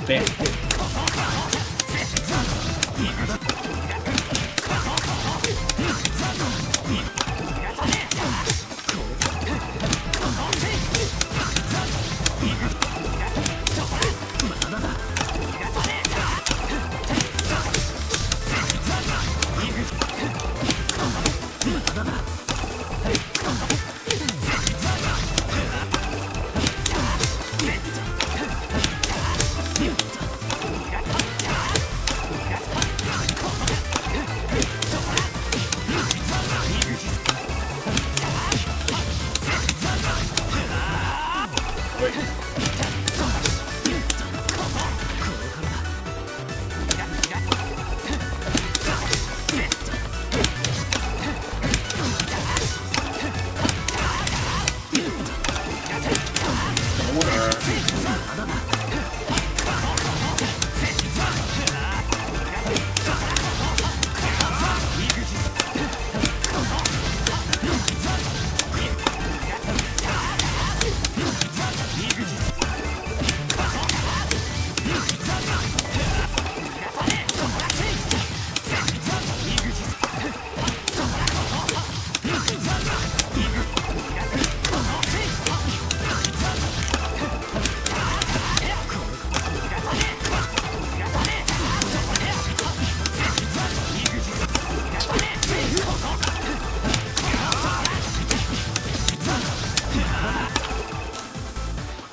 Bam.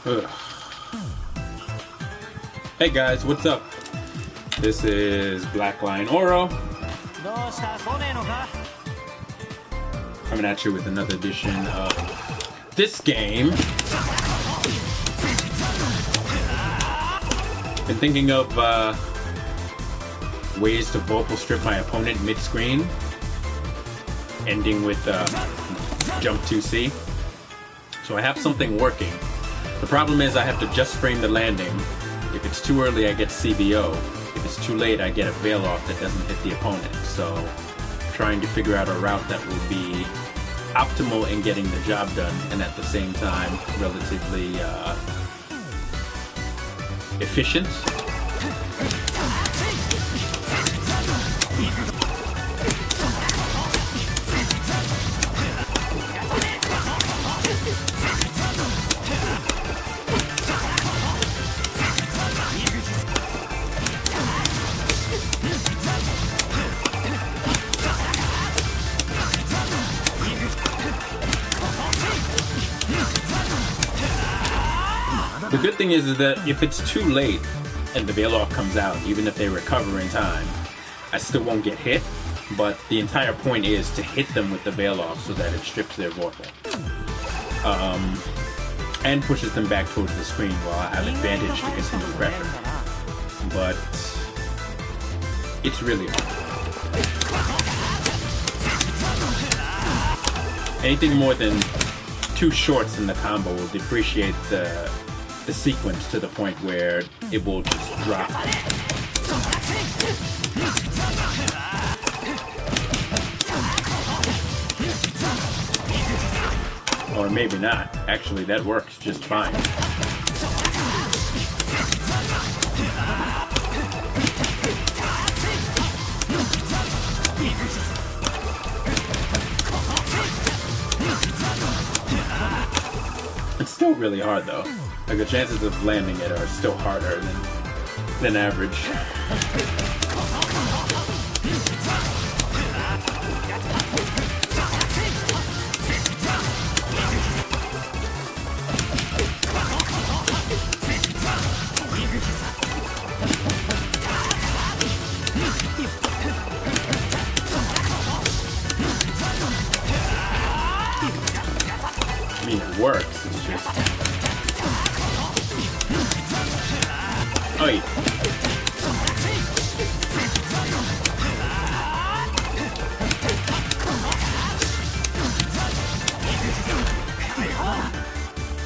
Ugh. Hey guys, what's up? This is Black Line Oro coming at you with another edition of this game. Been thinking of ways to vocal strip my opponent mid-screen, ending with jump 2C. So I have something working. The problem is I have to just frame the landing. If it's too early, I get CBO. If it's too late, I get a veil off that doesn't hit the opponent. So trying to figure out a route that will be optimal in getting the job done and at the same time relatively efficient. The good thing is that if it's too late and the veil off comes out, even if they recover in time, I still won't get hit. But the entire point is to hit them with the veil off so that it strips their Vorpal. And pushes them back towards the screen while I have advantage to continue pressure. But it's really hard. Anything more than 2 shorts in the combo will depreciate the sequence to the point where it will just drop. Or maybe not. Actually, that works just fine. It's still really hard though. Like the chances of landing it are still harder than average. I mean, it works, it's just... Oi!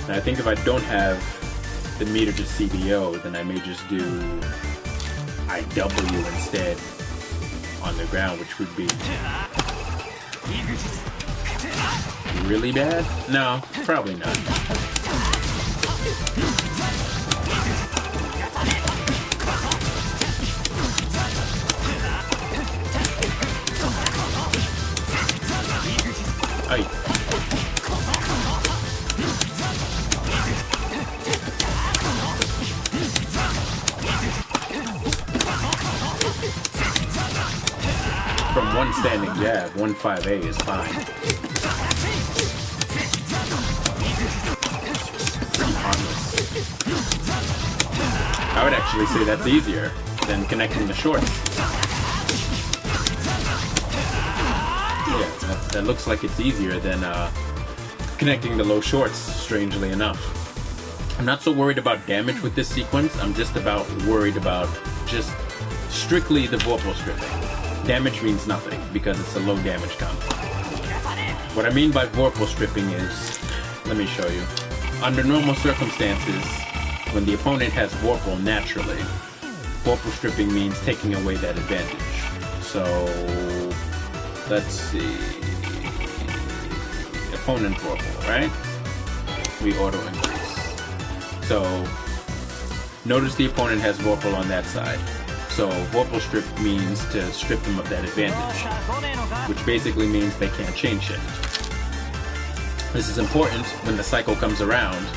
And I think if I don't have the meter to CBO, then I may just do IW instead on the ground, which would be... really bad? No, probably not. Aye. From one standing jab, 1-5A is fine. I would actually say that's easier than connecting the shorts. Yeah, that looks like it's easier than connecting the low shorts, strangely enough. I'm not so worried about damage with this sequence, I'm just worried about just strictly the Vorpal stripping. Damage means nothing, because it's a low damage combo. What I mean by Vorpal stripping is, let me show you. Under normal circumstances, when the opponent has Vorpal naturally, Vorpal stripping means taking away that advantage. So, let's see. Opponent Vorpal, right? We auto increase. So, notice the opponent has Vorpal on that side. So, Vorpal strip means to strip them of that advantage, which basically means they can't chain shift. This is important when the cycle comes around,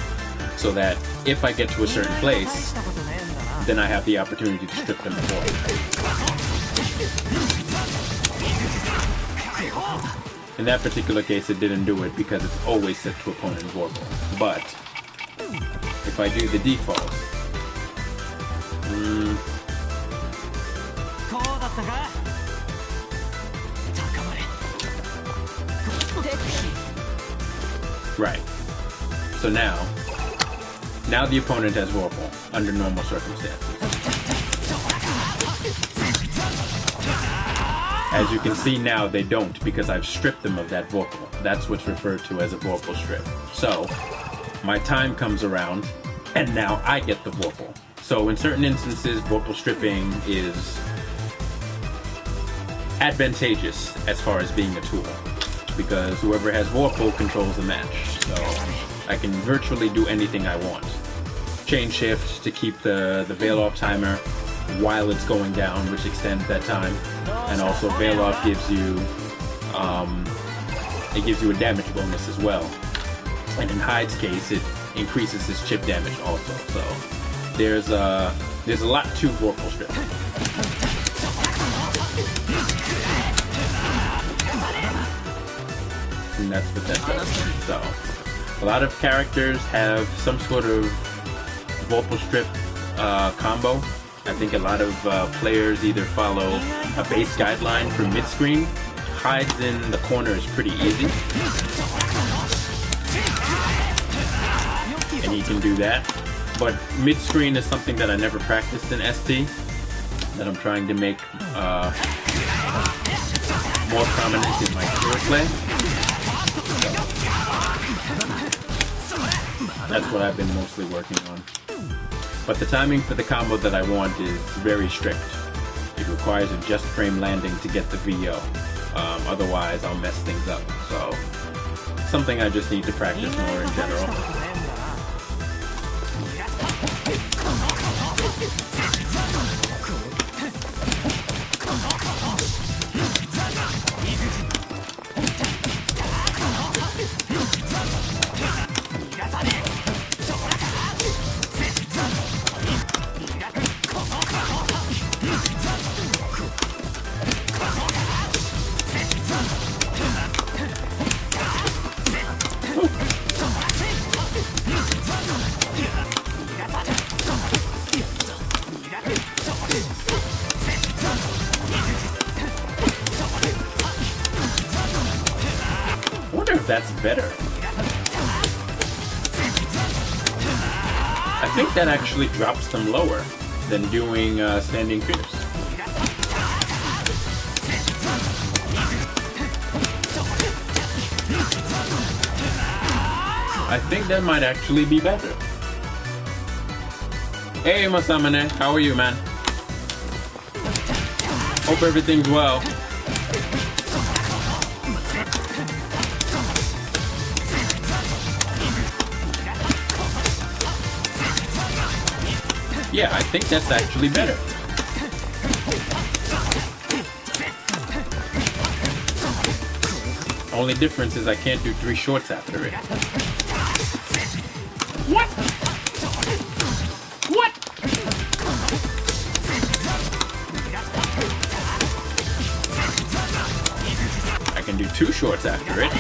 so that if I get to a certain place, then I have the opportunity to strip them before. In that particular case, it didn't do it because it's always set to opponent Vorpal. But if I do the default, right. So now the opponent has Vorpal under normal circumstances. As you can see now, they don't because I've stripped them of that Vorpal. That's what's referred to as a Vorpal strip. So my time comes around, and now I get the Vorpal. So in certain instances, Vorpal stripping is advantageous as far as being a tool, because whoever has Vorpal controls the match. So I can virtually do anything I want. Chain shift to keep the veil off timer while it's going down, which extends that time, and also veil off gives you a damage bonus as well. And in Hyde's case, it increases his chip damage also. So there's a lot to Vorpal strip. And that's what that does. So a lot of characters have some sort of Vorpal Strip combo. I think a lot of players either follow a base guideline for mid-screen. Hides in the corner is pretty easy. And you can do that. But mid-screen is something that I never practiced in ST, that I'm trying to make more prominent in my pure play. That's what I've been mostly working on. But the timing for the combo that I want is very strict. It requires a just frame landing to get the VO. Otherwise, I'll mess things up. So, something I just need to practice more in general. That's better. I think that actually drops them lower than doing standing fierce. I think that might actually be better. Hey Masamane, how are you, man? Hope everything's well. Yeah, I think that's actually better. Only difference is I can't do 3 shorts after it. What? What? I can do 2 shorts after it.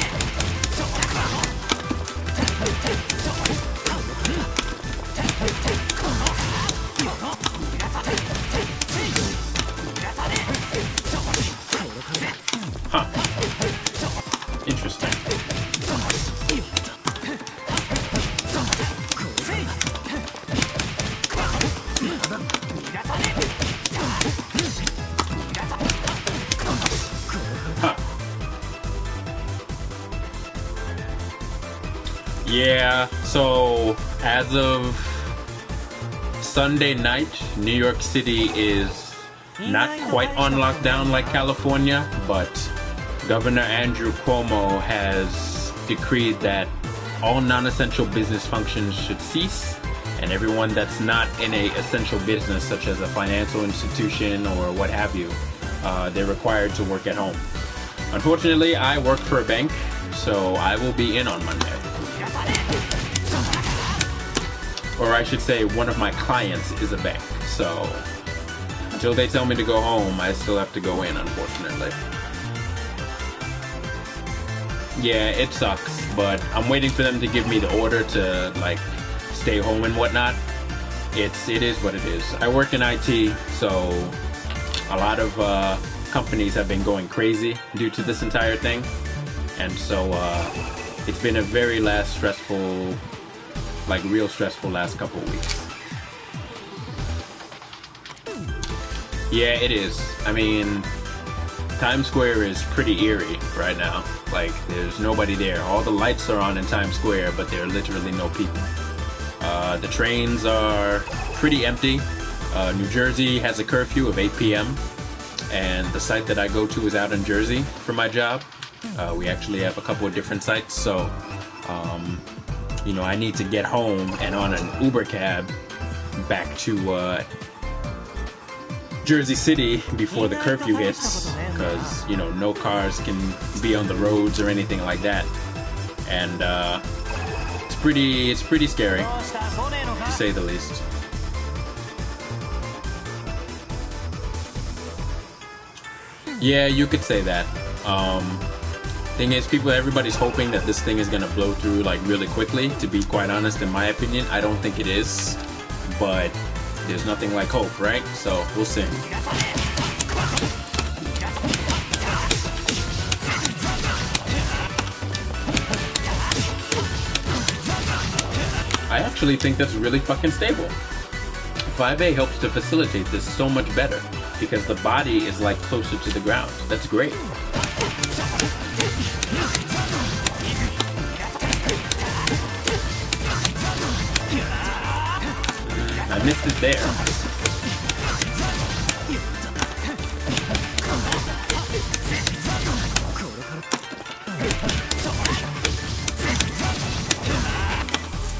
Huh. Interesting. Huh. Yeah, so as of Sunday night, New York City is not quite on lockdown like California, but Governor Andrew Cuomo has decreed that all non-essential business functions should cease, and everyone that's not in a essential business, such as a financial institution or what have you, they're required to work at home. Unfortunately, I work for a bank, so I will be in on Monday. Or I should say, one of my clients is a bank, so until they tell me to go home, I still have to go in, unfortunately. Yeah, it sucks, but I'm waiting for them to give me the order to, like, stay home and whatnot. It is what it is. I work in IT, so a lot of companies have been going crazy due to this entire thing. And so it's been a very real stressful last couple of weeks. Yeah, it is. I mean, Times Square is pretty eerie right now. Like, there's nobody there. All the lights are on in Times Square, but there are literally no people. The trains are pretty empty. New Jersey has a curfew of 8 p.m. and the site that I go to is out in Jersey for my job. We actually have a couple of different sites, so you know, I need to get home and on an Uber cab back to Jersey City before the curfew hits, because, you know, no cars can be on the roads or anything like that. And it's pretty scary, to say the least. Yeah, you could say that. Thing is, everybody's hoping that this thing is gonna blow through like really quickly. To be quite honest, in my opinion, I don't think it is. but there's nothing like hope, right? So we'll see. I actually think that's really fucking stable. 5A helps to facilitate this so much better because the body is like closer to the ground. That's great. I missed it there.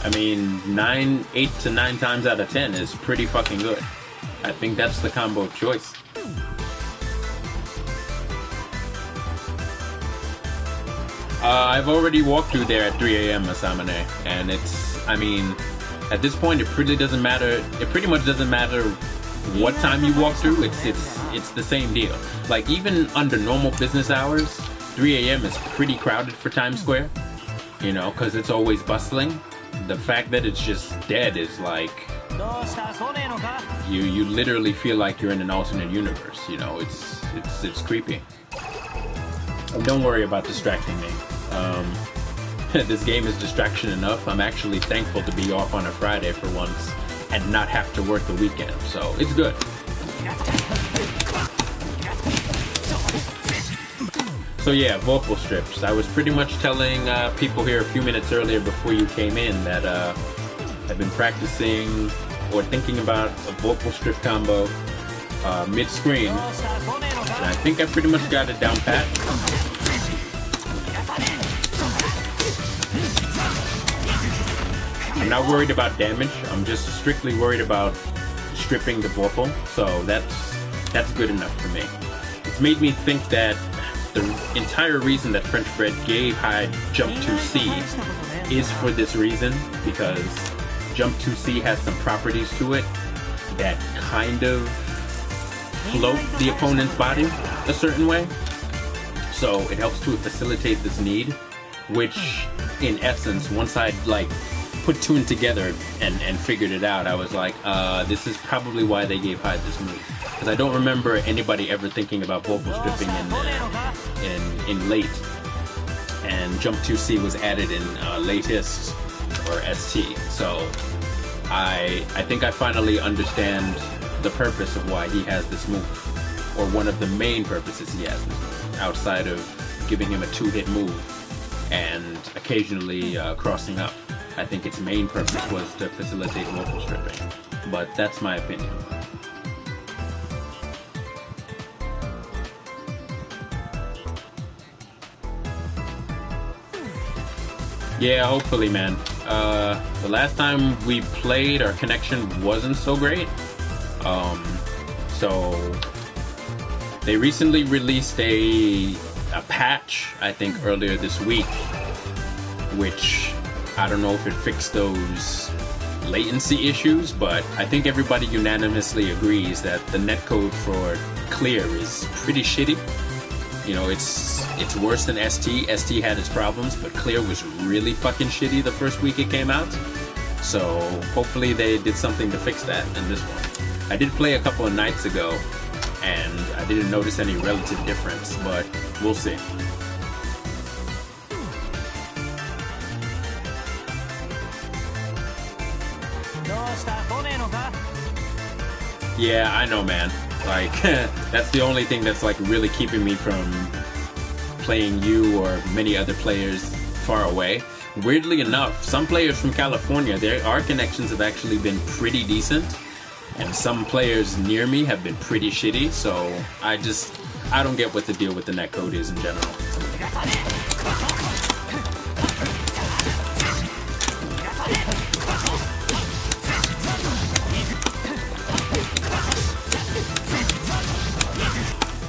I mean, 8 to 9 times out of 10 is pretty fucking good. I think that's the combo of choice. I've already walked through there at 3 a.m. Masamune, and it's, I mean, at this point, it pretty doesn't matter. It pretty much doesn't matter what time you walk through. It's the same deal. Like even under normal business hours, 3 a.m. is pretty crowded for Times Square. You know, because it's always bustling. The fact that it's just dead is like you literally feel like you're in an alternate universe. You know, it's creepy. Don't worry about distracting me. This game is distraction enough. I'm actually thankful to be off on a Friday for once and not have to work the weekend, so it's good. So yeah, vocal strips. I was pretty much telling people here a few minutes earlier before you came in that I've been practicing or thinking about a vocal strip combo mid-screen, and I think I pretty much got it down pat. I'm not worried about damage. I'm just strictly worried about stripping the vocal, so that's good enough for me. It's made me think that the entire reason that French Bread gave Hyde Jump 2C is for this reason, because Jump 2C has some properties to it that kind of float the opponent's body a certain way. So it helps to facilitate this need, which in essence, once I'd like put two and together and figured it out, I was like, this is probably why they gave Hyde this move. Because I don't remember anybody ever thinking about vocal stripping in late, and Jump 2C was added in latest or ST. So I think I finally understand the purpose of why he has this move, or one of the main purposes he has this move, outside of giving him a two-hit move and occasionally crossing up. I think its main purpose was to facilitate vocal stripping, but that's my opinion. Yeah, hopefully, man. The last time we played, our connection wasn't so great. So they recently released a patch, I think earlier this week, which I don't know if it fixed those latency issues, but I think everybody unanimously agrees that the netcode for Clear is pretty shitty. You know, it's worse than ST. ST had its problems, but Clear was really fucking shitty the first week it came out. So hopefully they did something to fix that in this one. I did play a couple of nights ago, and I didn't notice any relative difference, but we'll see. Yeah, I know, man. Like, that's the only thing that's like really keeping me from playing you or many other players far away. Weirdly enough, some players from California, our connections have actually been pretty decent, and some players near me have been pretty shitty, so I don't get what the deal with the netcode is in general.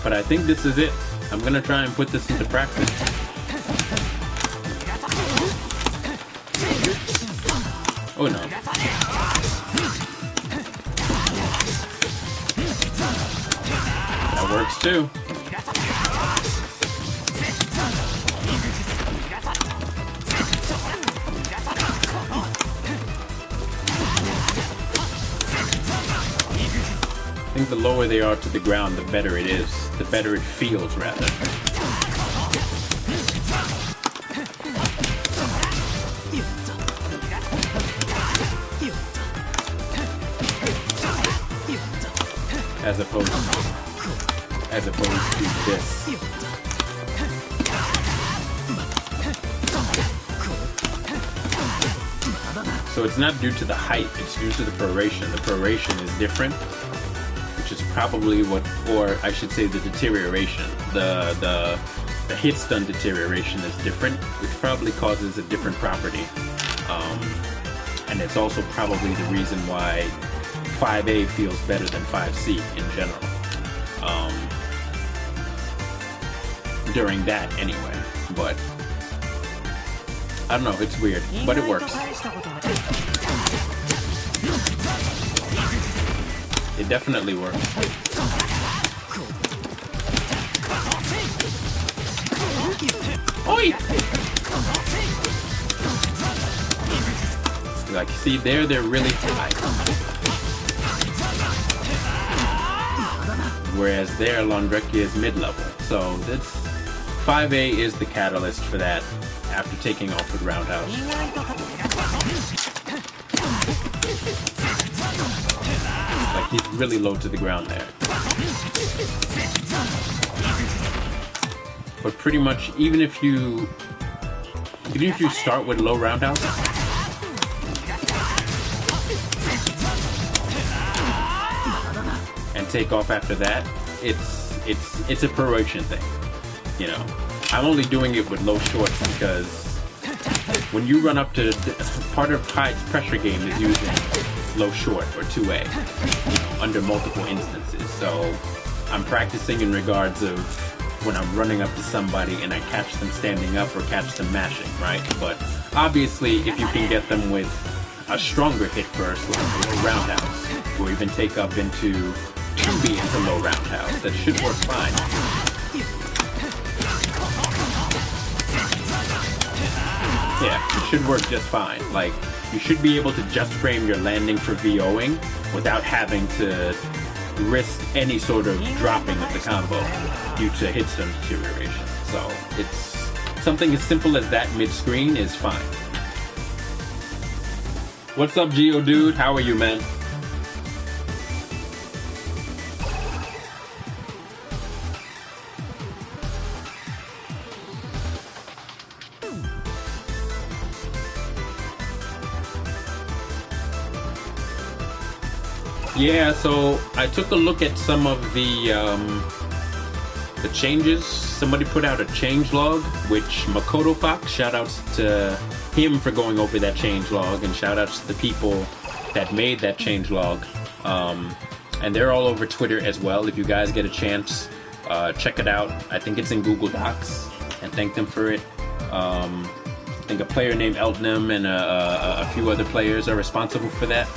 But I think this is it. I'm gonna try and put this into practice. Oh no. That works too. think the lower they are to the ground, the better it is. The better it feels, rather. As opposed to this. So it's not due to the height, it's due to the proration. The proration is different, which is probably what, or I should say the deterioration. The hit stun deterioration is different, which probably causes a different property. And it's also probably the reason why 5A feels better than 5C in general. During that anyway, but I don't know, it's weird, but it works. It definitely works. Oi! Like, see there, they're really high. Whereas there, Laundrecchia is mid-level. So that's 5A is the catalyst for that after taking off with Roundhouse. Like, he's really low to the ground there. But pretty much, even if you start with low Roundhouse, and take off after that, it's a proration thing, you know. I'm only doing it with low shorts because when you run up to part of Hyde's pressure game is using low short or 2A, you know, under multiple instances. So I'm practicing in regards of when I'm running up to somebody and I catch them standing up or catch them mashing, right? But obviously, if you can get them with a stronger hit burst like low roundhouse, or even take up into 2B into low roundhouse, that should work fine. Yeah, it should work just fine. Like, you should be able to just frame your landing for VOing without having to risk any sort of dropping of the combo due to hit stun deterioration. So it's something as simple as that mid-screen is fine. What's up, Geo dude? How are you, man? Yeah, so I took a look at some of the changes. Somebody put out a change log, which Makoto Fox, shout outs to him for going over that change log, and shout outs to the people that made that change log. And they're all over Twitter as well. If you guys get a chance, check it out. I think it's in Google Docs, and thank them for it. I think a player named Eltnam and a few other players are responsible for that.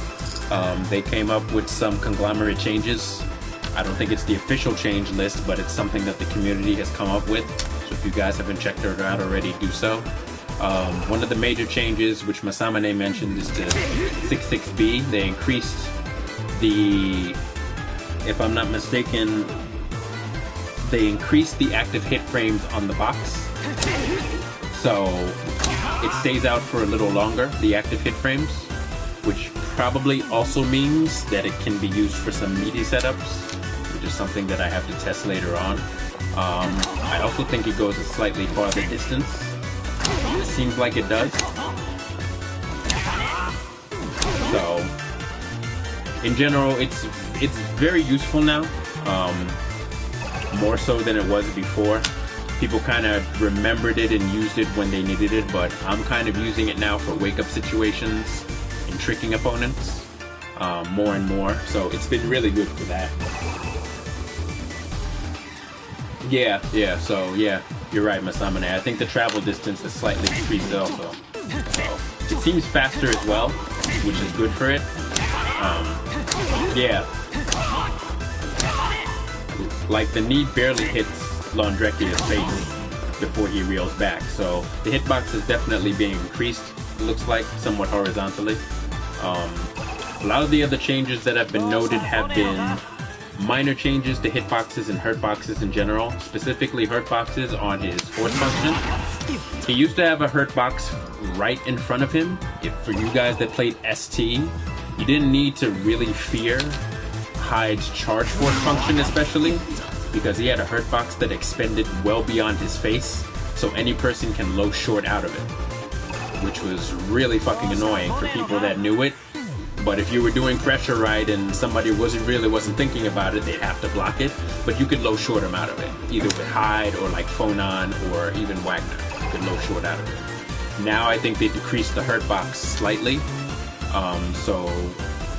They came up with some conglomerate changes. I don't think it's the official change list, but it's something that the community has come up with. So if you guys haven't checked it out already, do so. One of the major changes, which Masamane mentioned, is to 66B. They increased the, if I'm not mistaken, they increased the active hit frames on the box. So it stays out for a little longer, the active hit frames, which probably also means that it can be used for some meaty setups, which is something that I have to test later on. I also think it goes a slightly farther distance. It seems like it does. So, in general, it's very useful now, more so than it was before. People kind of remembered it and used it when they needed it, but I'm kind of using it now for wake-up situations and tricking opponents more and more, so it's been really good for that. Yeah, so yeah, you're right, Masamane. I think the travel distance is slightly increased also. So it seems faster as well, which is good for it. Yeah. Like, the knee barely hits Laundrecchia's face before he reels back, so the hitbox is definitely being increased, it looks like, somewhat horizontally. A lot of the other changes that have been noted have been minor changes to hitboxes and hurtboxes in general, specifically hurtboxes on his force function. He used to have a hurtbox right in front of him. For you guys that played ST, you didn't need to really fear Hyde's charge force function, especially because he had a hurtbox that expended well beyond his face, so any person can low short out of it, which was really fucking annoying for people that knew it. But if you were doing pressure right and somebody wasn't thinking about it, they'd have to block it. But you could low short him out of it, either with Hyde or like Phonon or even Wagner. You could low short out of it. Now I think they decreased the hurtbox slightly, so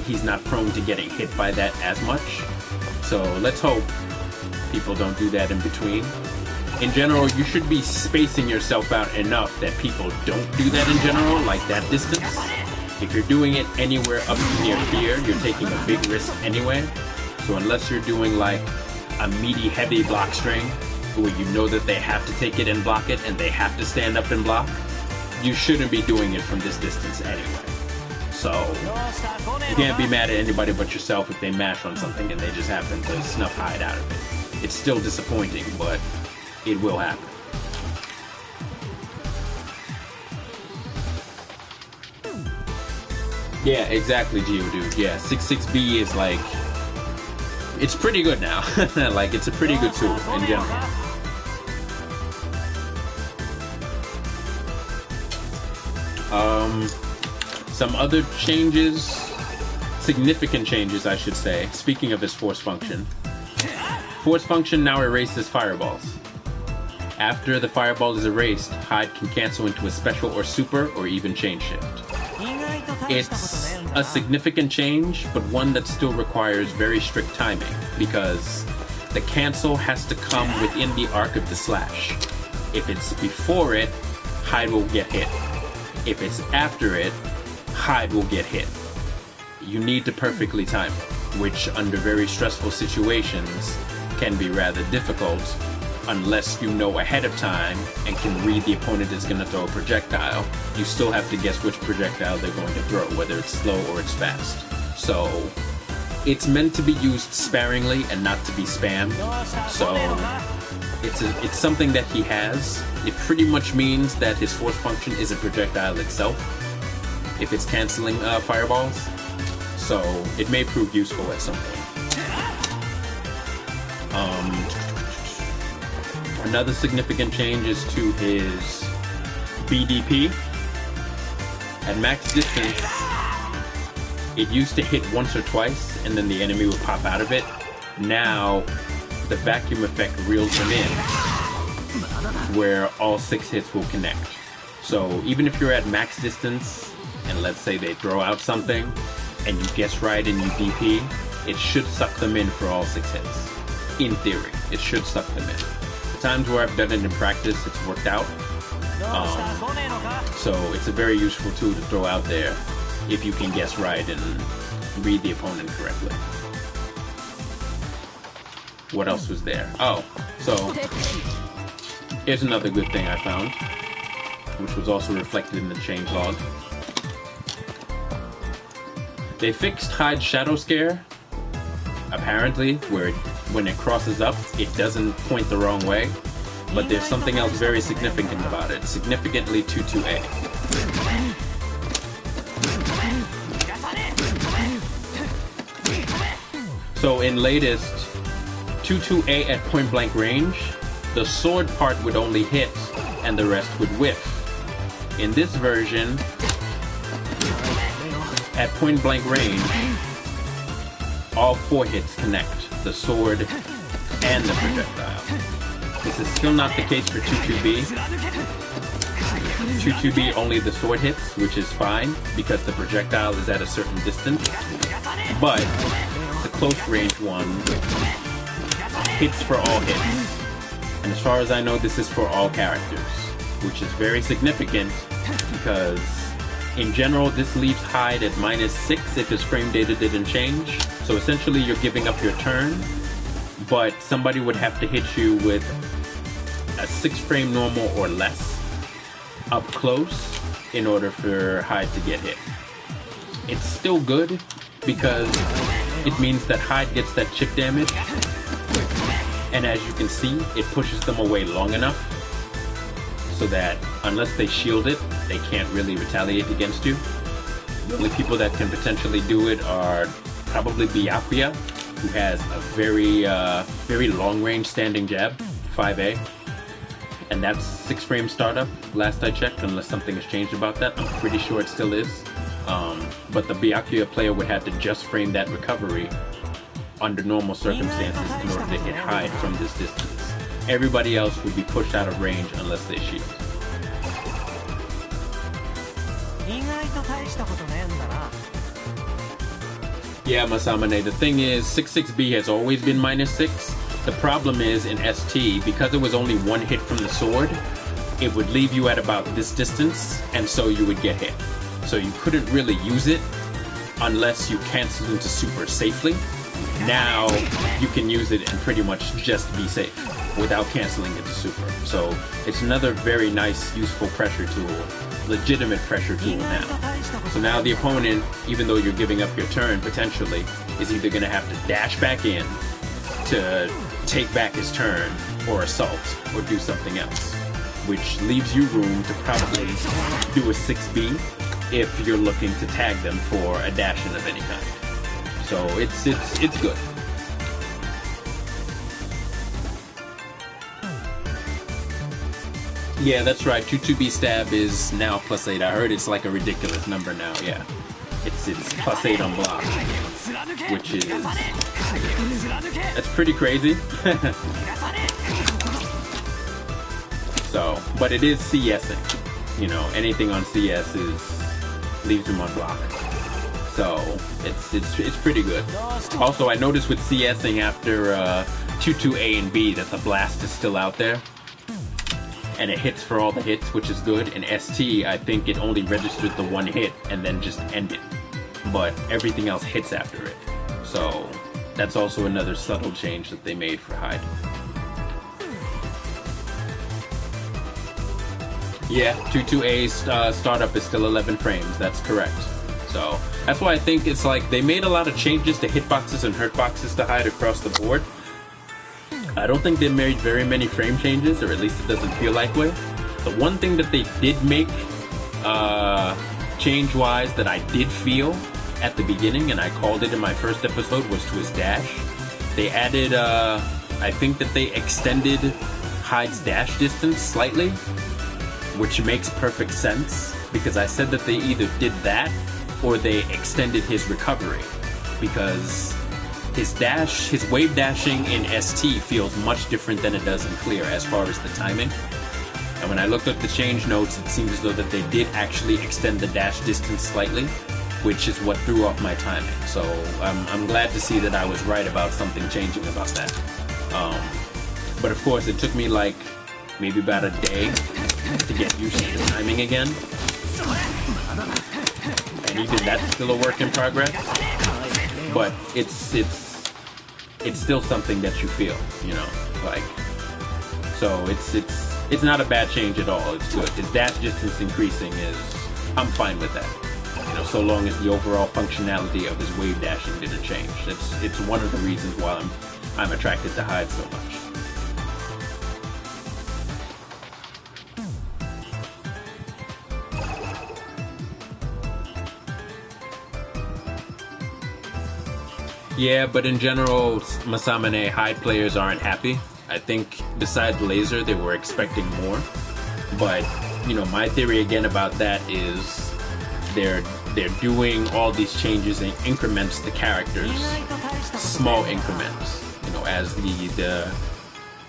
he's not prone to getting hit by that as much. So let's hope people don't do that in between. In general, you should be spacing yourself out enough that people don't do that in general, like that distance. If you're doing it anywhere up to near fear, you're taking a big risk anyway. So unless you're doing like a meaty, heavy block string, where you know that they have to take it and block it, and they have to stand up and block, you shouldn't be doing it from this distance anyway. So you can't be mad at anybody but yourself if they mash on something and they just happen to snuff Hyde out of it. It's still disappointing, but it will happen. Yeah, exactly, Geodude. Yeah, 66B is like, it's pretty good now. Like, it's a pretty good tool in general. Some other changes, significant changes, I should say. Speaking of his force function. Force function now erases fireballs. After the fireball is erased, Hyde can cancel into a special or super or even chain shift. It's a significant change, but one that still requires very strict timing, because the cancel has to come within the arc of the slash. If it's before it, Hyde will get hit. If it's after it, Hyde will get hit. You need to perfectly time it, which under very stressful situations can be rather difficult, unless you know ahead of time and can read the opponent is going to throw a projectile. You still have to guess which projectile they're going to throw, whether it's slow or it's fast. So it's meant to be used sparingly and not to be spammed. So it's something that he has. It pretty much means that his force function is a projectile itself, if it's canceling fireballs. So it may prove useful at some point. Another significant change is to his BDP. At max distance, it used to hit once or twice and then the enemy would pop out of it. Now, the vacuum effect reels them in, where all 6 hits will connect. So even if you're at max distance, and let's say they throw out something, and you guess right and you DP, it should suck them in for all 6 hits. In theory, it should suck them in. Times where I've done it in practice, it's worked out. So it's a very useful tool to throw out there if you can guess right and read the opponent correctly. What else was there? Oh, so here's another good thing I found, which was also reflected in the change log. They fixed Hyde's Shadow Scare, apparently, where when it crosses up, it doesn't point the wrong way. But there's something else very significant about it. Significantly 22A. So in latest 22A at point blank range, the sword part would only hit and the rest would whiff. In this version, at point blank range, all 4 hits connect, the sword and the projectile. This is still not the case for 22B. 22B only the sword hits, which is fine because the projectile is at a certain distance. But the close range one hits for all hits. And as far as I know, this is for all characters, which is very significant because in general, this leaves Hyde at -6 if his frame data didn't change. So essentially you're giving up your turn, but somebody would have to hit you with a 6 frame normal or less up close in order for Hyde to get hit. It's still good because it means that Hyde gets that chip damage, and as you can see, it pushes them away long enough so that unless they shield it, they can't really retaliate against you. The only people that can potentially do it are probably Byakuya, who has a very long-range standing jab, 5A, and that's 6-frame startup, last I checked, unless something has changed about that. I'm pretty sure it still is. But the Byakuya player would have to just frame that recovery under normal circumstances in order to hit Hyde from this distance. Everybody else would be pushed out of range unless they shield. Yeah, Masamane, the thing is, 6-6B has always been -6. The problem is, in ST, because it was only one hit from the sword, it would leave you at about this distance, and so you would get hit. So you couldn't really use it unless you canceled into super safely. Now, you can use it and pretty much just be safe without canceling into super. So it's another very nice, useful pressure tool, legitimate pressure tool now. So now the opponent, even though you're giving up your turn, potentially, is either going to have to dash back in to take back his turn, or assault, or do something else, which leaves you room to probably do a 6B if you're looking to tag them for a dash-in of any kind. So it's good. Yeah, that's right. 2-2B stab is now +8. I heard it's like a ridiculous number now. Yeah, it's +8 on block, which is that's pretty crazy. So, but it is CSing. You know, anything on CS leaves him on block. So it's pretty good. Also, I noticed with CSing after 2-2A and B that the blast is still out there. And it hits for all the hits, which is good. In ST, I think it only registered the one hit and then just ended. But everything else hits after it. So that's also another subtle change that they made for Hyde. Yeah, 2-2A startup is still 11 frames, that's correct. So that's why I think it's like they made a lot of changes to hitboxes and hurtboxes to Hyde across the board. I don't think they made very many frame changes, or at least it doesn't feel like way. The one thing that they did make change-wise that I did feel at the beginning, and I called it in my first episode, was to his dash. They added, I think that they extended Hyde's dash distance slightly, which makes perfect sense, because I said that they either did that or they extended his recovery, because his wave dashing in ST feels much different than it does in clear as far as the timing. And when I looked at the change notes, it seems as though that they did actually extend the dash distance slightly, which is what threw off my timing. So I'm glad to see that I was right about something changing about that. But of course, it took me like maybe about a day to get used to the timing again. And even that's still a work in progress. But it's still something that you feel, you know, like, so it's not a bad change at all. It's good. His dash distance increasing I'm fine with that, you know, so long as the overall functionality of his wave dashing didn't change. It's one of the reasons why I'm attracted to Hyde so much. Yeah, but in general, Masamane, Hyde players aren't happy. I think besides Laser, they were expecting more. But, you know, my theory again about that is they're doing all these changes in increments to characters, small increments. You know, as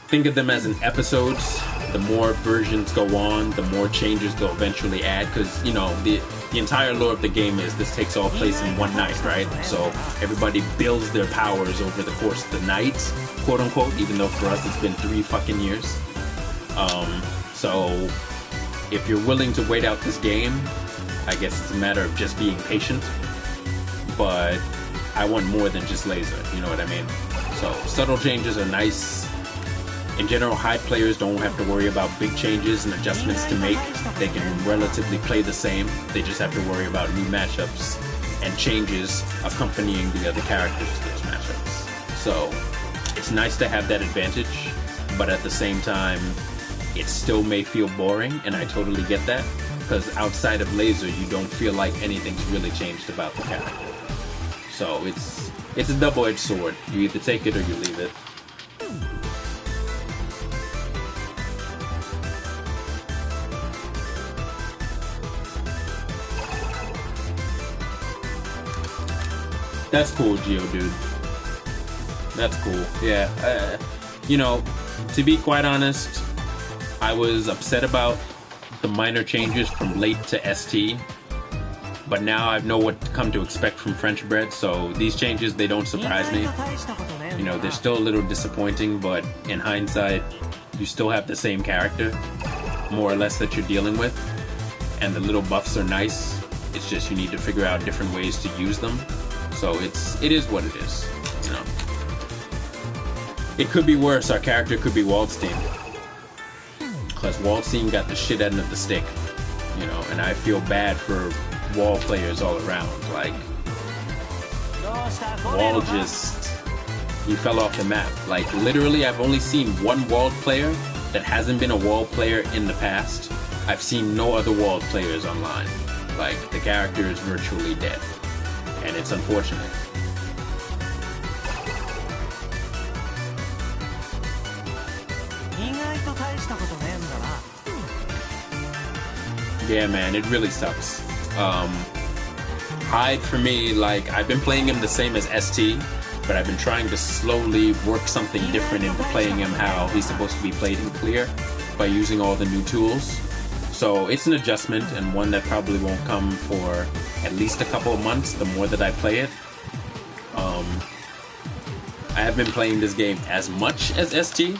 think of them as in episodes. The more versions go on, the more changes they'll eventually add, because, you know, the entire lore of the game is this takes all place in one night, right? So everybody builds their powers over the course of the night, quote unquote, even though for us it's been 3 fucking years. So if you're willing to wait out this game, I guess it's a matter of just being patient. But I want more than just Laser, you know what I mean? So subtle changes are nice. In general, Hyde players don't have to worry about big changes and adjustments to make. They can relatively play the same. They just have to worry about new matchups and changes accompanying the other characters to those matchups. So it's nice to have that advantage, but at the same time, it still may feel boring, and I totally get that, because outside of laser, you don't feel like anything's really changed about the character. So it's a double-edged sword. You either take it or you leave it. That's cool, Geodude. That's cool. Yeah. You know, to be quite honest, I was upset about the minor changes from late to ST, but now I know what to come to expect from French bread, so these changes, they don't surprise me. You know, they're still a little disappointing, but in hindsight, you still have the same character, more or less, that you're dealing with, and the little buffs are nice. It's just you need to figure out different ways to use them. So it is what it is, you know. It could be worse. Our character could be Waldstein, because Waldstein got the shit end of the stick, you know, and I feel bad for Wall players all around. Like, Wall he fell off the map. Like, literally, I've only seen one Walled player that hasn't been a Wall player in the past. I've seen no other Walled players online. Like, the character is virtually dead. And it's unfortunate. Yeah, man, it really sucks. Hyde, for me, like, I've been playing him the same as ST, but I've been trying to slowly work something different into playing him how he's supposed to be played in clear by using all the new tools. So it's an adjustment, and one that probably won't come for at least a couple of months, the more that I play it. I have been playing this game as much as ST,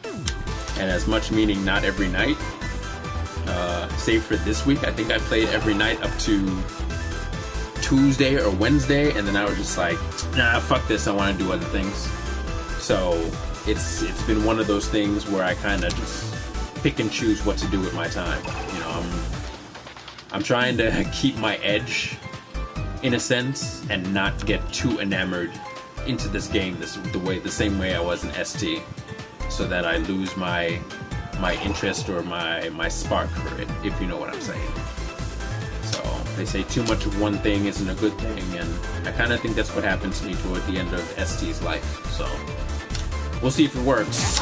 and as much meaning not every night. Save for this week, I think I played every night up to Tuesday or Wednesday, and then I was just like, nah, fuck this, I want to do other things. So it's been one of those things where I kind of just pick and choose what to do with my time. You know, I'm trying to keep my edge, in a sense, and not get too enamored into this game the same way I was in ST, so that I lose my interest or my spark for it, if you know what I'm saying. So they say too much of one thing isn't a good thing, and I kind of think that's what happened to me toward the end of ST's life. So we'll see if it works.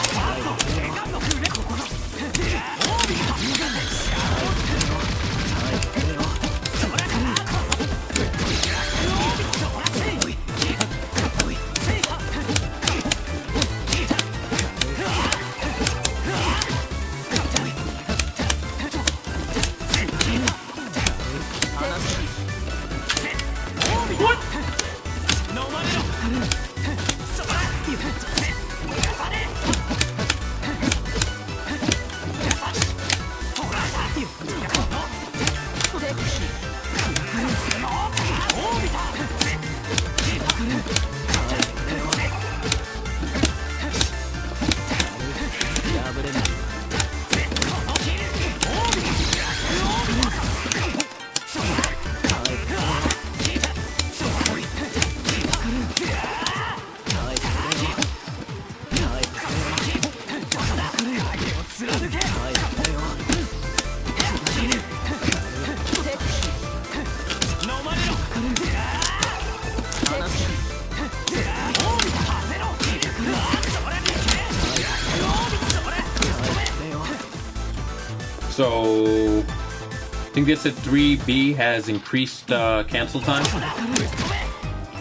So I think they said 3B has increased cancel time,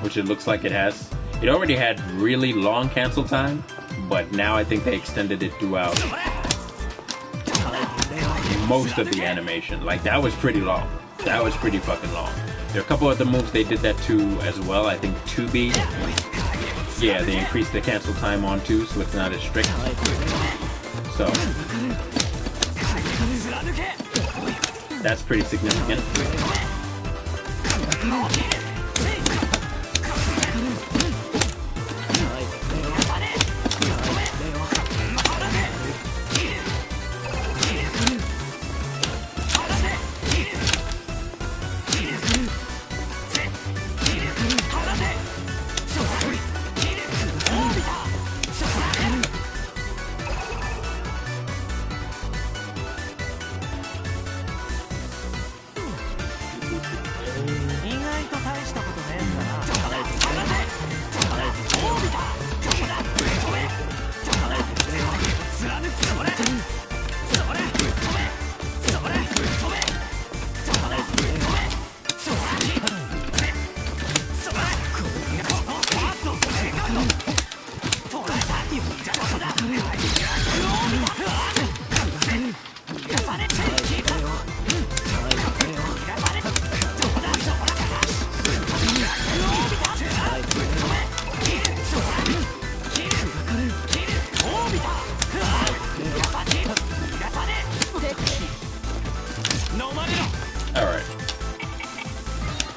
which it looks like it has. It already had really long cancel time, but now I think they extended it throughout most of the animation. Like, that was pretty long. That was pretty fucking long. There are a couple other moves they did that too as well. I think 2B, yeah, they increased the cancel time on too, so it's not as strict. So that's pretty significant.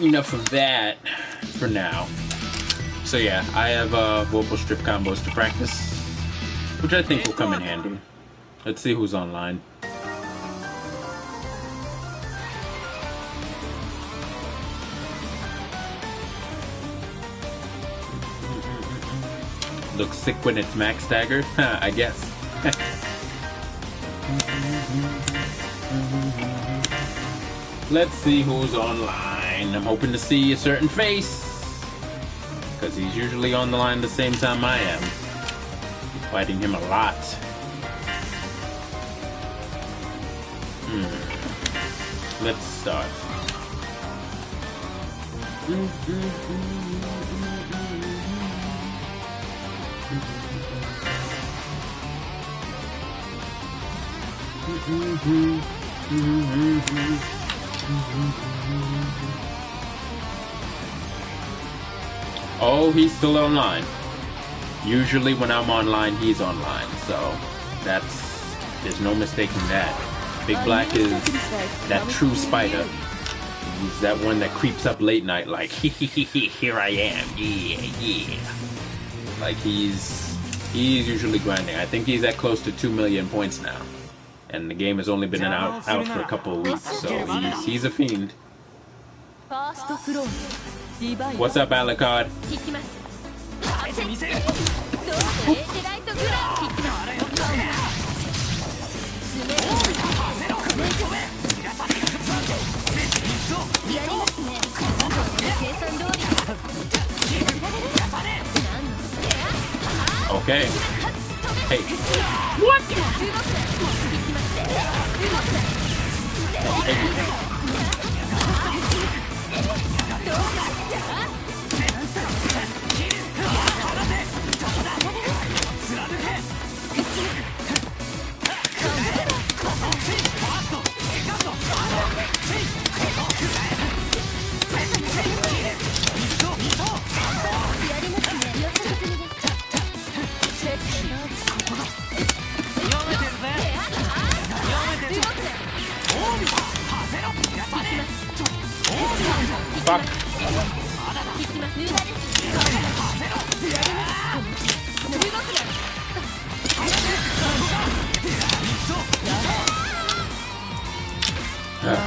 enough of that for now. So yeah, I have vocal strip combos to practice, which I think will come in handy. Let's see who's online. Looks sick when it's max staggered, I guess. Let's see who's online. I'm hoping to see a certain face, because he's usually on the line the same time I am. Fighting him a lot. Let's start. Oh, he's still online. Usually when I'm online, he's online. So there's no mistaking that. Big Black is that true spider. He's that one that creeps up late night like, here I am, yeah. Like he's usually grinding. I think he's at close to 2 million points now. And the game has only been out for a couple of weeks, so he's a fiend. What's up, Alucard? Okay. Hey. What? Fuck. Yeah.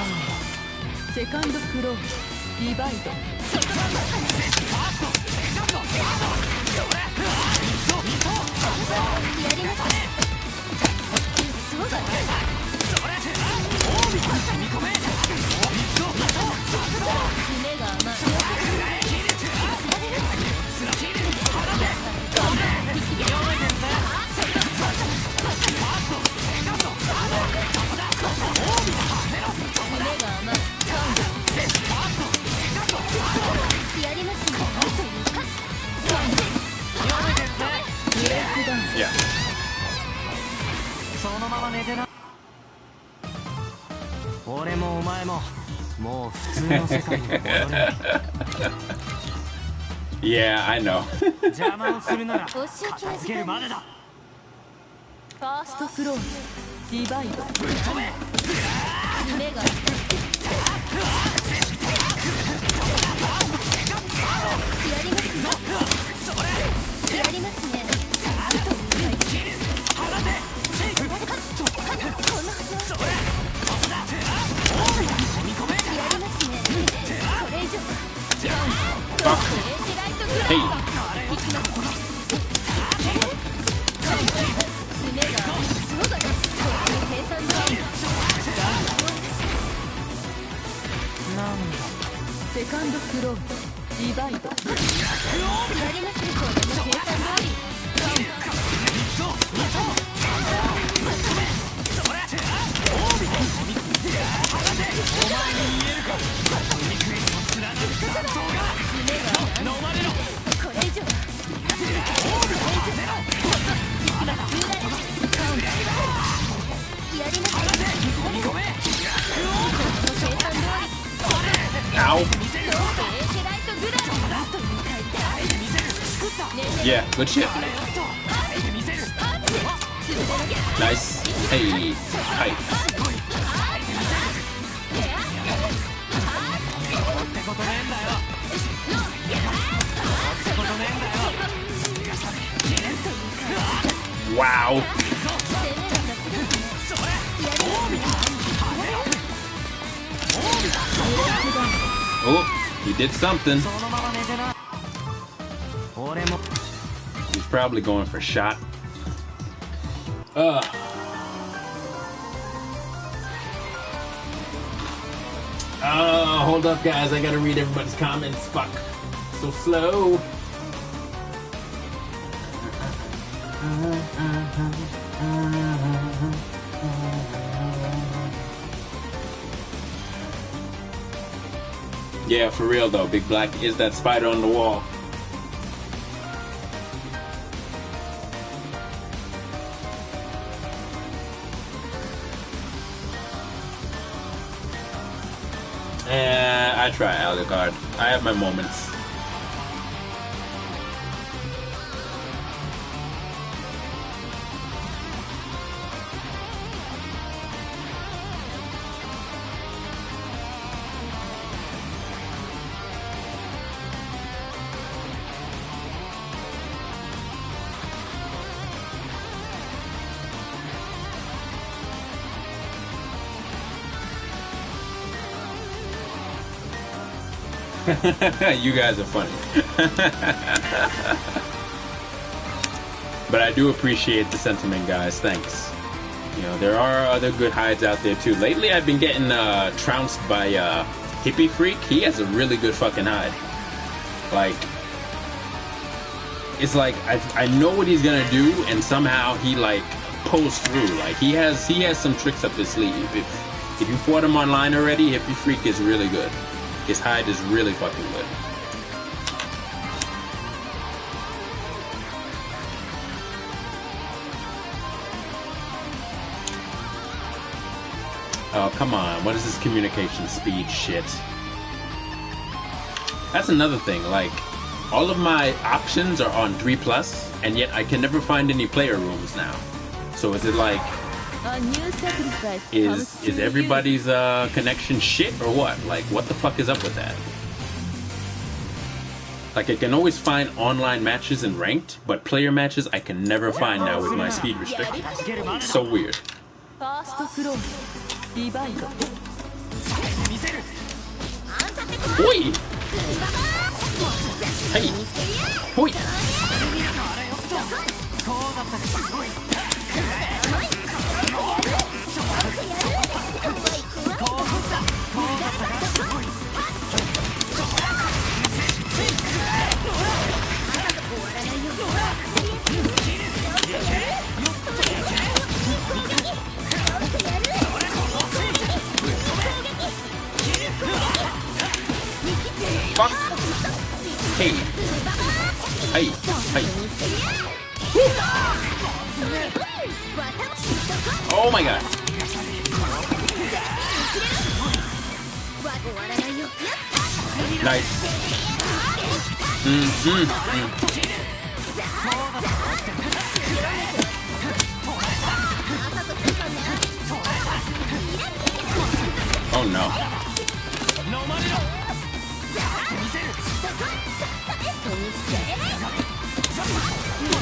Yeah, I know. Fuck. Hey. Ow. Yeah, good shit. Nice. Hey. Hyde. Wow. Oh, he did something. He's probably going for shot. Hold up, guys. I gotta read everybody's comments. Fuck. So slow. Yeah, for real though. Big Black is that spider on the wall. I try Alucard. I have my moments. You guys are funny. But I do appreciate the sentiment, guys. Thanks. You know, there are other good hides out there too. Lately I've been getting trounced by Hippie Freak. He has a really good fucking hide. Like, it's like I know what he's gonna do, and somehow he like pulls through. Like he has some tricks up his sleeve. If you fought him online already, Hippie Freak is really good. His hide is really fucking good. Oh, come on. What is this communication speed shit? That's another thing. Like, all of my options are on 3+, and yet I can never find any player rooms now. So is it like... Is everybody's connection shit or what? Like, what the fuck is up with that? Like, I can always find online matches in ranked, but player matches I can never find now with my speed restriction. It's so weird. Oi! Hey! Oi! Fuck! Hey! Hey! Hey! Woo. Oh my god! Nice! Oh no.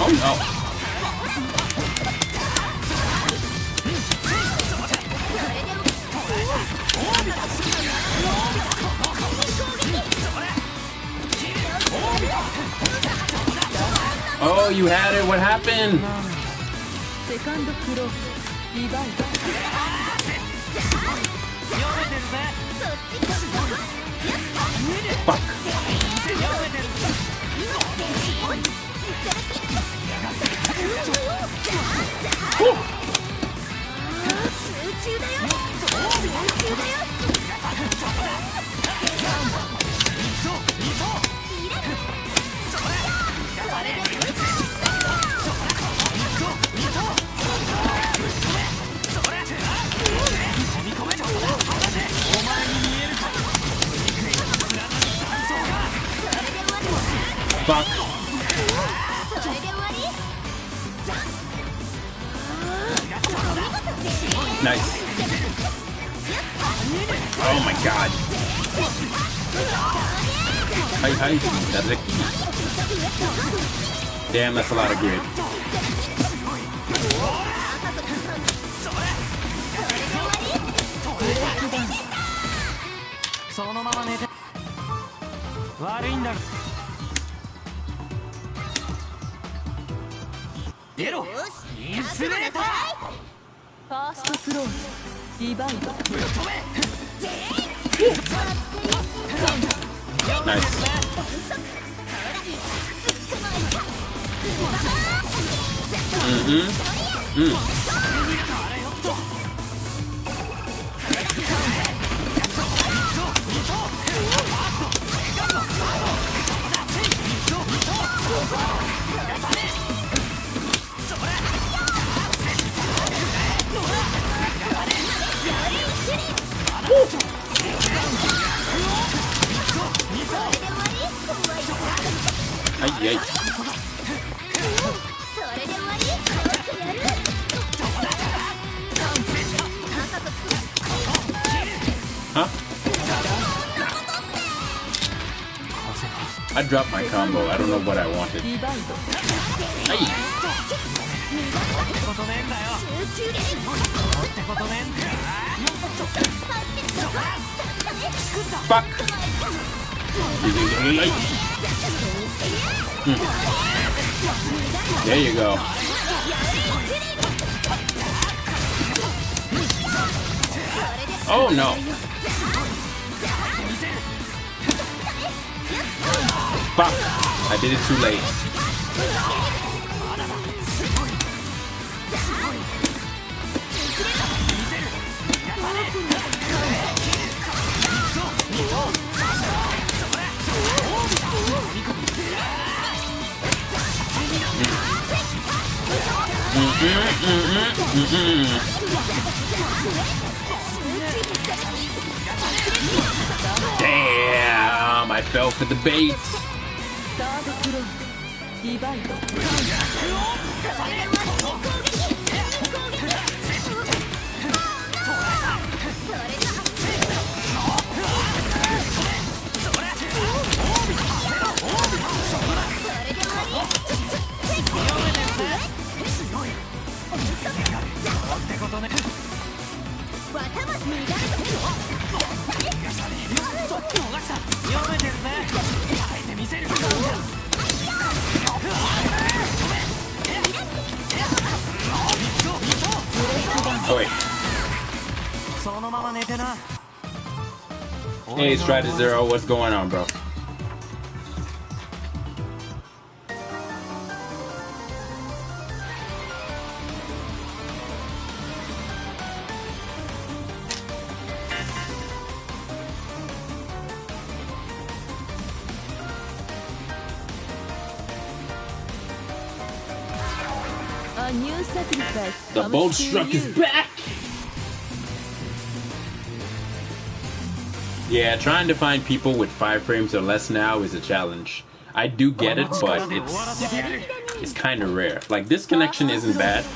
Oh no. Oh, you had it. What happened? Fuck. Woo. Fuck. Nice. Oh my god. Hi. That's a key. Damn, that's a lot of grid. 悪いんだ。出ろ。インスレーター。ファーストクローズディバイド。ナイス。はいはい。Huh? I dropped my combo. I don't know what I wanted. Hey. Fuck. There you go. Oh no. Fuck. I did it too late. Damn, I fell for the bait. Oh wait. Hey, Strider Zero, what's going on, bro? The bold struck is back! Yeah, trying to find people with 5 frames or less now is a challenge. I do get it, but it's kind of rare. Like, this connection isn't bad,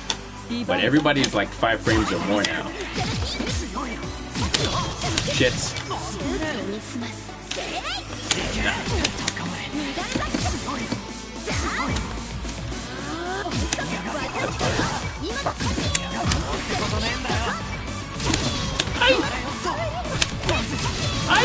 but everybody is like 5 frames or more now. Shit. That's fine. Hi.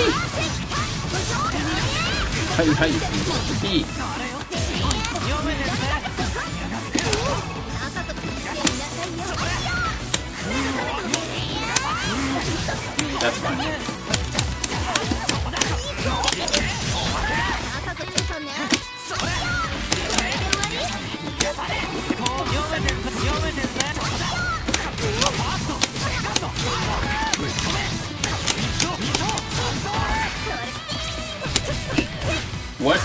That's fine. What?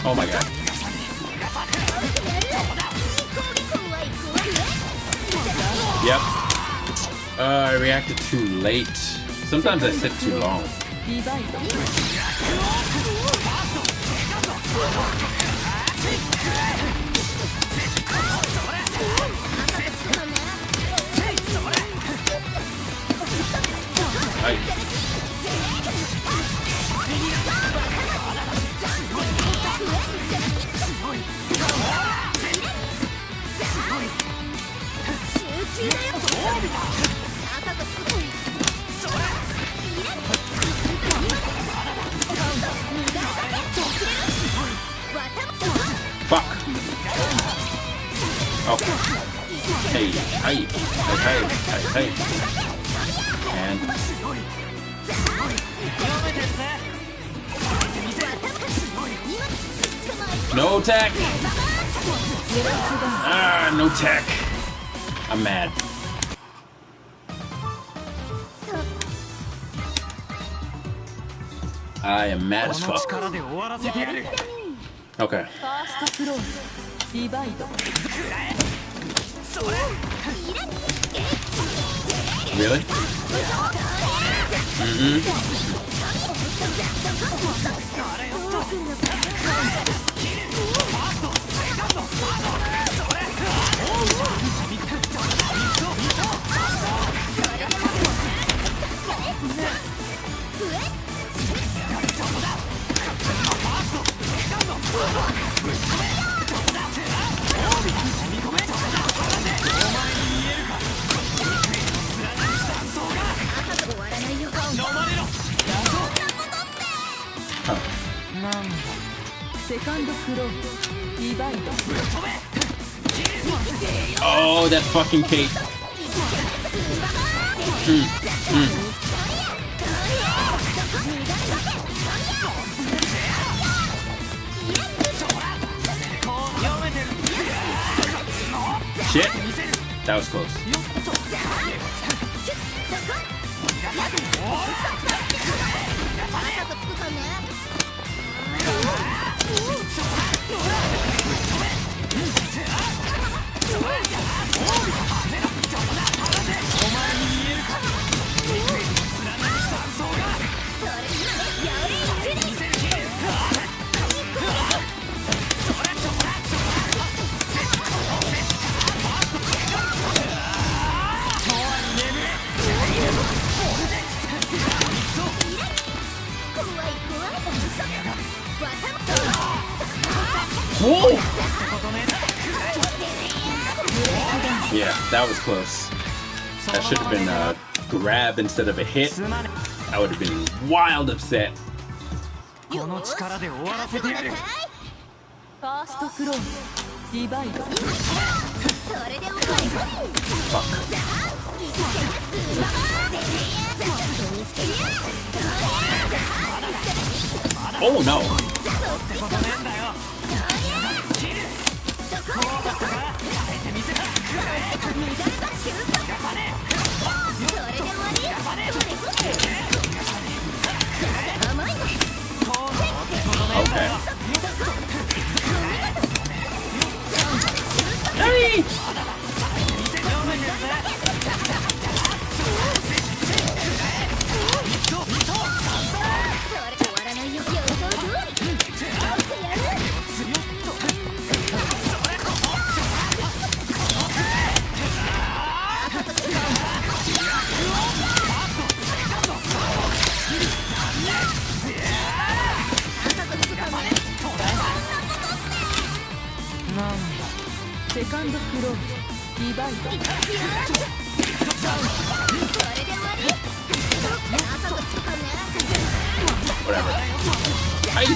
Oh my god. Yep. I reacted too late. Sometimes I sit too long. Fuck. Okay. Hey, hey, hey, hey, hey. And no tech. Ah, no tech. I'm mad. I am mad as fuck. Okay. Really? Oh, that fucking Kate. Shit. That was close. Whoa! Yeah, that was close. That should have been a grab instead of a hit. I would have been wild upset. Fuck. Oh no! Okay. Hey! Whatever. Hey.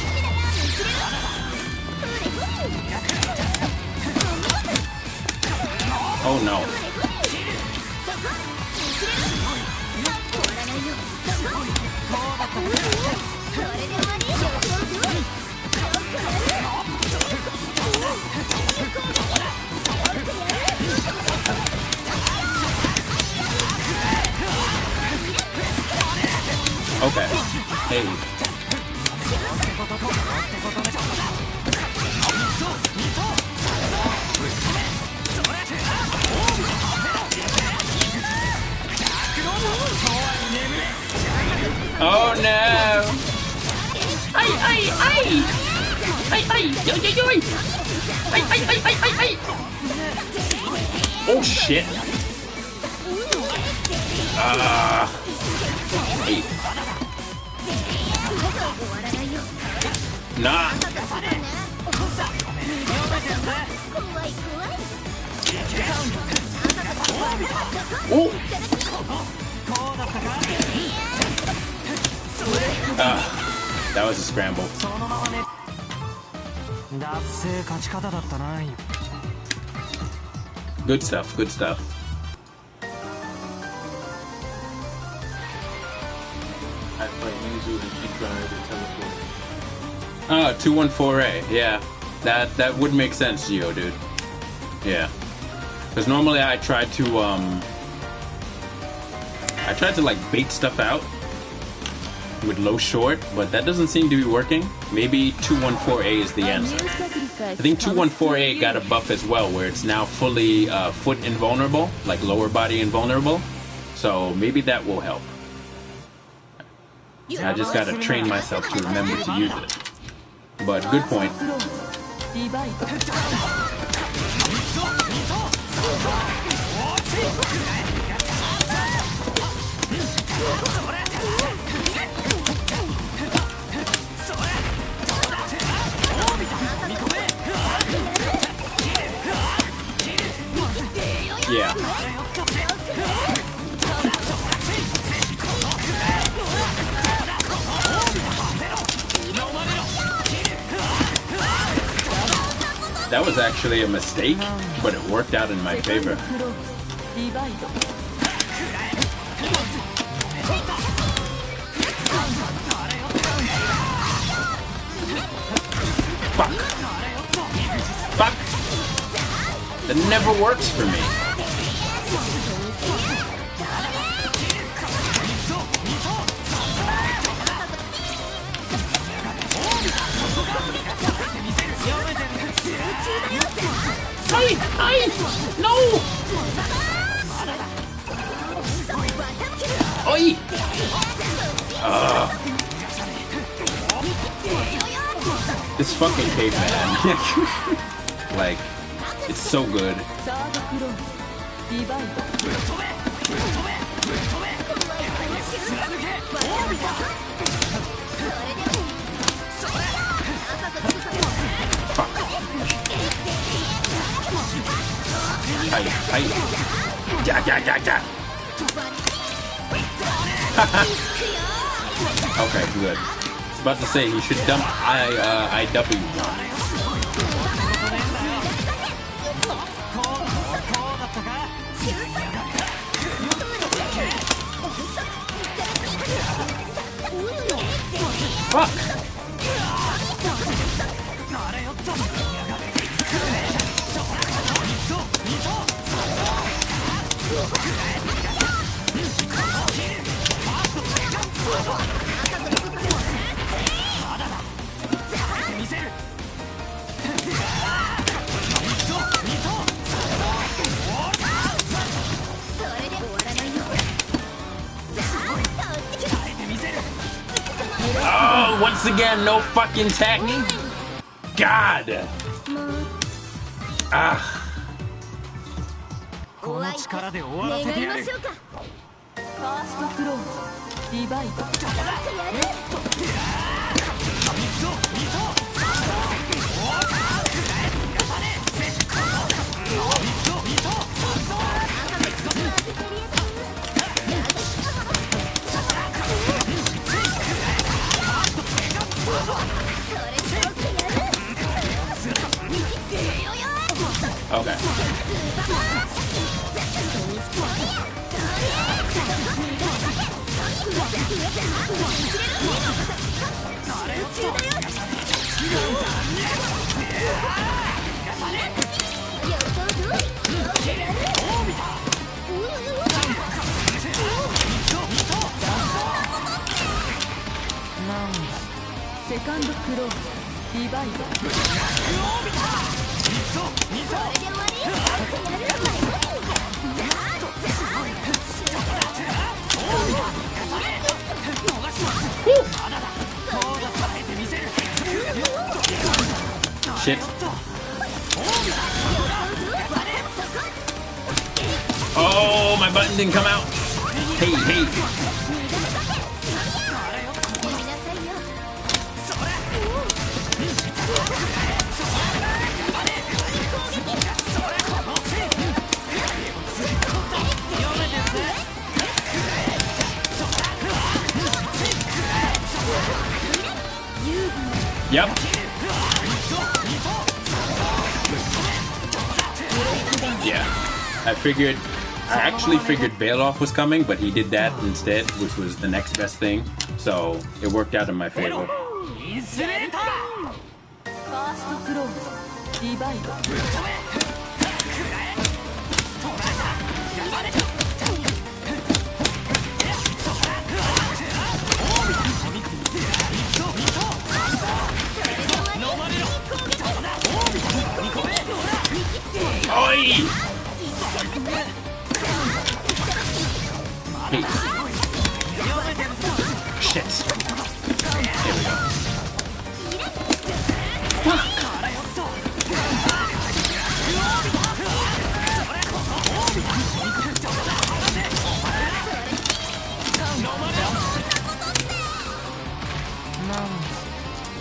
Oh no. Okay. Hey. Oh no! Ay ay ay! Ay ay! Yo yo yo! Ay ay ay ay ay ay! Oh shit! Hey. Nah. Oh! That was a scramble. Good stuff, good stuff. I play Mizu and she tried to teleport. 214A, yeah. That would make sense, Geo, dude. Yeah. Because normally I try to like bait stuff out with low short, but that doesn't seem to be working. Maybe 214A is the answer. I think 214A got a buff as well, where it's now fully foot invulnerable, like lower body invulnerable. So maybe that will help. I just gotta train myself to remember to use it. But good point. Yeah. That was actually a mistake, but it worked out in my favor. Fuck. Fuck. That never works for me. Hyde! No! Oi! This fucking caveman. Like, it's so good. Fuck. Hyde. Ja. Okay, good. I was about to say he should dump IW on. Fuck! Oh, once again, no fucking tech. God. Ah. Okay. Shit. Oh, my button didn't come out. Hey. Yep. Yeah. I actually figured Bailoff was coming, but he did that instead, which was the next best thing. So it worked out in my favor. ファーストクローズディバイド Oi! Hey. Shit. Here we go.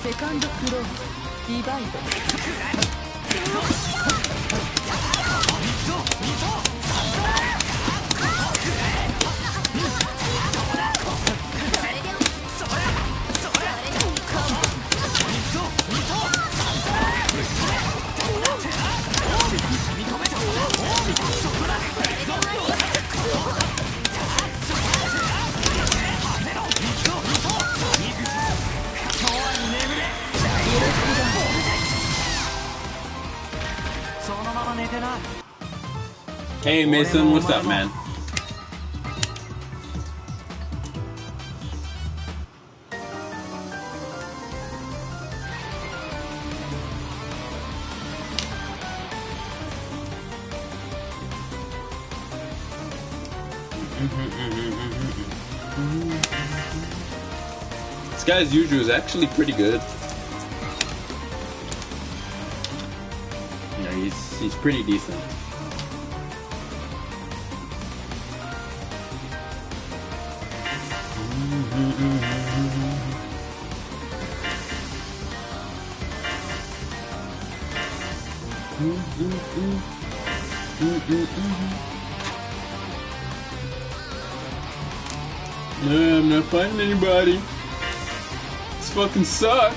Second close, divide. Hey Mason, what's up, man? This guy's Yuju is actually pretty good. You know, he's pretty decent. No, I'm not fighting anybody. This fucking sucks.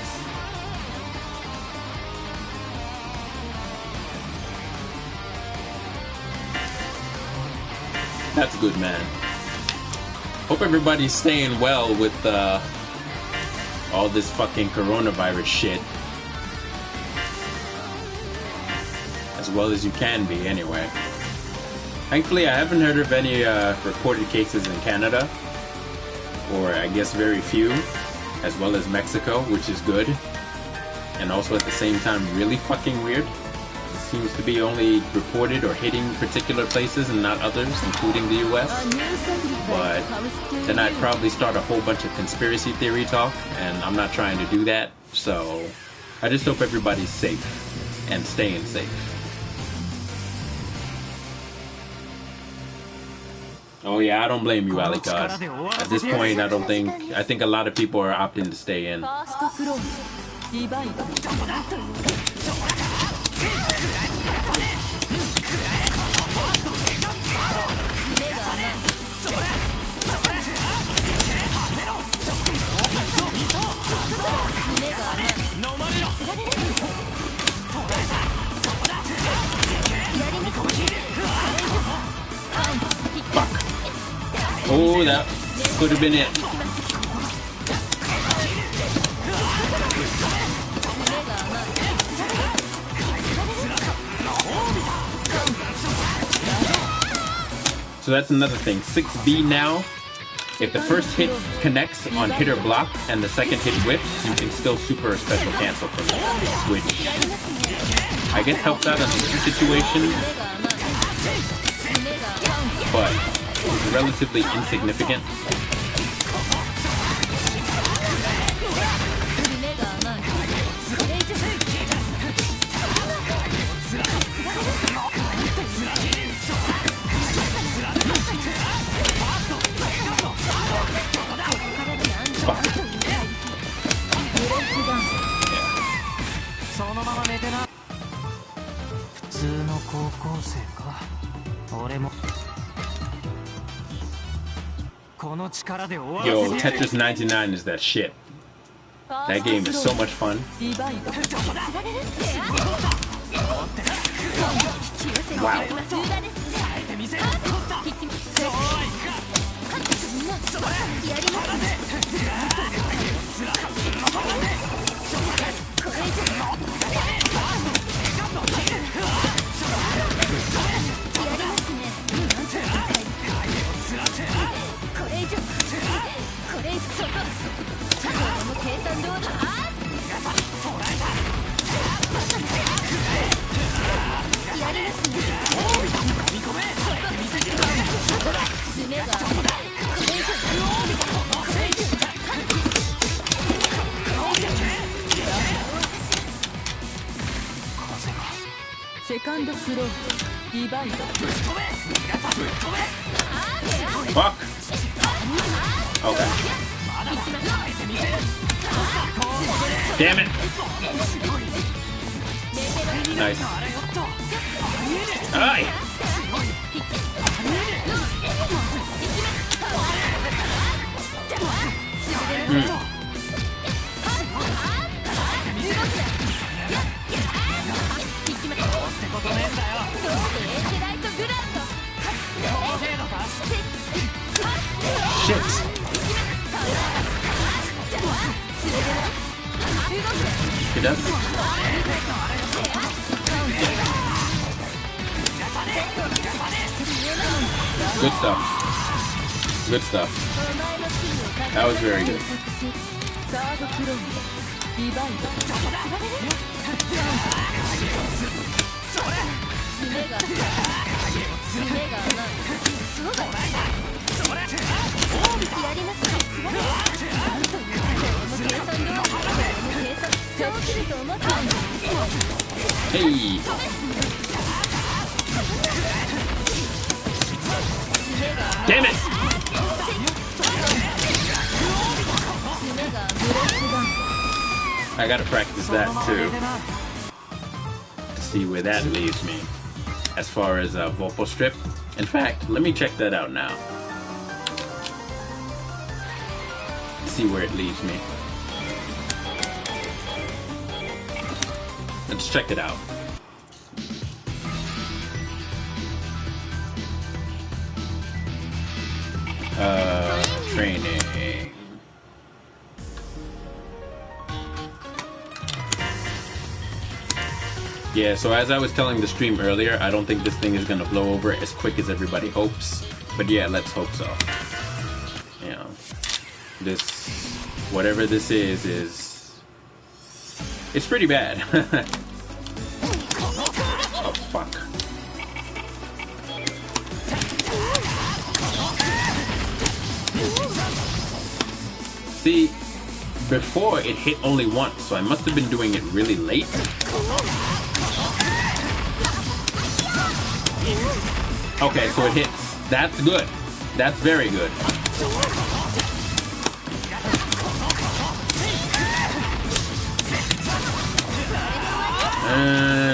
That's good, man. Hope everybody's staying well with all this fucking coronavirus shit. As well as you can be, anyway. Thankfully, I haven't heard of any reported cases in Canada. Or I guess very few. As well as Mexico, which is good. And also at the same time really fucking weird. It seems to be only reported or hitting particular places and not others, including the US. But then I'd probably start a whole bunch of conspiracy theory talk, and I'm not trying to do that. So I just hope everybody's safe and staying safe. Oh yeah, I don't blame you, Alicaz. At this point, I think a lot of people are opting to stay in. Fuck. Oh, that could have been it. So that's another thing. 6B now. If the first hit connects on hit or block and the second hit whips, you can still super special cancel from it, which I guess helps out in this situation, but it's relatively insignificant. Yo, Tetris 99 is that shit. That game is so much fun. リバイド Wow. セカンドクローズリバイド Fuck. Okay. Damn it. Nice. Aye. Shit. Get up. Good stuff. Good stuff. That was very good. サードクローズリバイド Hey. Damn it. I gotta practice that too. To see where that leaves me. As far as vocal strip. In fact, let me check that out now. See where it leaves me. Let's check it out. Training. Yeah, so as I was telling the stream earlier, I don't think this thing is gonna blow over as quick as everybody hopes. But yeah, let's hope so. You know, this, whatever this is, it's pretty bad. Oh, fuck. See, before it hit only once, so I must have been doing it really late. Okay, so it hits. That's good. That's very good.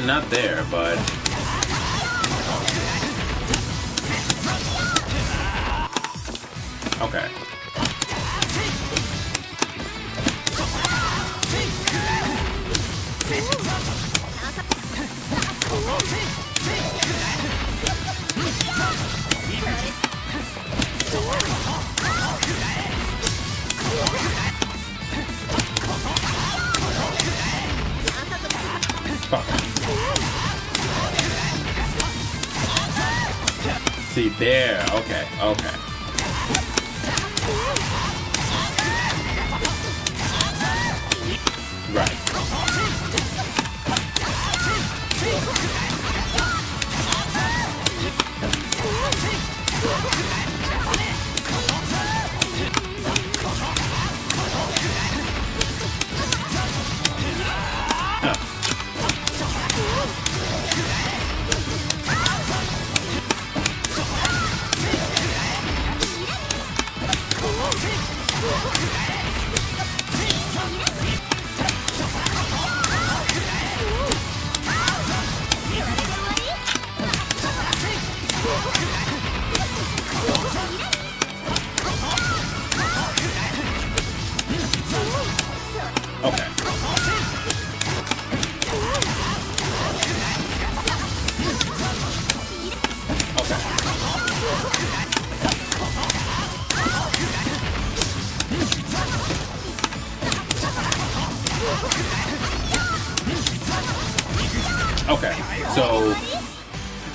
Not there, but... Okay. Fuck. See, there. Okay, okay. Right. So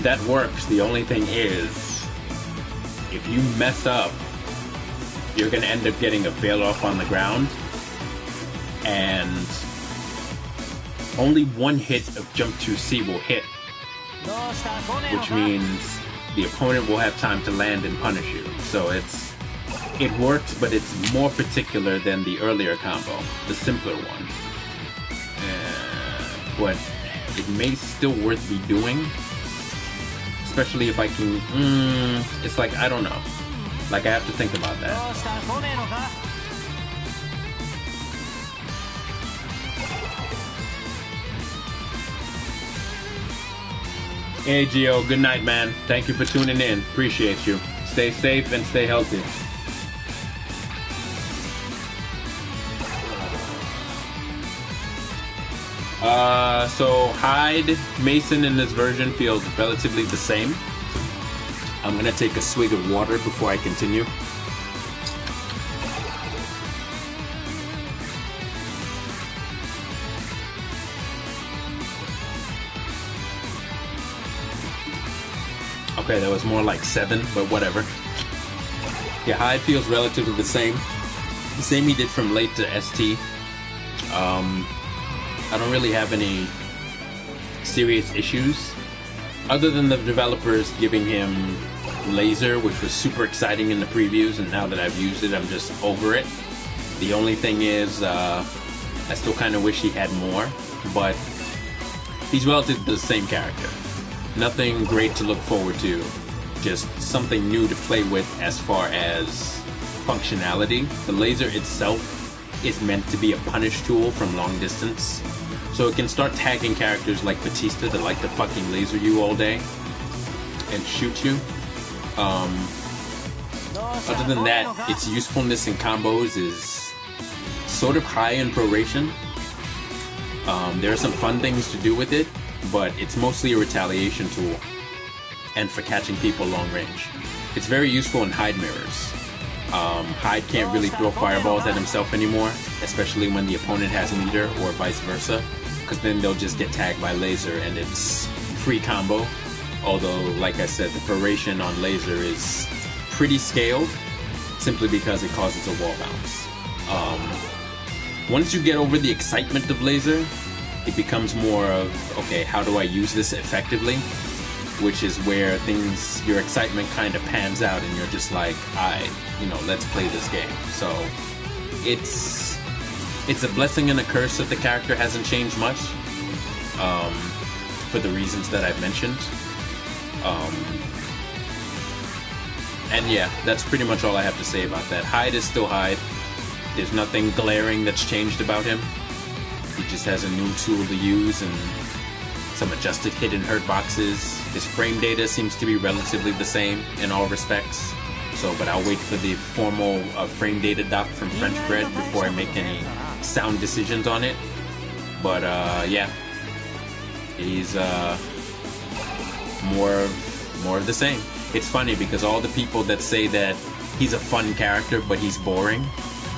that works. The only thing is, if you mess up, you're gonna end up getting a fail off on the ground, and only one hit of jump 2C will hit, which means the opponent will have time to land and punish you. So it works, but it's more particular than the earlier combo, the simpler one. But it may still worth be doing, especially if I can. It's like, I don't know. Like, I have to think about that. Hey Gio, good night, man. Thank you for tuning in. Appreciate you. Stay safe and stay healthy. So Hyde, Mason in this version feels relatively the same. I'm gonna take a swig of water before I continue. Okay, that was more like 7, but whatever. Yeah, Hyde feels relatively the same. The same he did from late to ST. I don't really have any serious issues, other than the developers giving him laser, which was super exciting in the previews, and now that I've used it, I'm just over it. The only thing is, I still kind of wish he had more, but he's relatively the same character. Nothing great to look forward to, just something new to play with as far as functionality. The laser itself is meant to be a punish tool from long distance, so it can start tagging characters like Batista that like to fucking laser you all day and shoot you. Other than that, its usefulness in combos is sort of high in proration. There are some fun things to do with it, but it's mostly a retaliation tool and for catching people long range. It's very useful in Hyde mirrors. Hyde can't really throw fireballs at himself anymore, especially when the opponent has meter or vice versa, because then they'll just get tagged by laser and it's free combo. Although, like I said, the proration on laser is pretty scaled, simply because it causes a wall bounce. Once you get over the excitement of laser, it becomes more of, okay, how do I use this effectively? Which is where your excitement kind of pans out and you're just like, let's play this game. So it's a blessing and a curse that the character hasn't changed much, for the reasons that I've mentioned. And yeah, that's pretty much all I have to say about that. Hyde is still Hyde. There's nothing glaring that's changed about him. He just has a new tool to use and some adjusted hit and hurt boxes. His frame data seems to be relatively the same in all respects. But I'll wait for the formal frame data doc from French Bread before I make any sound decisions on it. But yeah, he's more of the same. It's funny because all the people that say that he's a fun character but he's boring,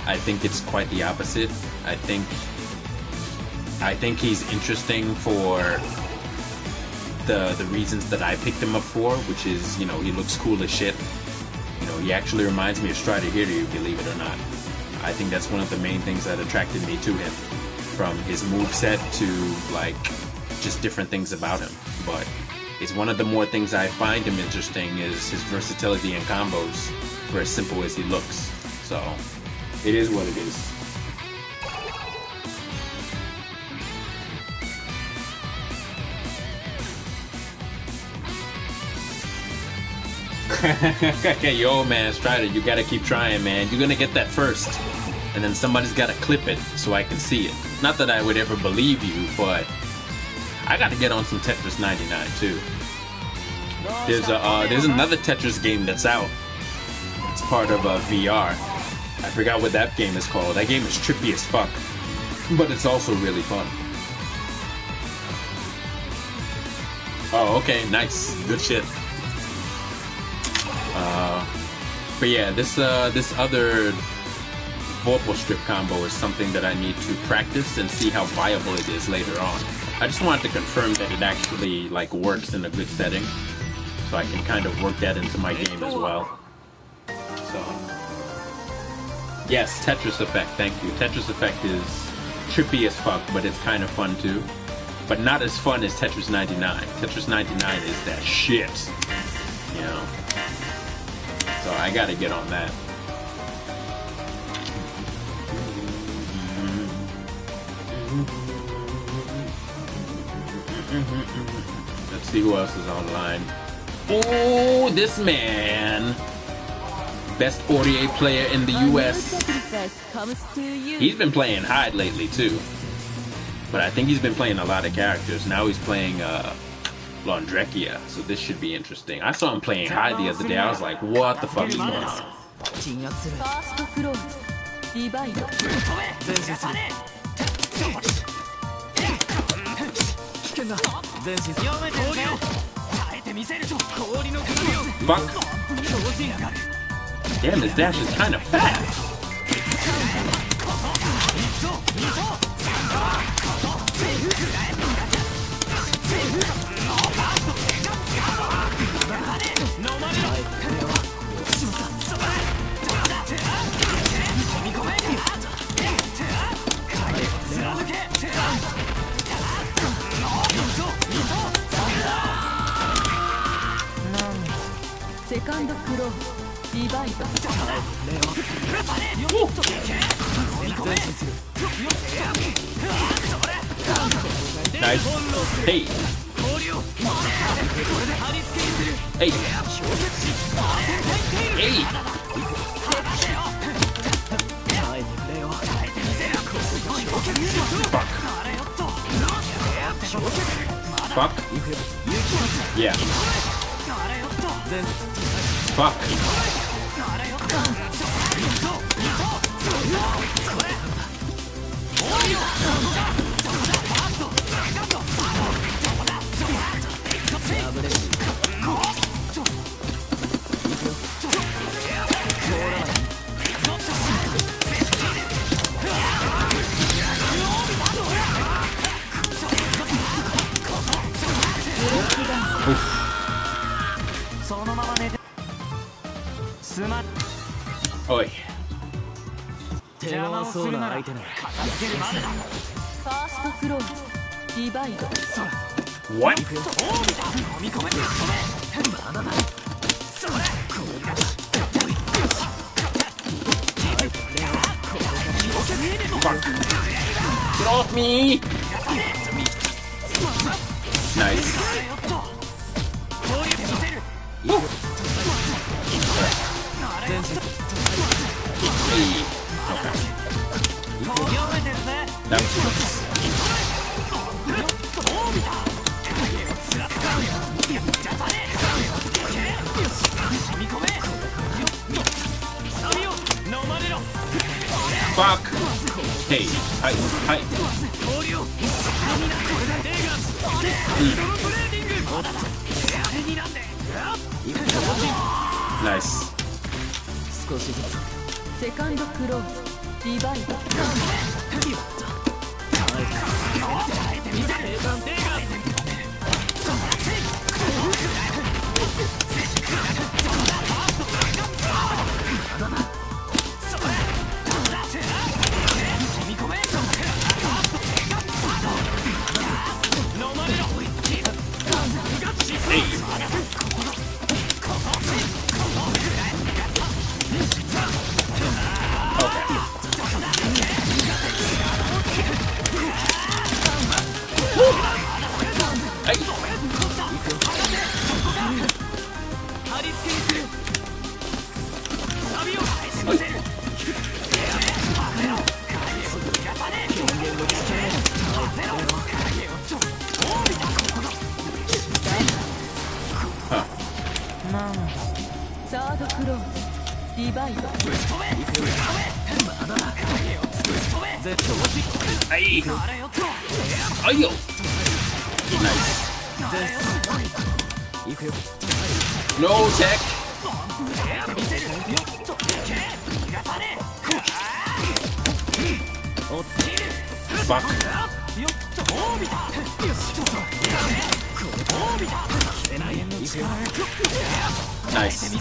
I think it's quite the opposite. I think he's interesting for the reasons that I picked him up for, which is, he looks cool as shit. He actually reminds me of Strider Hiryu, believe it or not. I think that's one of the main things that attracted me to him, from his moveset to just different things about him. But it's one of the more things I find him interesting is his versatility in combos, for as simple as he looks. So it is what it is. Yo, man, Strider, you gotta keep trying, man. You're gonna get that first, and then somebody's gotta clip it so I can see it. Not that I would ever believe you, but I gotta get on some Tetris 99 too. There's another Tetris game that's out. It's part of VR. I forgot what that game is called. That game is trippy as fuck, but it's also really fun. Oh, okay, nice, good shit. But yeah, this other Vorpal strip combo is something that I need to practice and see how viable it is later on. I just wanted to confirm that it actually like works in a good setting, so I can kind of work that into my game as well. So yes, Tetris Effect, thank you. Tetris Effect is trippy as fuck, but it's kind of fun too. But not as fun as Tetris 99. Tetris 99 is that shit, you know. So I gotta get on that. Let's see who else is online. Oh, this man. Best Audier player in the US. He's been playing Hyde lately too. But I think he's been playing a lot of characters. Now he's playing Laundrecchia, so this should be interesting. I saw him playing Hyde the other day. I was like, what the fuck is going on? Fuck. Damn, his dash is kind of fast. Nice. Hey. Hey. Hey. Fuck. Fuck. Yeah. Fuck. Oi. What? Fuck. Get off me! Nice. Woo. Hey. Okay. That was close. Fuck. Hey. Hi. Hi. Nice. Hey. Ayo. Nice. No tech. Fuck. Nice.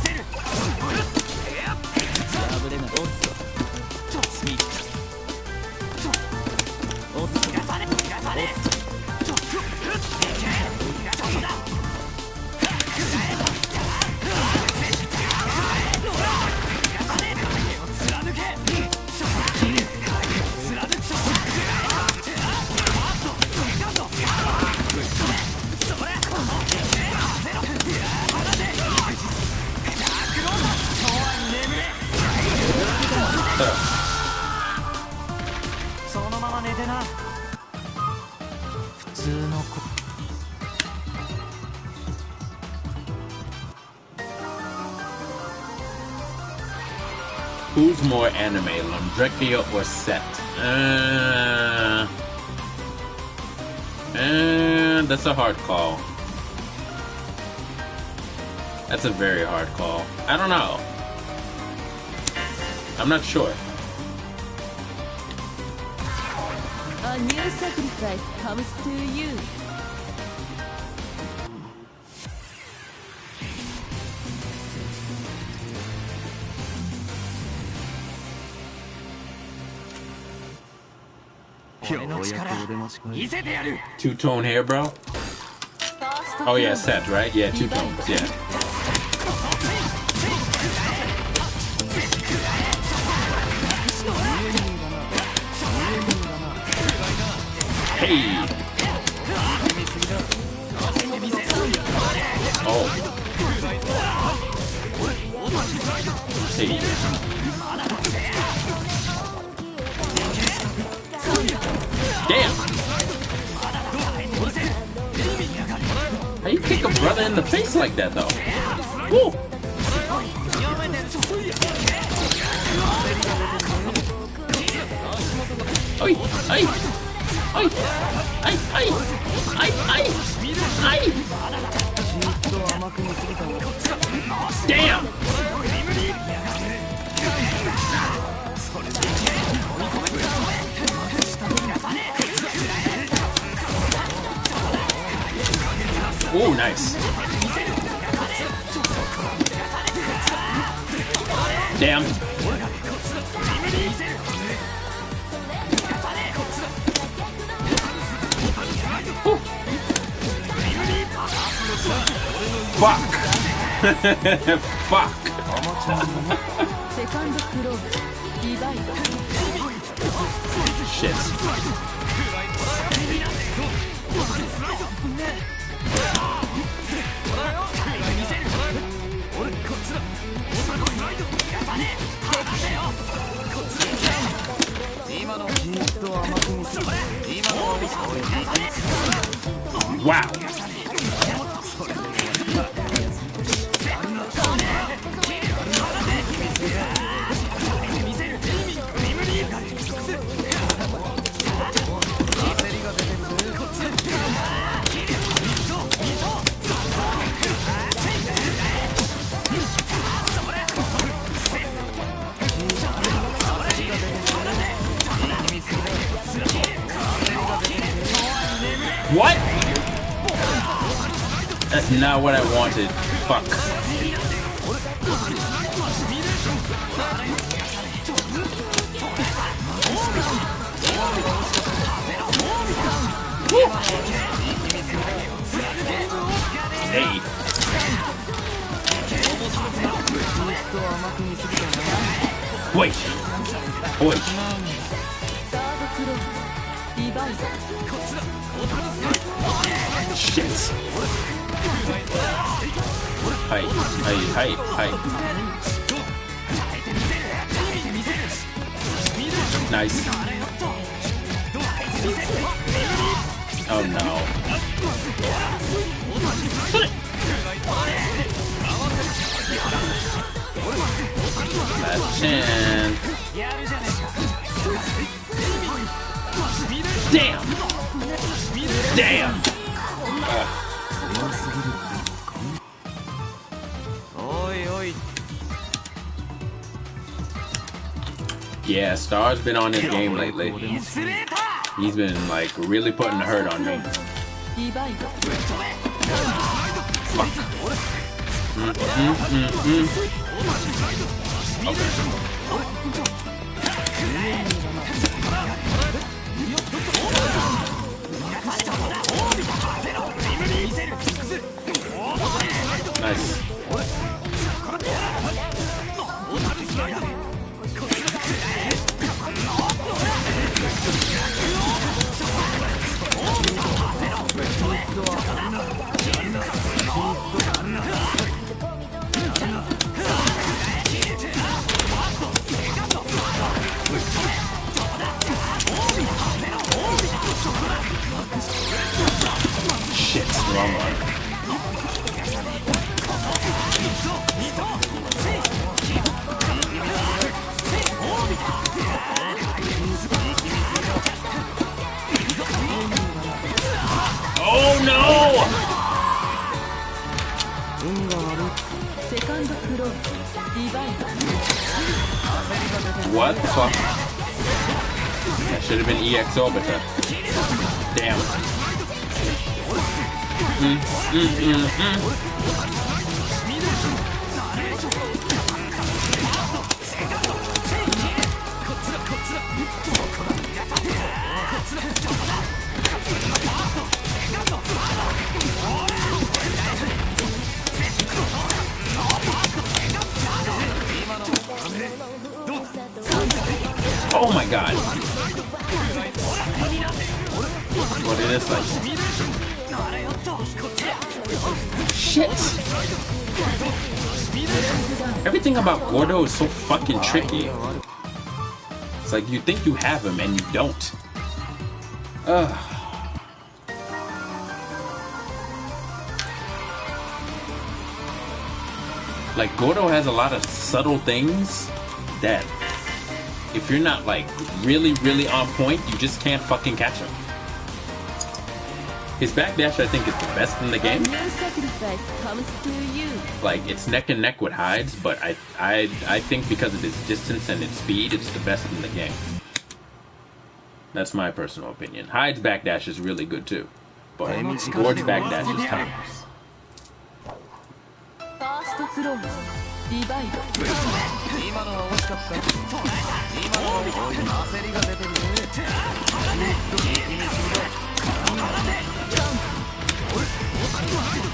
Who's more anime, Lundrekia or Set? That's a hard call. That's a very hard call. I don't know. I'm not sure. A new sacrifice comes to you. Two-tone hair, bro? Oh yeah, Set, right? Yeah, two tones, yeah. Hey! Oh. Hey. Damn! How you kick a brother in the face like that, though? Woo! Oi! Oi! Oi! Ai! Ai! Ai! Ai! Ai! Damn! Oh, nice. Damn. Ooh. Fuck. Fuck. Shit. Wow. What? That's not what I wanted. Fuck. Woo. Hey. Wait. Wait. Shit. Hi, hi, hi, hi. Nice. Oh no. Last chance. Damn! Damn! Yeah, Star's been on this game lately. He's been like really putting the hurt on me. Fuck. Okay. Nice. Shit, wrong one. Oh no! What the fuck? That should have been EX Orbiter. Damn. Oh my god. What it is like? Shit. Everything about Gordo is so fucking tricky. It's like you think you have him and you don't. Ugh. Like Gordo has a lot of subtle things that if you're not like really on point, you just can't fucking catch him. His backdash I think is the best in the game. Like it's neck and neck with Hyde's, but I think because of his distance and its speed, it's the best in the game. That's my personal opinion. Hyde's backdash is really good too, but Gord's backdash is tough.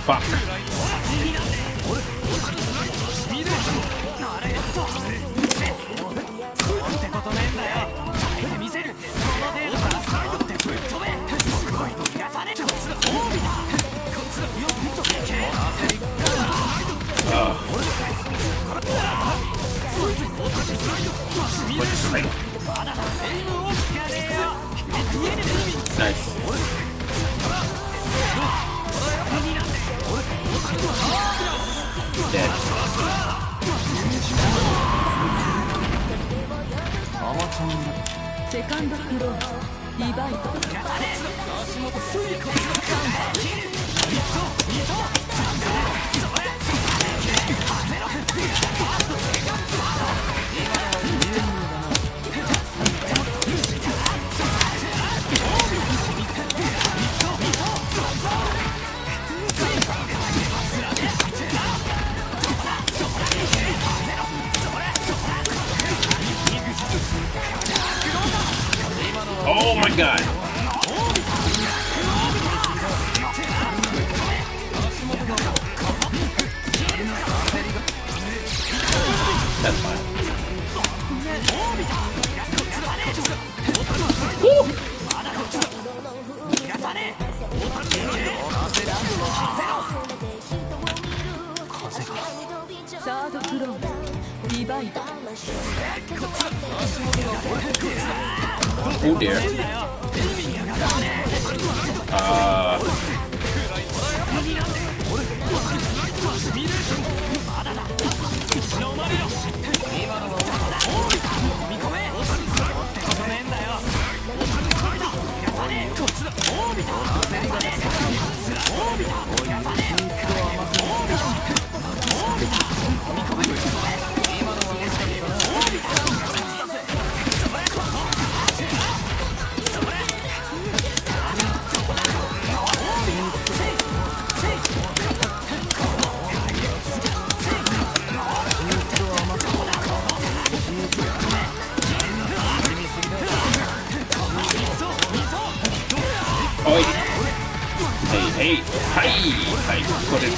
Fuck. Nice. Dead. Second floor, divide. Oh my god. That's fine. Woo! Third floor, divide. Oh dear. Hey, hi, put it.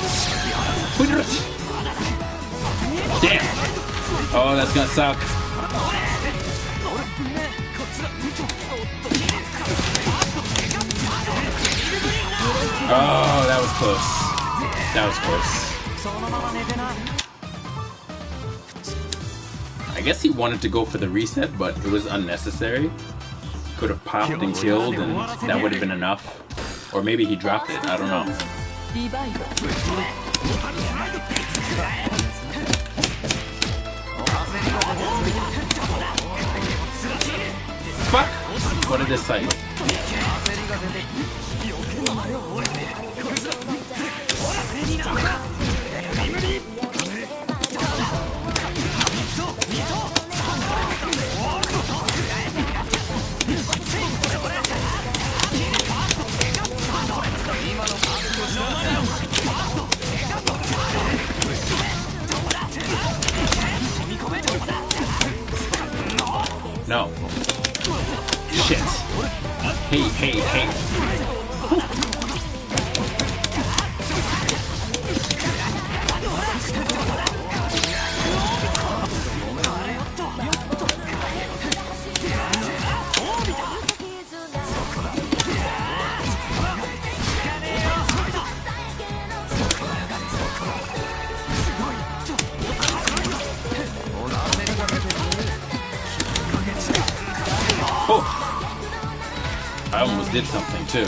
Damn. Oh, that's gonna suck. Oh, that was close. That was close. I guess he wanted to go for the reset, but it was unnecessary. Could have popped and killed, and that would have been enough. Or maybe he dropped it. I don't know. Fuck! What did this say? No. Shit. Hey. I almost did something too.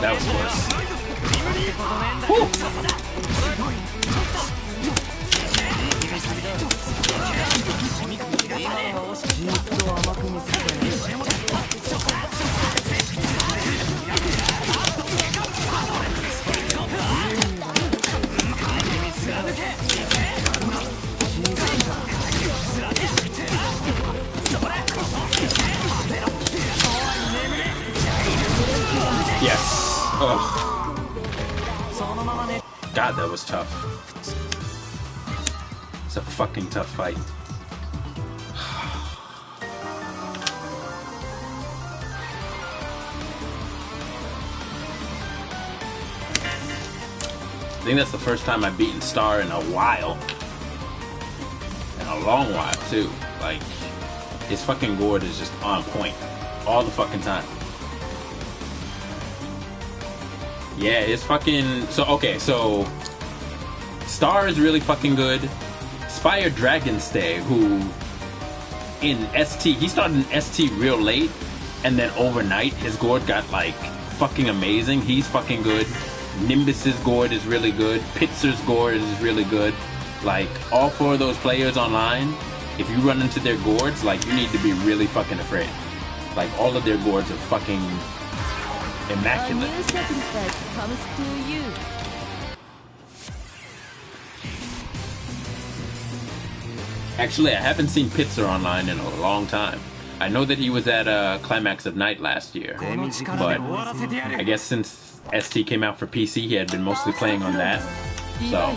That was close. Yes. Ugh. God, that was tough. It's a fucking tough fight. I think that's the first time I've beaten Star in a while. In a long while, too. Like, his fucking gourd is just on point. All the fucking time. Yeah, it's fucking... So, okay, so... Star is really fucking good. Spire Dragonstay, who... In ST... He started in ST real late. And then overnight, his gourd got, like, fucking amazing. He's fucking good. Nimbus's gourd is really good. Pitzer's gourd is really good. Like, all four of those players online, if you run into their gourds, like, you need to be really fucking afraid. Like, all of their gourds are fucking... immaculate. A new sacrifice comes to you. Actually, I haven't seen Pitzer online in a long time. I know that he was at Climax of Night last year, but I guess since ST came out for PC, he had been mostly playing on that. So.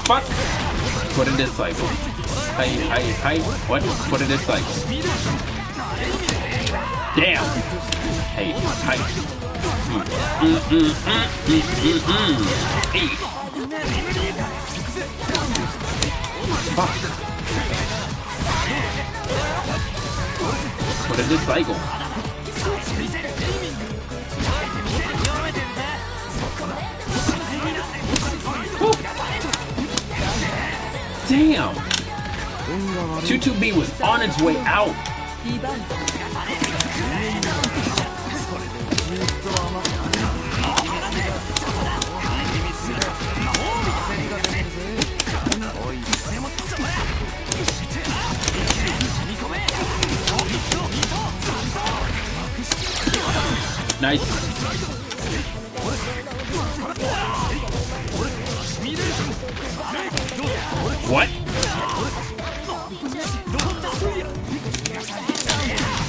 Fuck! Put in this cycle. Hi. What? Put in this cycle. Damn! Hey, hi. Hey. Fuck. Put in this cycle. Damn! 22B was on its way out. リバイド Nice. What?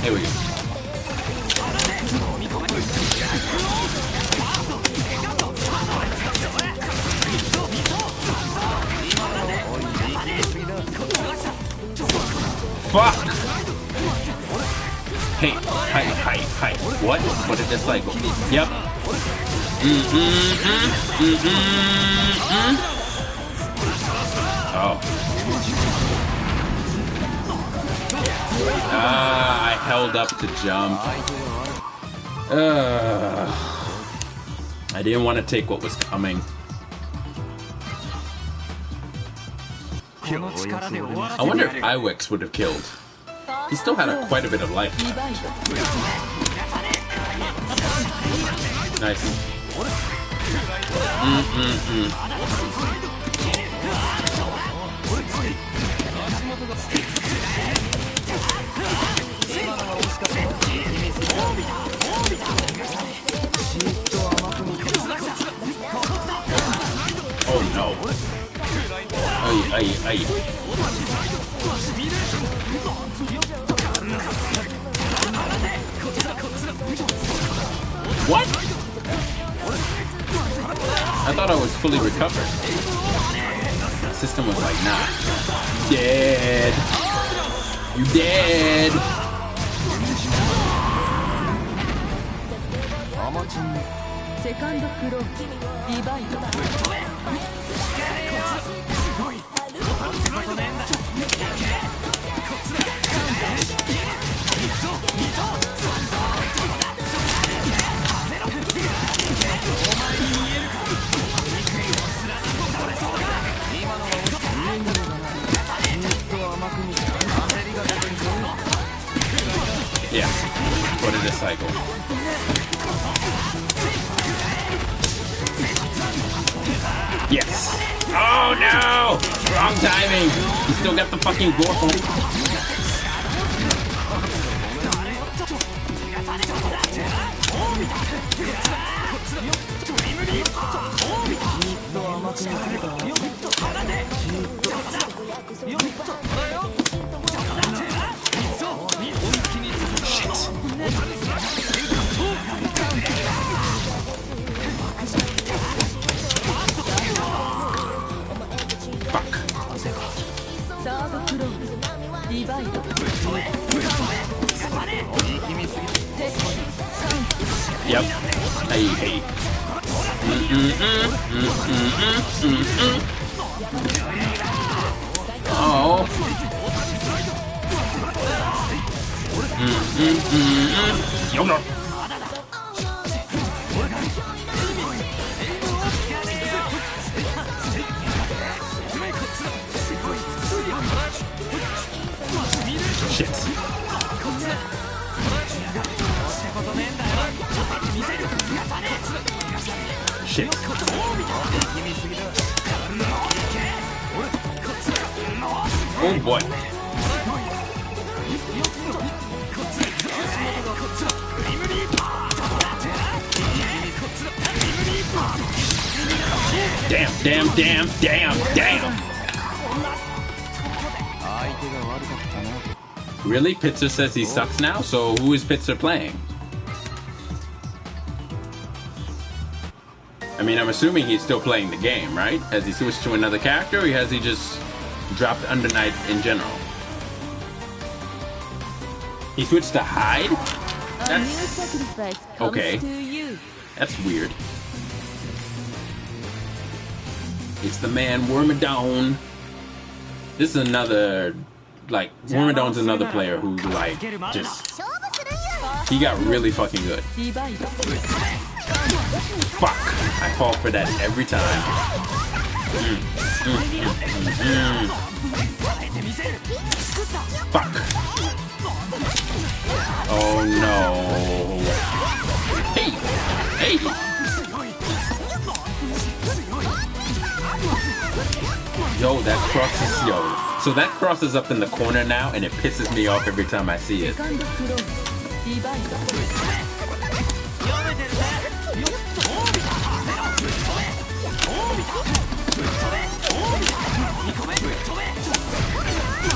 Here we go. Fuck! Hey, hi. What? What did this like? Yep. Oh. I held up to jump. I didn't want to take what was coming. I wonder if Iwex would have killed. He still had quite a bit of life. リバイド Nice. Oh no. Ay. What? I thought I was fully recovered. The system was like, nah. Dead. You dead. Second floor リバイド Yeah. What did it cycle? Yes. Oh no! Wrong timing. You still got the fucking Gorple. Fuck. Third floor リバイド Yep. Hey. Oh. Yo, no. Shit. Shit. Oh boy. Damn. Really? Pitzer says he sucks now? So who is Pitzer playing? I mean, I'm assuming he's still playing the game, right? Has he switched to another character, or has he just dropped Under Night in general? He switched to Hyde? A new sacrifice comes okay. to you. That's weird. It's the man Wormadone. This is another, like, Wormadone's another player who, like, just, he got really fucking good. リバイド Fuck! I fall for that every time. Fuck. Oh no. Hey! Hey! Yo, that crosses, yo. So that crosses up in the corner now, and it pisses me off every time I see it.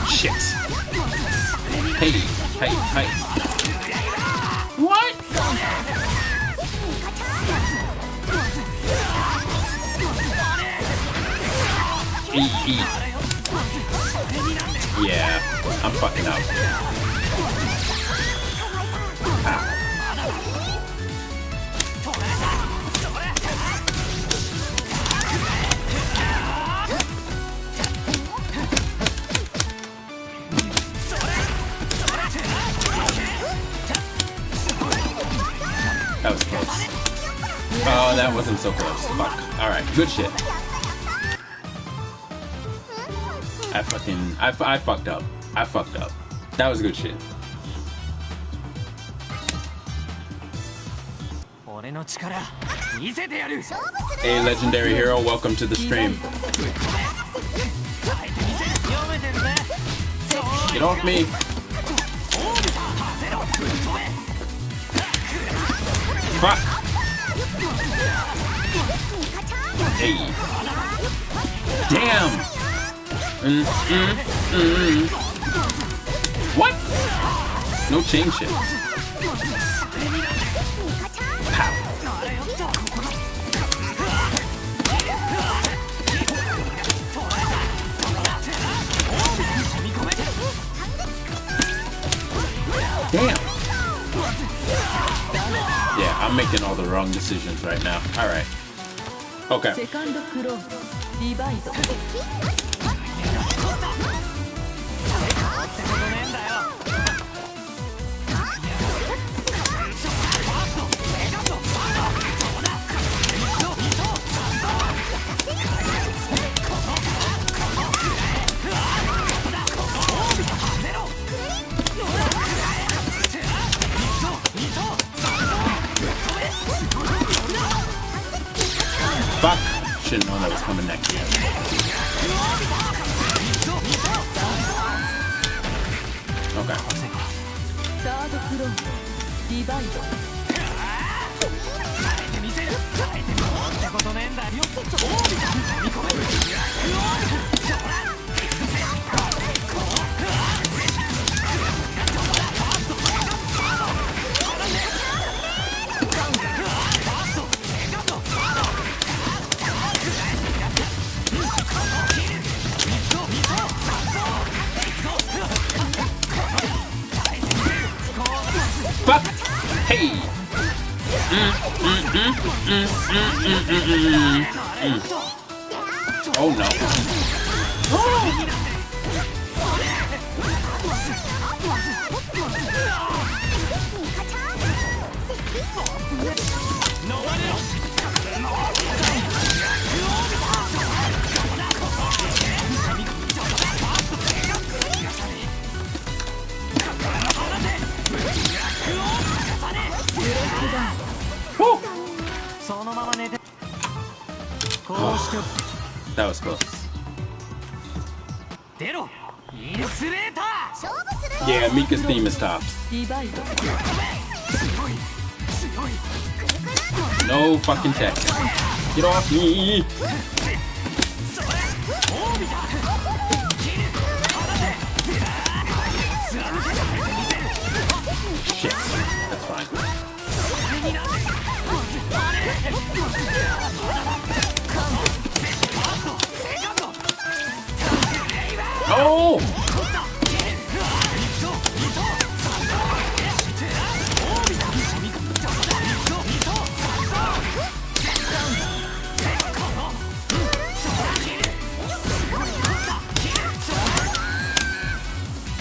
Shit. Hey, hey, hey. What? Yeah, I'm fucking up. Ow. That was close. Oh, that wasn't so close. Fuck. Alright, good shit. I fucked up. I fucked up. That was good shit. Hey, legendary hero, welcome to the stream. Get off me. Fuck. Hey. Damn. What? No chain shifts. Pow. Damn. Yeah, I'm making all the wrong decisions right now. All right. Okay. Fuck! Should've known that was coming next. Okay. Fuck! Hey! Oh no. That was close. Yeah, Mika's theme is tops. No fucking tech. Get off me! Shit. That's fine. Oh!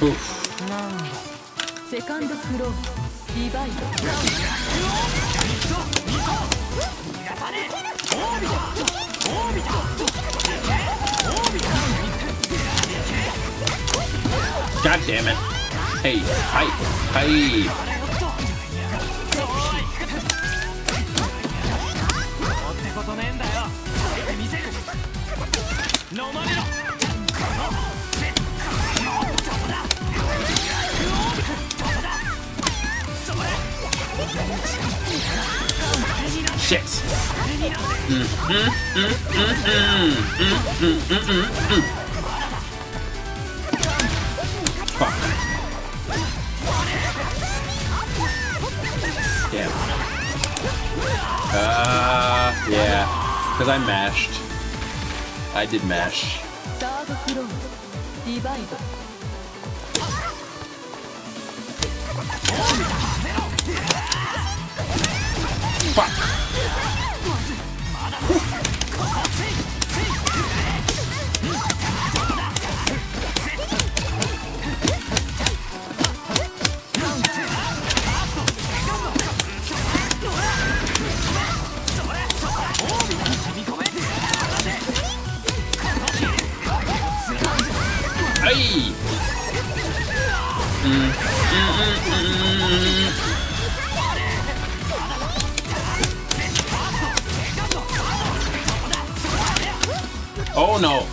Oof. God damn it. Hey, hi, hi. ことねえんだよ。見せる。飲まれろ。 Shit. Fuck. Damn. Yeah. Because I mashed. I did mash. Fuck. Hey. Oh no.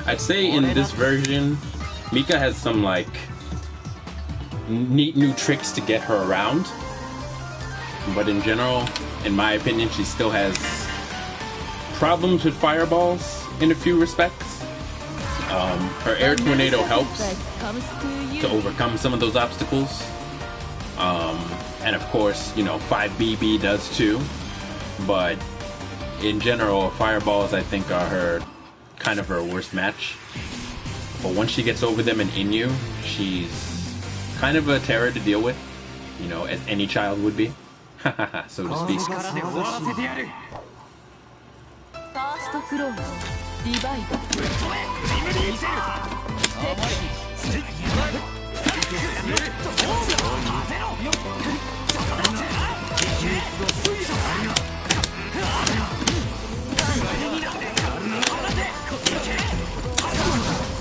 I'd say in this version, Mika has some like neat new tricks to get her around, but in general, in my opinion, she still has problems with fireballs in a few respects. Her air tornado helps to overcome some of those obstacles, and of course, you know, 5BB does too, but in general, fireballs I think are her kind of her worst match. But once she gets over them in Inu, she's kind of a terror to deal with, you know, as any child would be, so to speak.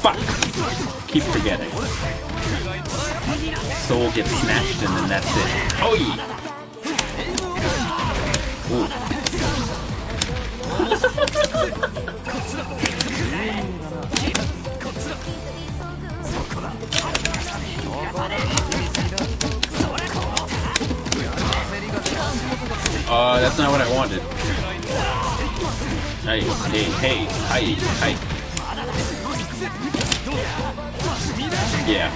Fuck! Keep forgetting. Soul gets snatched and then that's it. Oh yeah! That's not what I wanted. Hey, hey, hey, hi. Yeah.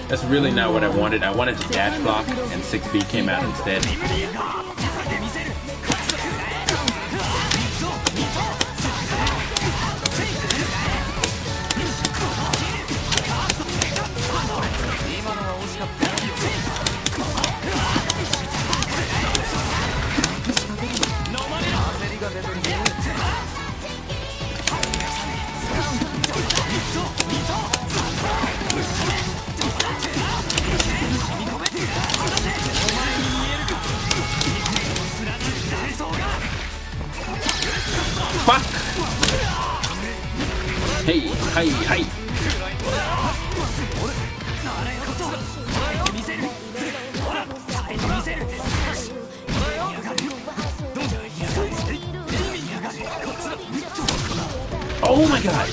That's really not what I wanted. I wanted to dash block, and 6B came out instead. Fuck! Hey, hi, hi! Oh my god!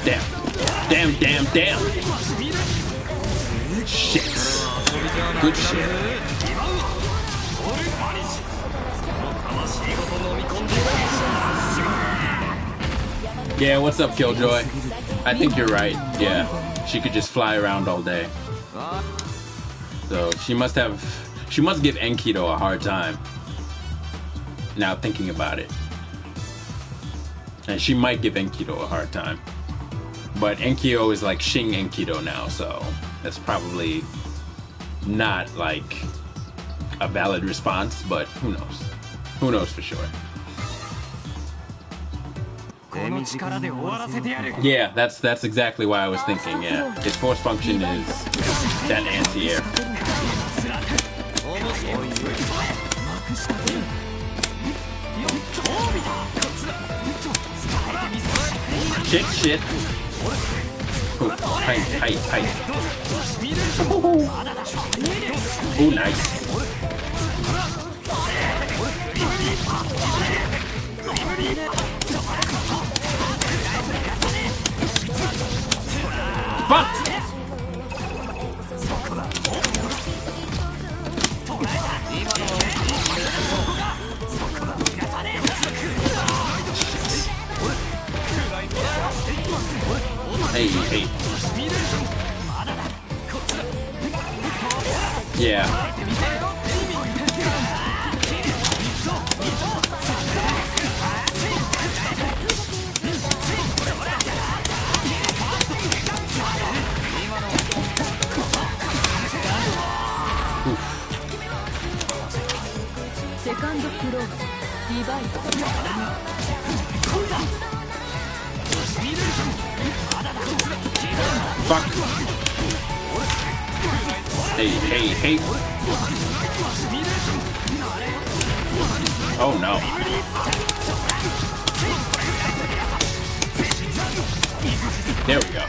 Damn! Damn, damn, damn! Shit. Good shit. Yeah, what's up, Killjoy? I think you're right. Yeah, she could just fly around all day. So she must give Enkido a hard time. Now thinking about it. And she might give Enkido a hard time. But Enkido is like Shing Enkido now, so that's probably not like a valid response, but who knows? Who knows for sure? Yeah, that's exactly what I was thinking. Yeah, his force function is that anti-air. Shit. Oh, Hyde. Oh, nice. Fuck! Hey. Yeah. Second close. Divide. Fuck. Hey. Oh no. There we go.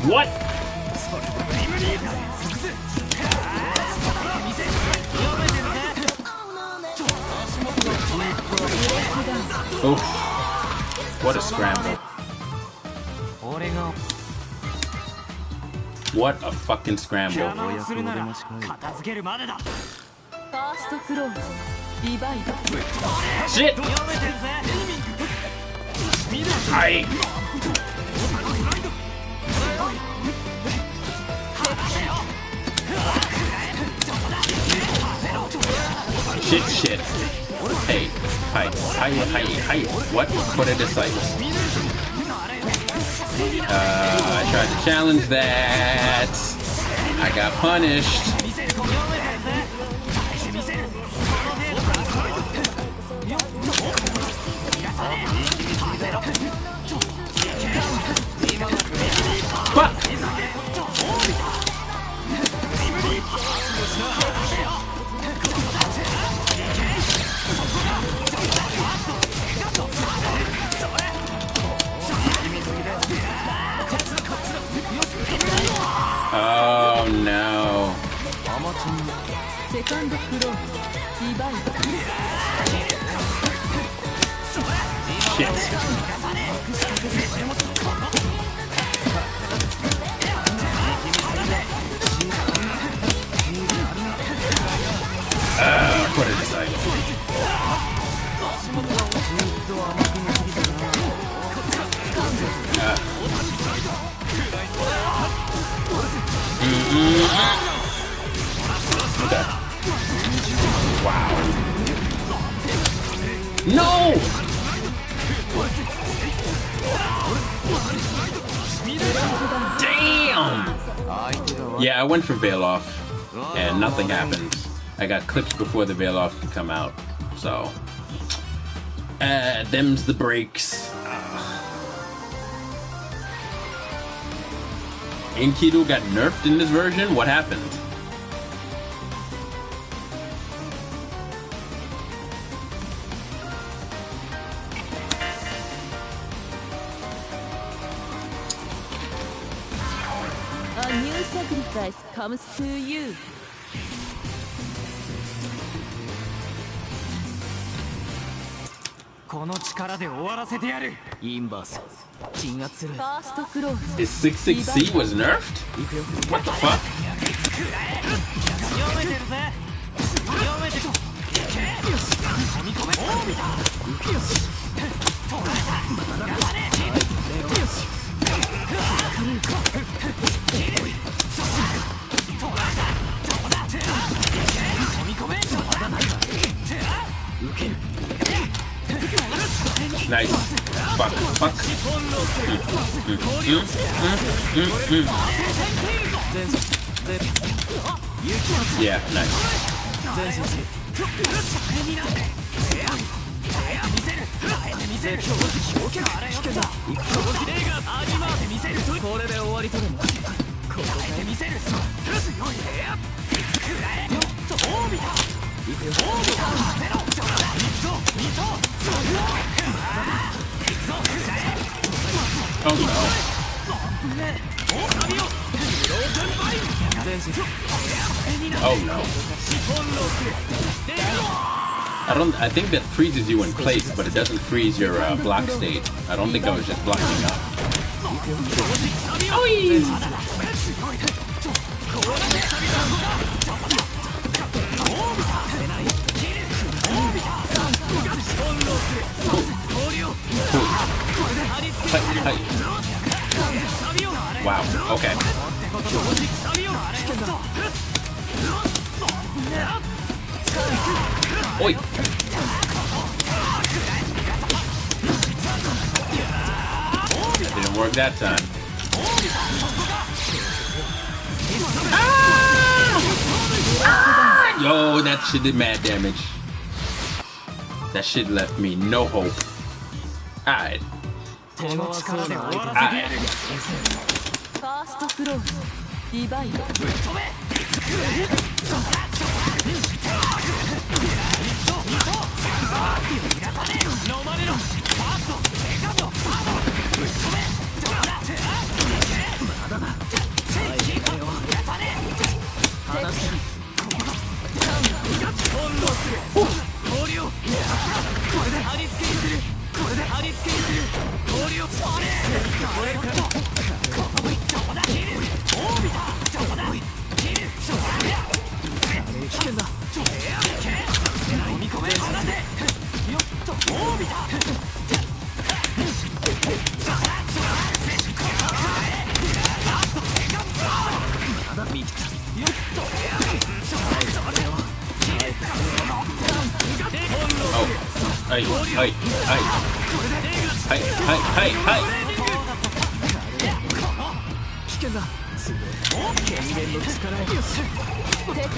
What? Oh, what a scramble. What a fucking scramble. First close. Divide. Shit! Aye. Shit. Hey. Hi. What? What a disciple. I tried to challenge that. I got punished. Fuck! Oh no. Second close. Divide. Shit. What a disciple. Okay. Wow. No! Damn! Yeah, I went for Veil Off, and nothing happened. I got clipped before the Veil Off could come out, so... them's the breaks. Enkidu got nerfed in this version? What happened? A new sacrifice comes to you. この力で終わらせてやる。インバース鎮圧する。ファーストクローズ His 66C was nerfed? What the fuck? 読めてるぜ。読めてる。飛び込め。Nice. Fuck. Fuck. Yeah, nice. Oh no. Oh no. I think that freezes you in place, but it doesn't freeze your block state. I don't think I was just blocking up. Hi. Wow, okay. Oi! Didn't work that time. Yo, that shit did mad damage. That shit left me no hope. Alright. この力で終わらせてやる。ファーストクローズディバイド飲まれろ。ファースト、セカンド、サード。ぶっ飛べ。まだだ。翻弄する。氷を。これで貼り付けにする。これで貼り付けにする。氷を。それ。これから。切る。オービタ。切る。危険だ。飲み込め。放て。よっと。オービタ。まだ見た。よっと。はい。危険だ。すごい。権限の力を。敵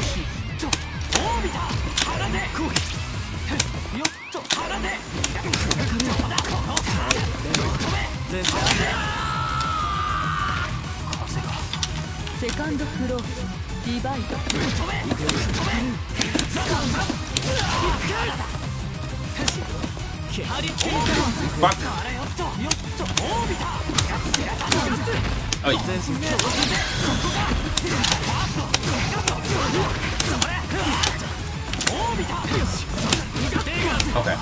セカンドフローズディバイドバック。はい。Okay.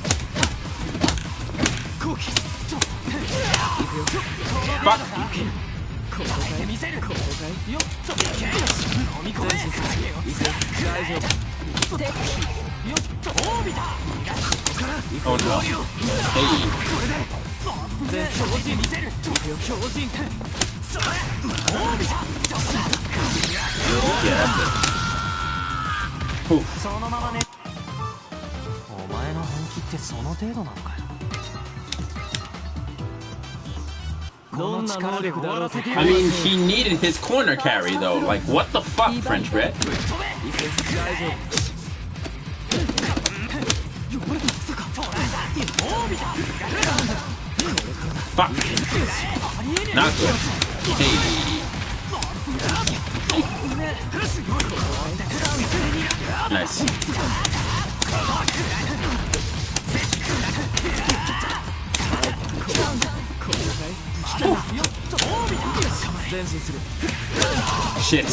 Fuck. Oh no. Hey. Yeah, that's it. Oof. そのままね。お前の本気ってその程度なのかよ。この力で終わらせてや I る。 mean, he needed his corner carry though. Like, what the fuck, French Red? Fuck. Not good. Hey. Nice. Shit.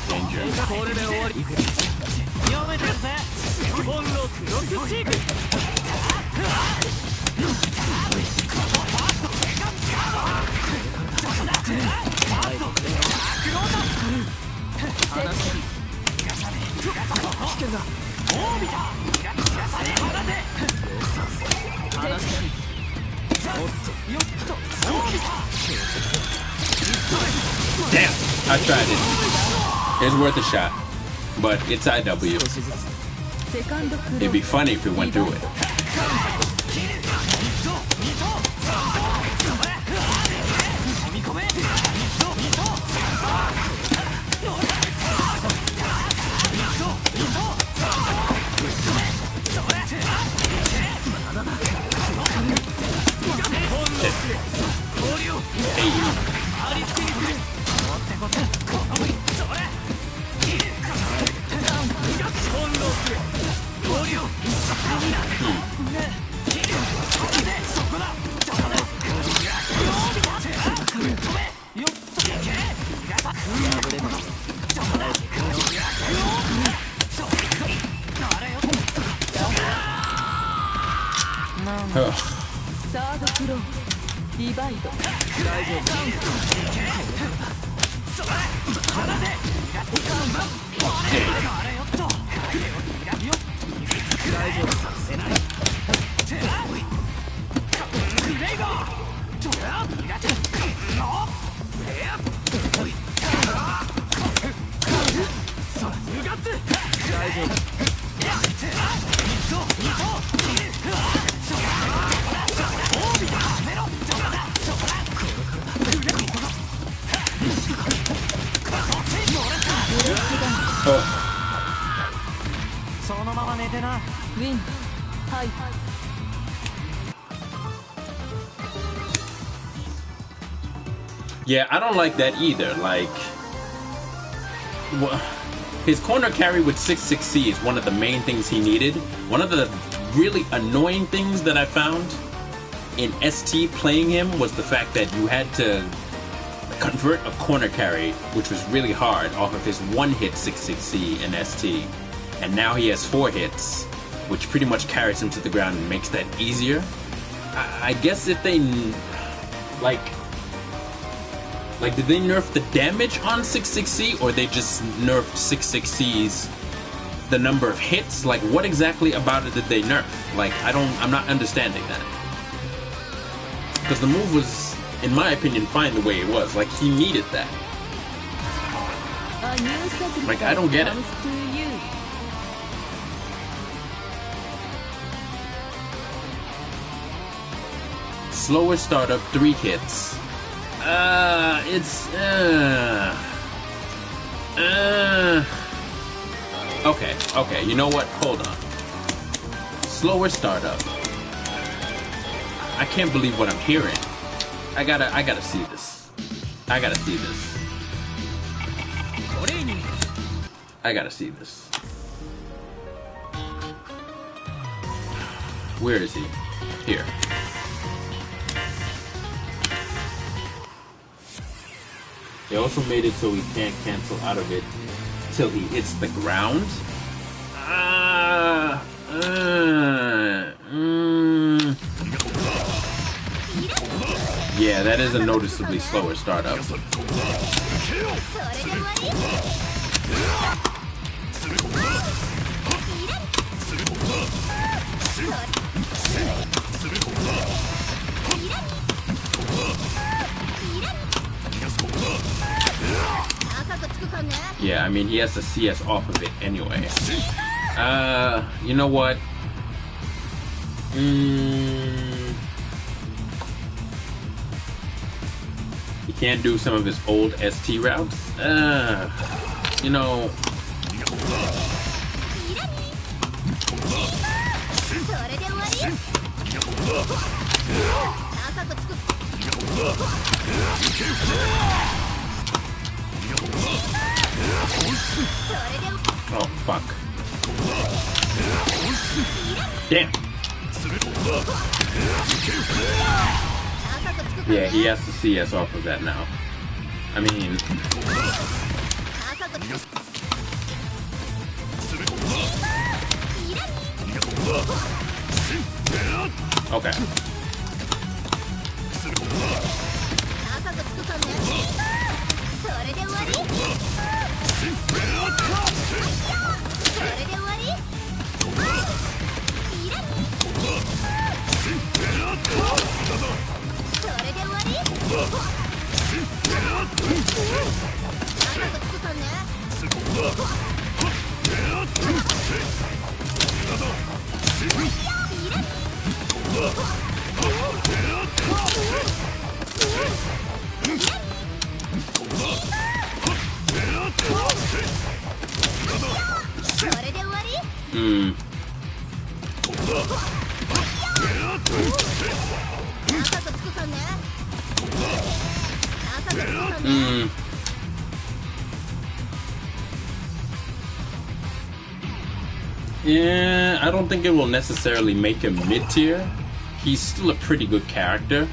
Danger. Damn, I tried it. It's worth a shot, but it's IW. It'd be funny if it went through it. Win. Hyde. Yeah, I don't like that either. Like, his corner carry with 6-6C is one of the main things he needed. One of the really annoying things that I found in ST playing him was the fact that you had to convert a corner carry, which was really hard, off of his one-hit 6-6C in ST. And now he has 4 hits, which pretty much carries him to the ground and makes that easier. I guess if they, like, did they nerf the damage on 6-6C, or they just nerfed 6-6C's the number of hits? Like, what exactly about it did they nerf? Like, I'm not understanding that. Because the move was, in my opinion, fine the way it was. Like, he needed that. Like, I don't get it. Slower startup, 3 hits. Okay, you know what? Hold on. Slower startup. I can't believe what I'm hearing. I gotta see this. I gotta see this. Where is he? Here. They also made it so he can't cancel out of it till he hits the ground. Yeah, that is a noticeably slower startup. Yeah, I mean, he has to CS off of it anyway. You know what? He can't do some of his old ST routes. You know, oh fuck. Damn. Yeah, he has to CS off of that now. I mean, okay. Yeah, I don't think it will necessarily make him mid-tier. He's still a pretty good character.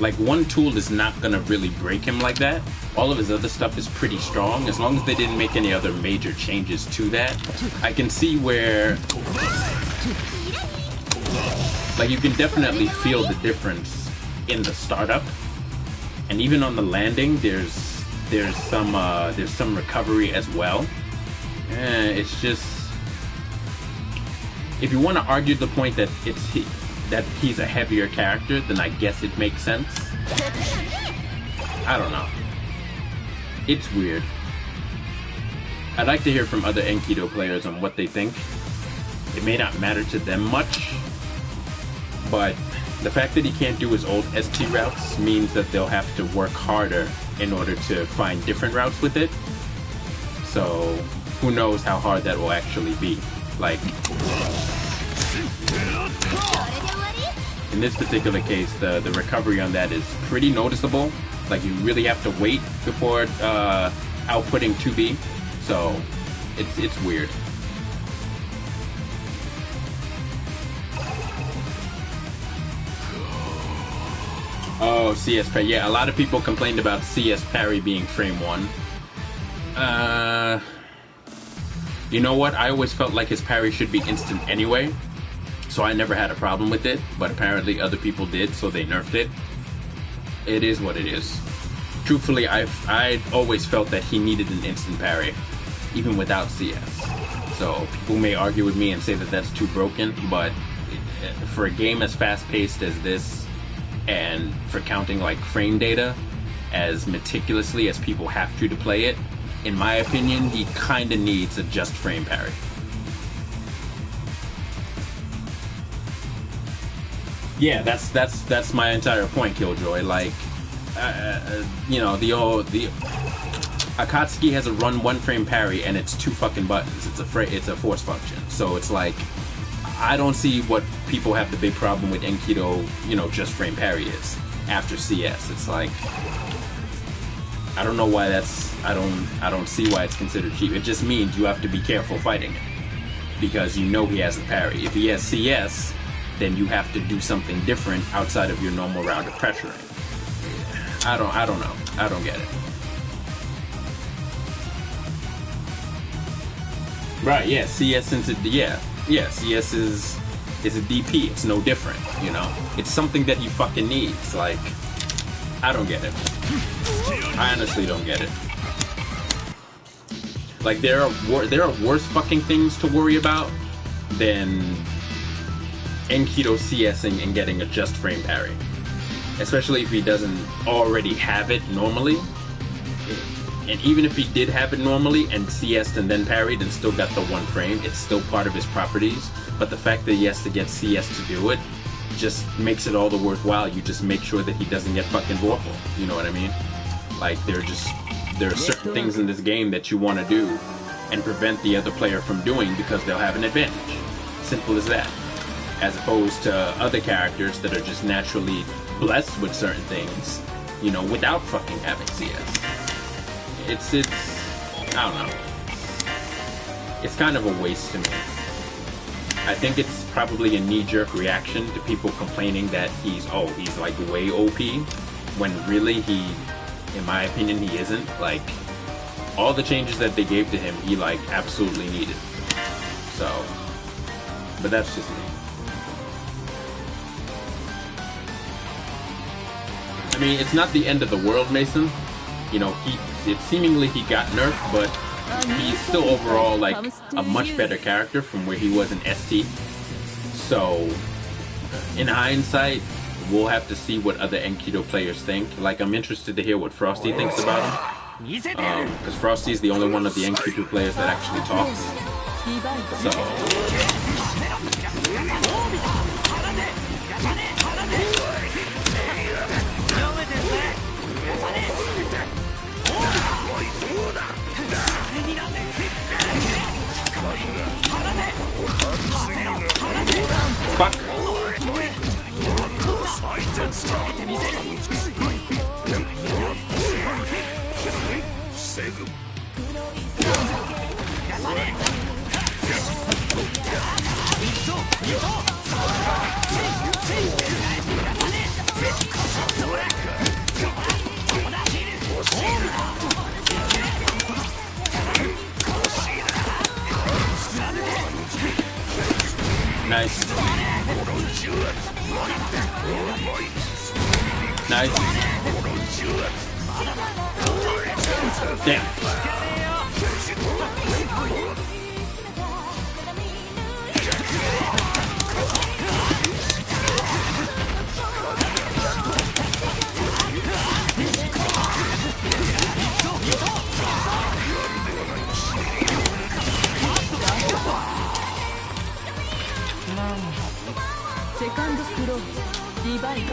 Like, one tool is not gonna really break him like that. All of his other stuff is pretty strong. As long as they didn't make any other major changes to that, I can see where, like, you can definitely feel the difference in the startup, and even on the landing, there's some recovery as well. It's just, if you want to argue the point that that he's a heavier character, then I guess it makes sense. I don't know. It's weird. I'd like to hear from other Enkido players on what they think. It may not matter to them much, but the fact that he can't do his old ST routes means that they'll have to work harder in order to find different routes with it. So who knows how hard that will actually be. Like, in this particular case, the recovery on that is pretty noticeable. Like, you really have to wait before outputting 2B. So it's weird. Oh, CS parry. Yeah, a lot of people complained about CS parry being frame 1. You know what? I always felt like his parry should be instant anyway, so I never had a problem with it, but apparently other people did, so they nerfed it. It is what it is. Truthfully, I always felt that he needed an instant parry, even without CS. So people may argue with me and say that that's too broken, but for a game as fast-paced as this, and for counting like frame data as meticulously as people have to play it, in my opinion, he kinda needs a just frame parry. Yeah, that's my entire point, Killjoy. Like, you know, the Akatsuki has a run 1 frame parry and it's 2 fucking buttons. It's a force function. So it's like, I don't see what people have the big problem with Enkido, you know, just frame parry is after CS. It's like, I don't know why that's, I don't see why it's considered cheap. It just means you have to be careful fighting it, because you know he has a parry. If he has CS, then you have to do something different outside of your normal round of pressuring. I don't know. I don't get it. Right, yeah, CS into CS is a DP. It's no different, you know. It's something that he fucking needs. Like, I don't get it. I honestly don't get it. Like, there are worse fucking things to worry about than Enkido CSing and getting a just frame parry. Especially if he doesn't already have it normally. And even if he did have it normally and CS'd and then parried and still got the 1 frame, it's still part of his properties. But the fact that he has to get CS to do it just makes it all the worthwhile. You just make sure that he doesn't get fucking vorpal. You know what I mean? Like there are certain things in this game that you want to do and prevent the other player from doing because they'll have an advantage. Simple as that. As opposed to other characters that are just naturally blessed with certain things, you know, without fucking having CS. It's I don't know. It's kind of a waste to me. I think it's probably a knee-jerk reaction to people complaining that he's like way OP, when really he, in my opinion, he isn't. Like, all the changes that they gave to him, he like absolutely needed. So, but that's just me. I mean, it's not the end of the world, Mason. You know, seemingly he got nerfed, but he's still overall like a much better character from where he was in ST. So, in hindsight, we'll have to see what other Enkidu players think. Like, I'm interested to hear what Frosty thinks about him. Because Frosty's the only one of the Enkidu players that actually talks. So... Fuck. Nice. Nice. Damn. Second floor, divide.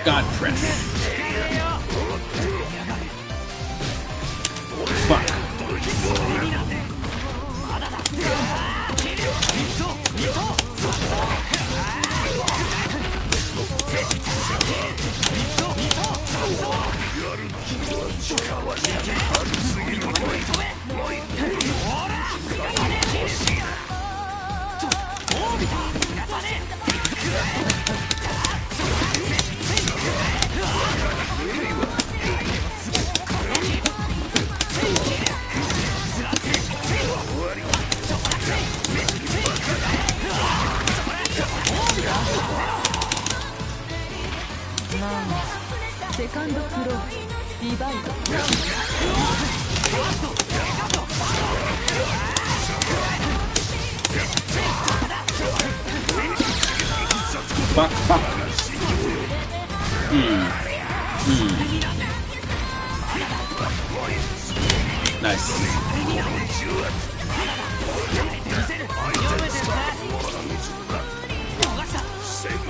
God press. Fuck. Second floor, divide. Fuck, fuck. Nice.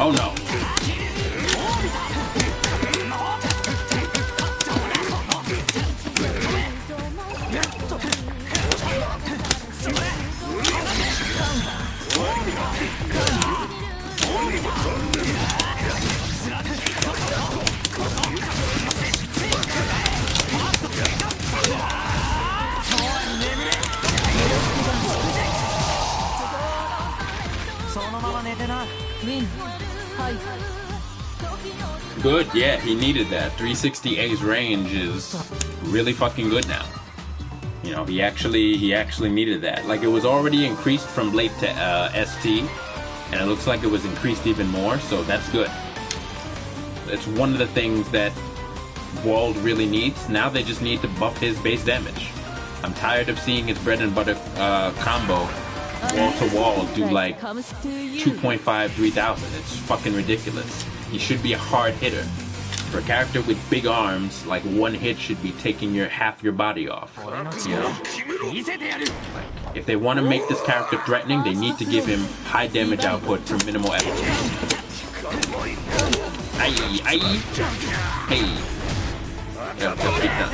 Oh no. in. Hyde. Good, yeah, he needed that. 360A's range is really fucking good now. You know, he actually needed that. Like, it was already increased from late to ST, and it looks like it was increased even more, so that's good. It's one of the things that Wald really needs. Now they just need to buff his base damage. I'm tired of seeing his bread and butter combo wall to wall do like 2.5, 3,000. It's fucking ridiculous. He should be a hard hitter. For a character with big arms, like one hit should be taking half your body off. You know? Like, if they want to make this character threatening, they need to give him high damage output for minimal effort. Aye, aye. Hey. Yeah, let's get done.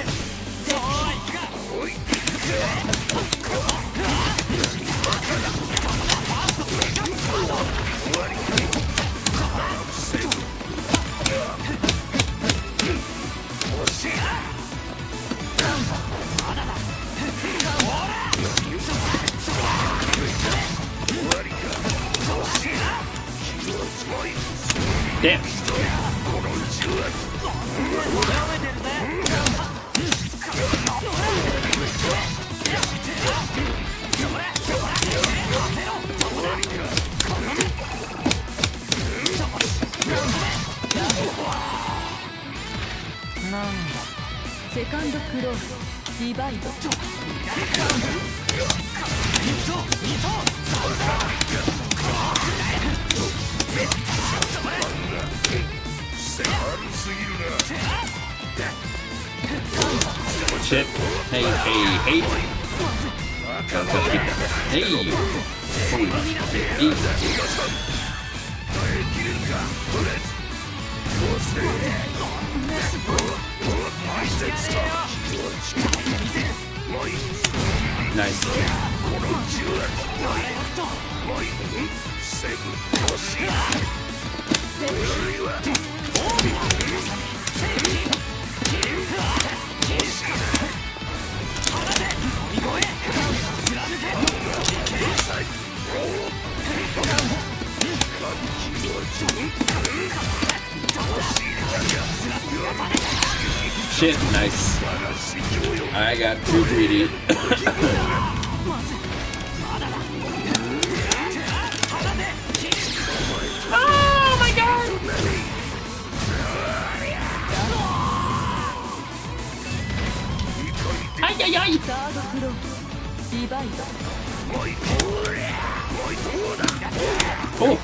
Damn. Second close. Divide. Shit. Hey, hey, hey. Let's get that. Hey. Holy nice. Shit, nice. I got too greedy. Oh my god! Ay, ay, ay! Third close. Divide. Oh!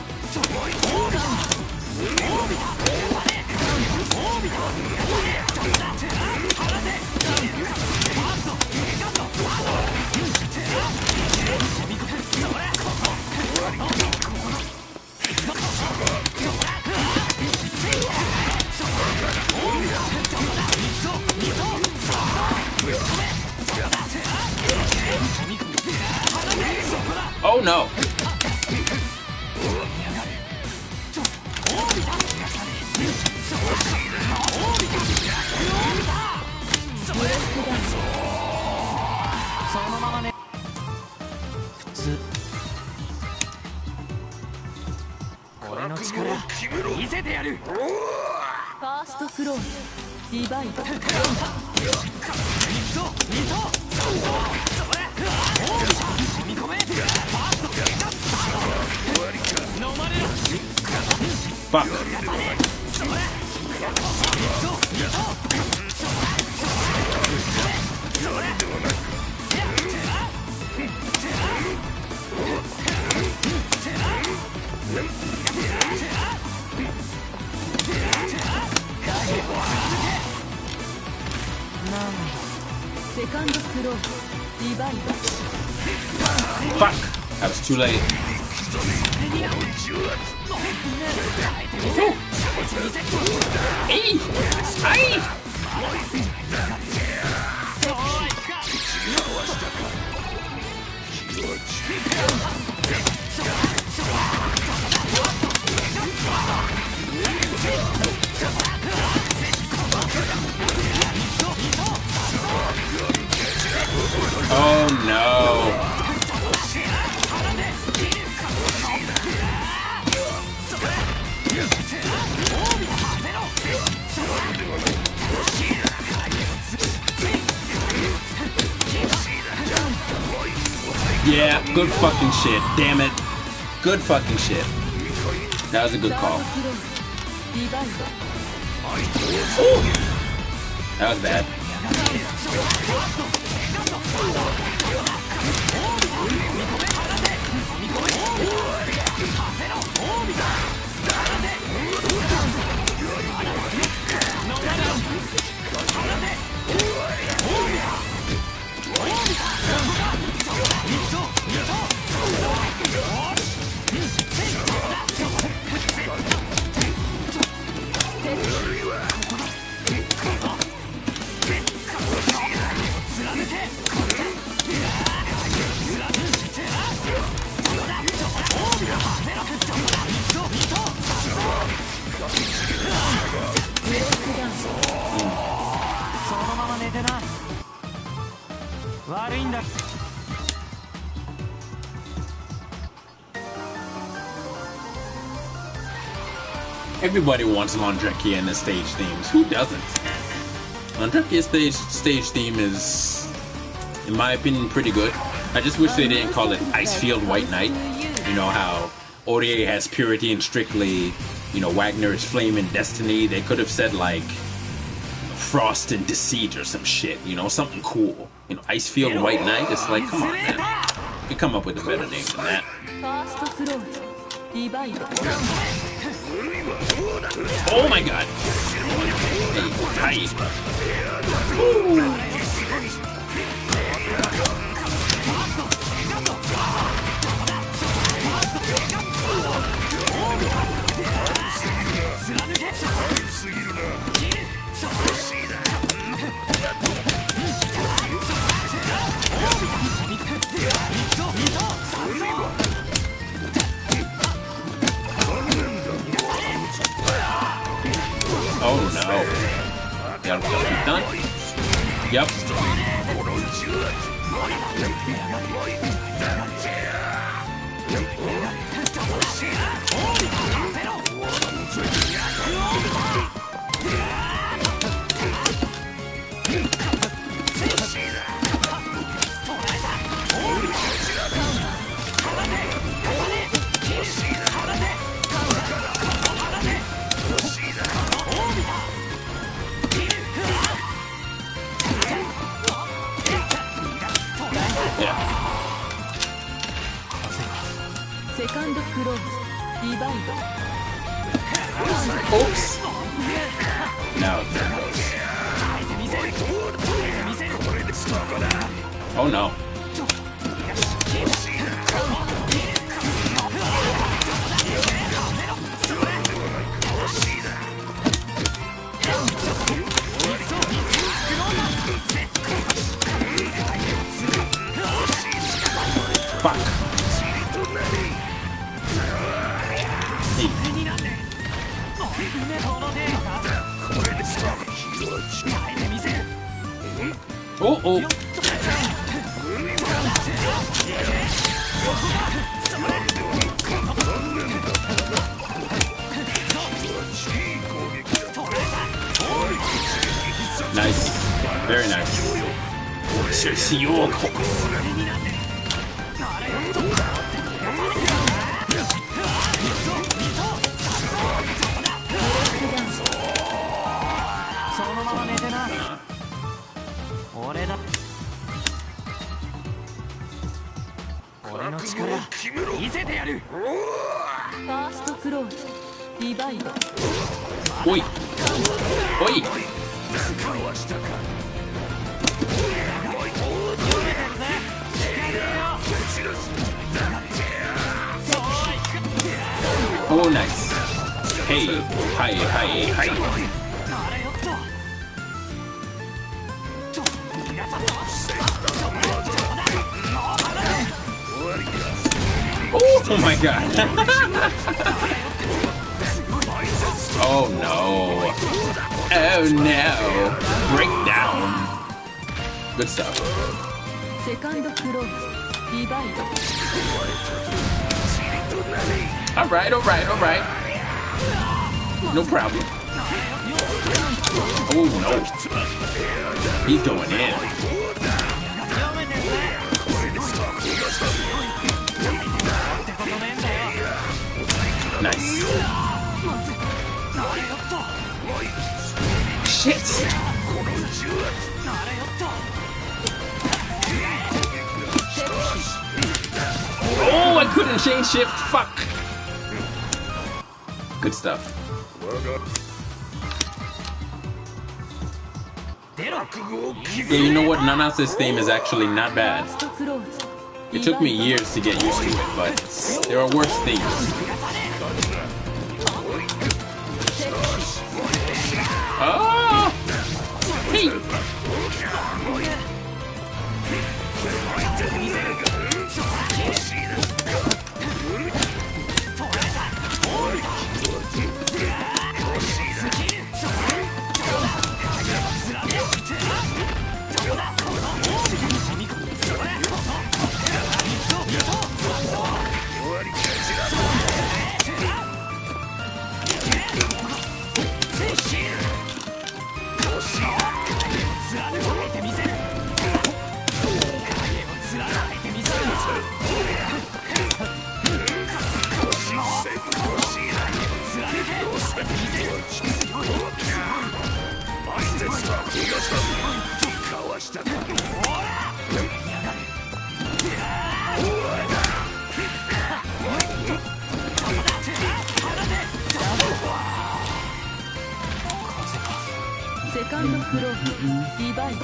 Oh no! First close. Divide. Fuck. Second close. Divide. Fuck! I was too late. Hey! Hey! Oh no! Yeah, good fucking shit. Damn it. Good fucking shit. That was a good call. Ooh. That was bad. Everybody wants Landrekia in the stage themes. Who doesn't? Landrekia's stage theme is, in my opinion, pretty good. I just wish they didn't call it Icefield White Knight. You know how Orie has Purity and Strictly, you know, Wagner is Flame and Destiny. They could have said like Frost and Deceit or some shit, you know, something cool. You know, Icefield White Knight, it's like, come on, man. You could come up with a better name than that. Oh my god! Hey, Hyde. Oh no. Yep, keep done. Yep. Oops. Now there goes. Oh no. Fuck. Oh, oh. Nice. Very nice. Oi! Oi! Oh, nice. Hey, hi, hi, hi. Oh my god. Oh no. Oh no. Breakdown. Good stuff. Alright, alright, alright. No problem. Oh no. He's going in. Nice. Shit. Oh, I couldn't change shift. Fuck. Good stuff. Yeah, you know what? Nanase's theme is actually not bad. It took me years to get used to it, but there are worse themes. Oh! Hey! Second floor, divide.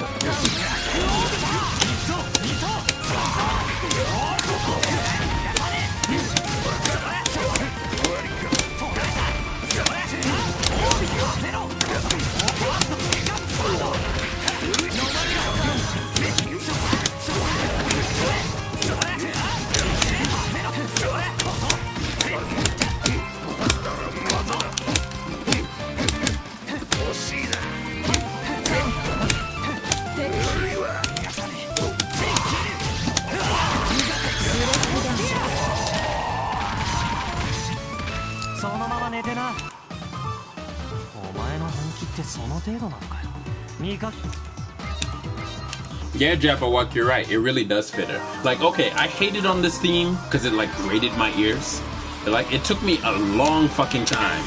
Yeah, Jabberwock, you're right. It really does fit her. Like, okay, I hated on this theme because it like grated my ears. But, like, it took me a long fucking time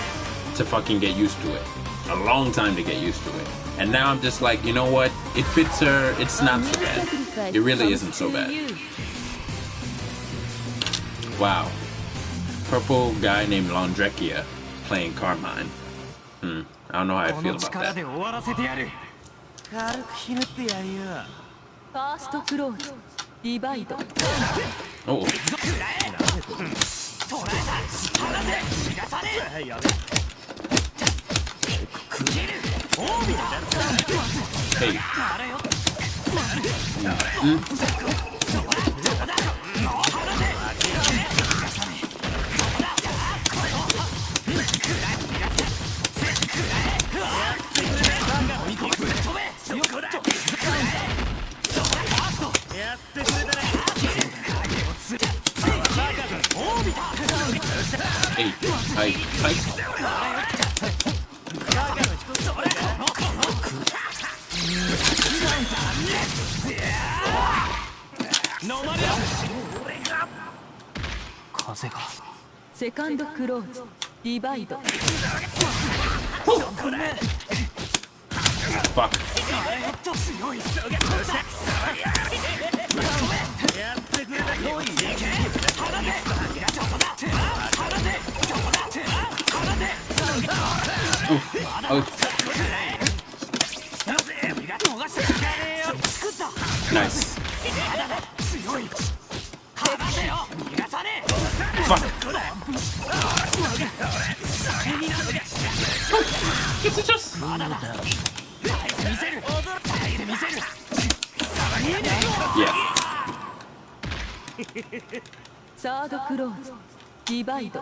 to fucking get used to it. A long time to get used to it. And now I'm just like, you know what? It fits her. It's not so bad. It really isn't so bad. Wow. Purple guy named Laundreckia playing Carmine. I don't know how I feel about that. First close, divide. Oh. Hey. Hey, Second close, divide. Fuck. Nice. Fuck. It's just... Yeah. Third close, divide.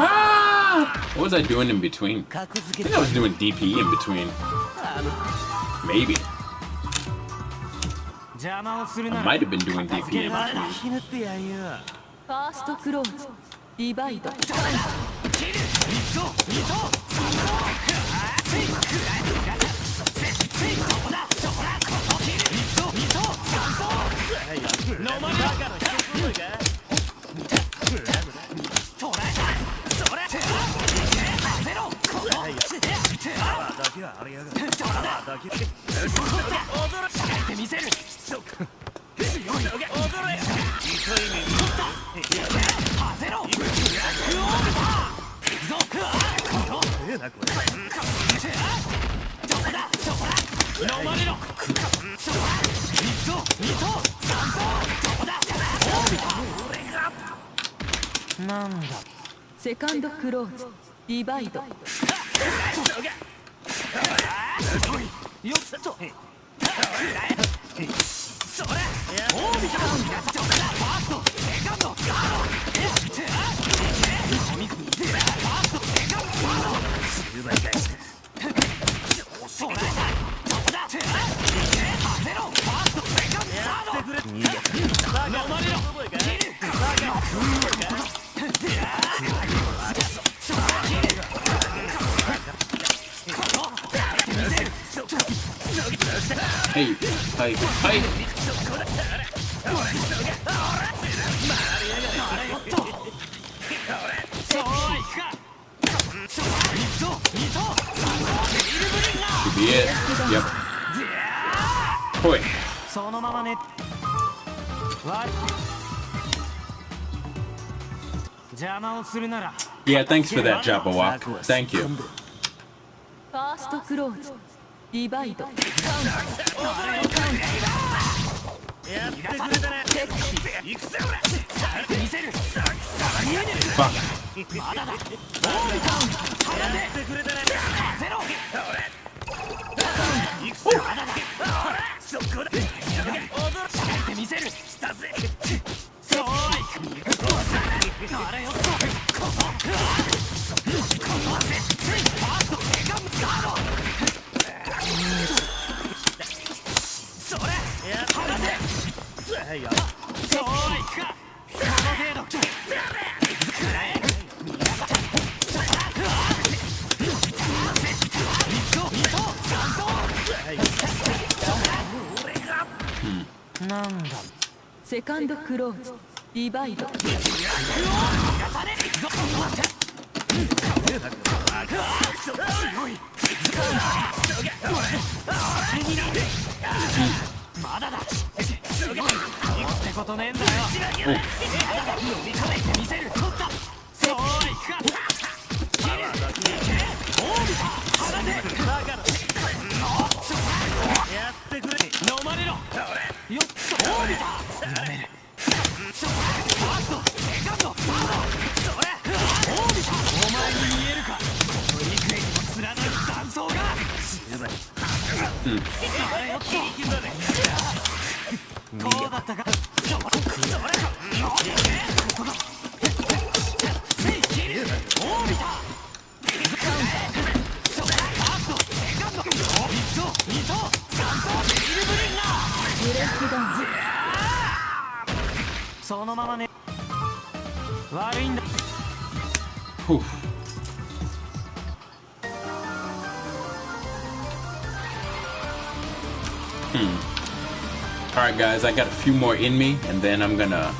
Ah! What was I doing in between? I think I was doing DP in between. Maybe. I might have been doing DP in between. ファーストクローズディバイドセカンドクローズディバイドはいはいはい。Should be it. Yep. Boy. そのままね。邪魔をするなら。Yeah, thanks for that, Jabba Walk. Thank you. ファーストクローズディバイドカウンターやってくれたね。行くぜ俺。見せる。Fuck. まだだ。やってくれたね。ゼロ。行くぜ。まだだ。そこだ。踊ってみせる。したぜ。そうい。あれよ。この汗。ファーストセカンドガード。それ。離せ。そういくか。この程度。なんだ。セカンドクローズディバイドまだだ。行くってことねえんだよ。飲み込めてみせる。取った。そういくか。切る。離せ。やってくれ。飲まれろ。よっと。飲める。ファースト、セカンド、サード。それ。お前に見えるか。この幾重にも連なる断層が。あれよっと。こうだったか。それ。ここだ。せい切る。オービタ。そのままね。悪いんだ。Whew. Alright guys, I got a few more in me and then I'm gonna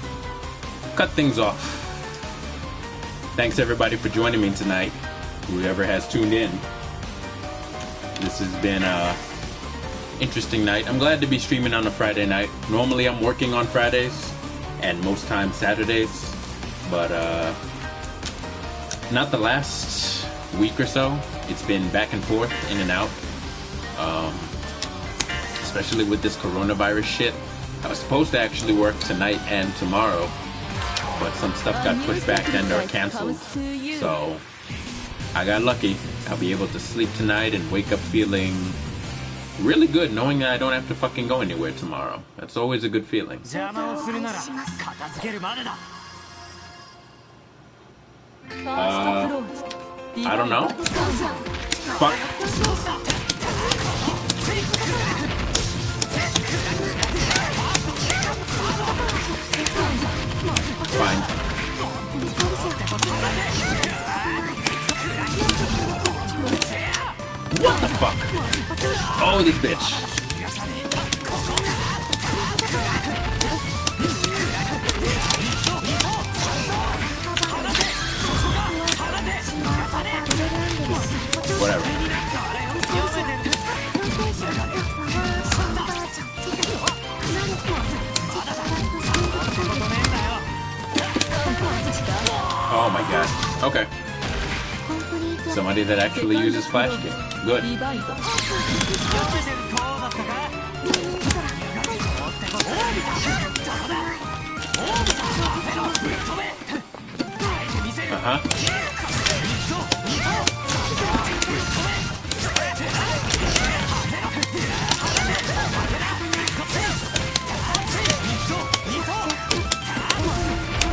cut things off. Thanks everybody for joining me tonight, whoever has tuned in. This has been a interesting night. I'm glad to be streaming on a Friday night. Normally I'm working on Fridays and most times Saturdays, but not the last week or so. It's been back and forth, in and out, especially with this coronavirus shit. I was supposed to actually work tonight and tomorrow, but some stuff got pushed back and or canceled, so I got lucky. I'll be able to sleep tonight and wake up feeling really good, knowing that I don't have to fucking go anywhere tomorrow. That's always a good feeling. 邪魔をするなら片付けるまでだ。ファーストクローズ I don't know. Fuck. Fine. What the fuck? Oh, this bitch. Whatever. Oh my god. Okay. Somebody that actually uses flash kick. Good. Uh-huh.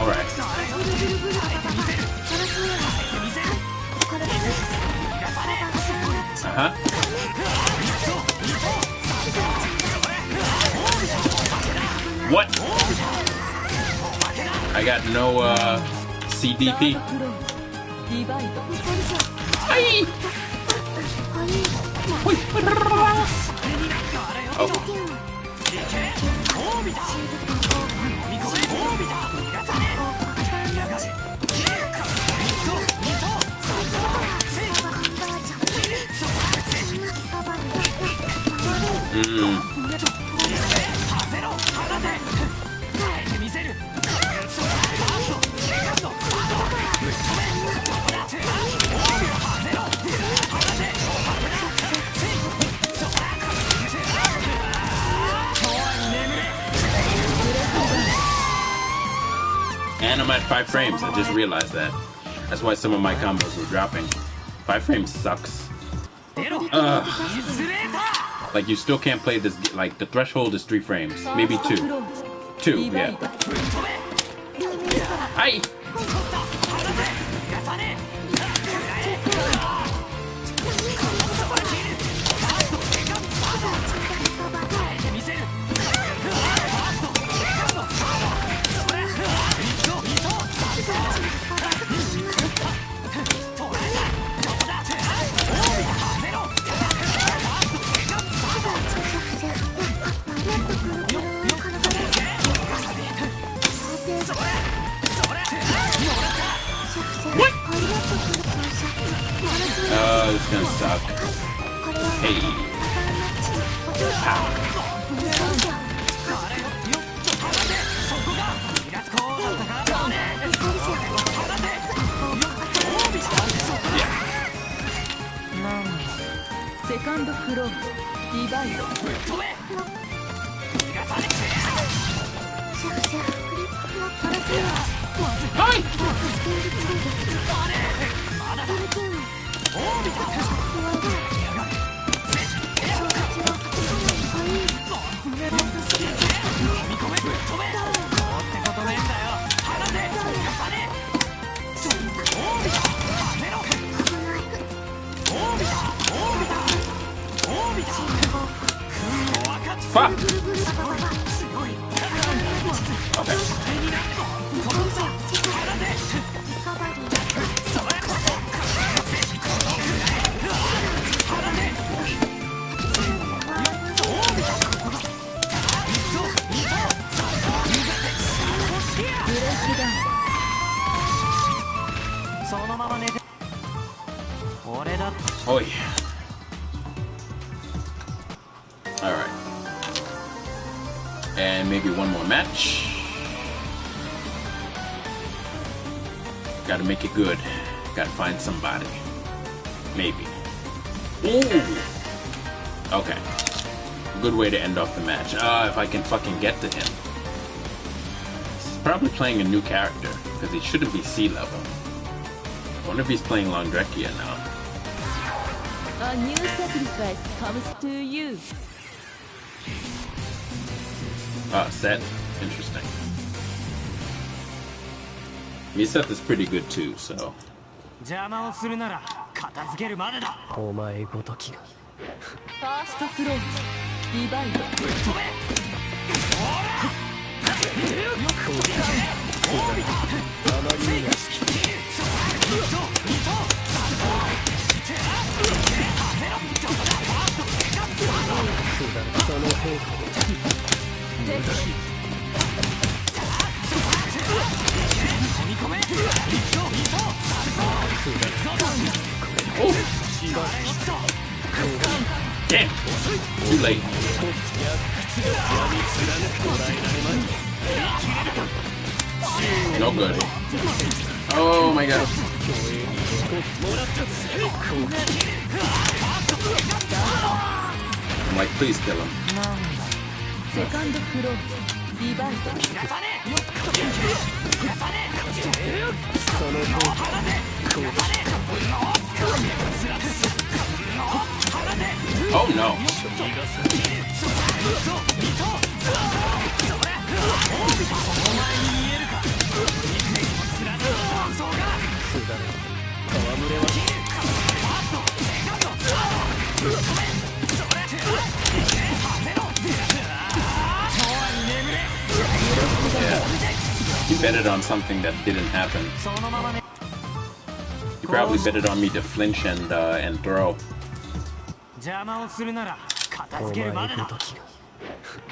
Alright. Uh-huh. What? I got no CDP. Aye. Oh. And I'm at 5 frames. I just realized that. That's why some of my combos were dropping. 5 frames sucks. Ugh. Like, you still can't play this. Like, the threshold is 3 frames. Maybe 2. 2, yeah. Hi! Oh, this is gonna suck. Hey. Pow. Yeah. Second floor, divide. Hi! Fuck! Okay. Oh yeah. Alright. And maybe one more match. Gotta make it good. Gotta find somebody. Maybe. Ooh! Okay. Good way to end off the match. If I can fucking get to him. He's probably playing a new character, because he shouldn't be sea level. I wonder if he's playing Longdrekia now. A new sacrifice comes to you. Set. Interesting. Miseth is pretty good too, so 邪魔をするなら片付けるまでだ。お前ごときがファーストクローズリバイド。ぶっ飛べ。Damn! Too late. No good. Oh my god. I'm like, please kill him. セカンドクローズリバイド。Oh no. Yeah. He betted on something that didn't happen. He probably betted on me to flinch and throw. 邪魔をするなら片お付けるまでだ。前ごときが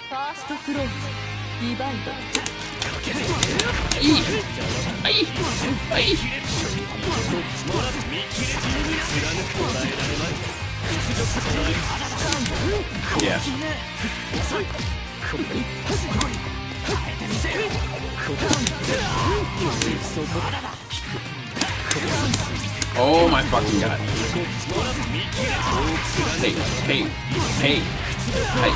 ファーストクローズリバイド。Yeah. Oh my fucking god. Hey, hey, hey, hey.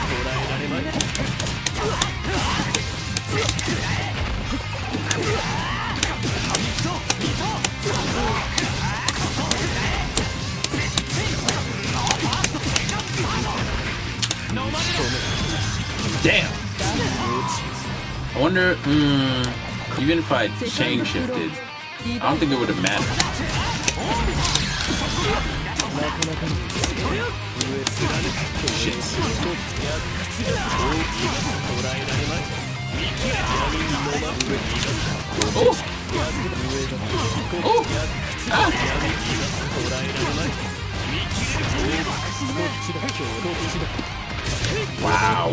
Damn. I wonder, even if I chain shifted, I don't think it would have mattered. Shit. Oh! Oh! Ah! Wow.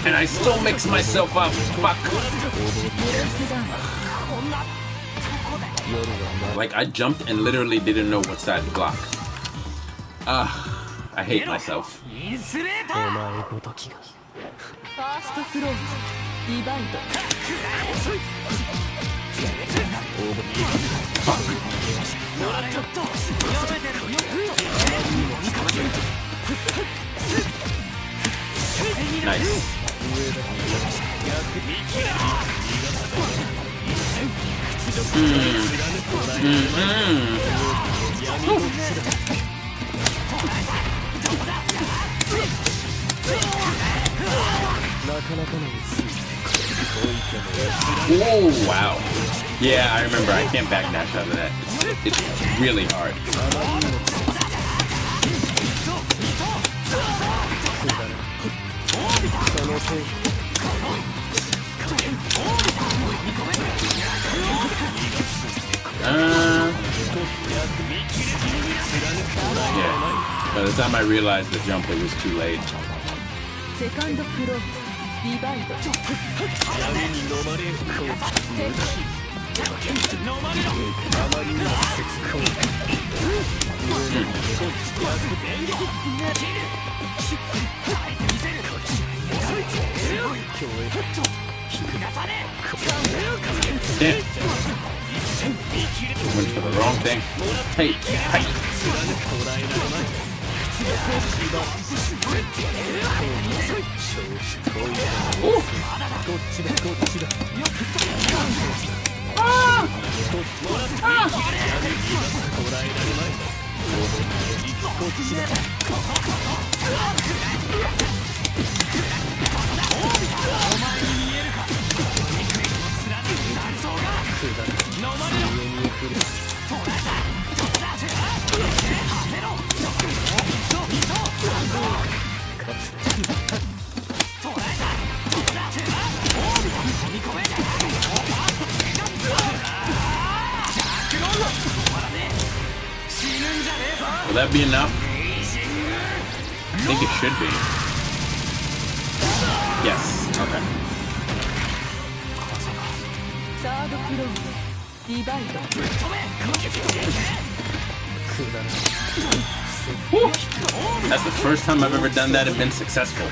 And I still mix myself up. Fuck. Like, I jumped and literally didn't know what side to block. I hate myself. インスレータおー。前ごときがファーストクローズリバイド。 Nice. Oh wow. Yeah, I remember. I can't backdash out of that. It's really hard. Yeah. By the time I realized the jump, it was too late. セカンドクローズリバイド。 Damn. Went for the wrong thing. Hey, hey. Ooh. Ah. that be enough? I think it should be. Yes. Okay. サードクローズディバイド Woo! That's the first time I've ever done that and been successful.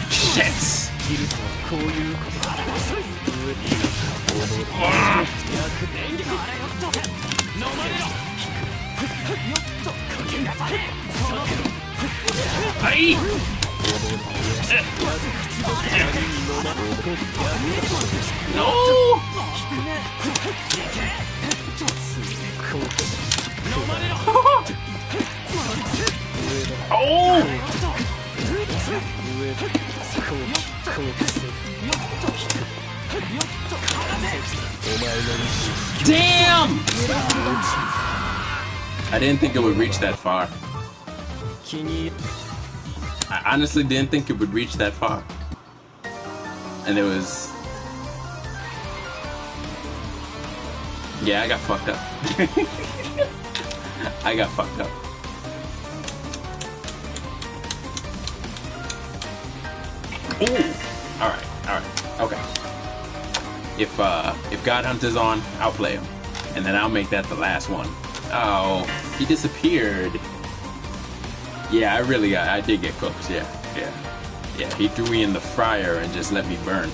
Shit! Hey! No! Oh! Damn! I didn't think it would reach that far. I honestly didn't think it would reach that far. And it was... Yeah, I got fucked up. I got fucked up. Ooh! Alright, okay. If God Hunter's on, I'll play him. And then I'll make that the last one. Oh, he disappeared. Yeah, I did get cooked, yeah. He threw me in the fryer and just let me burn.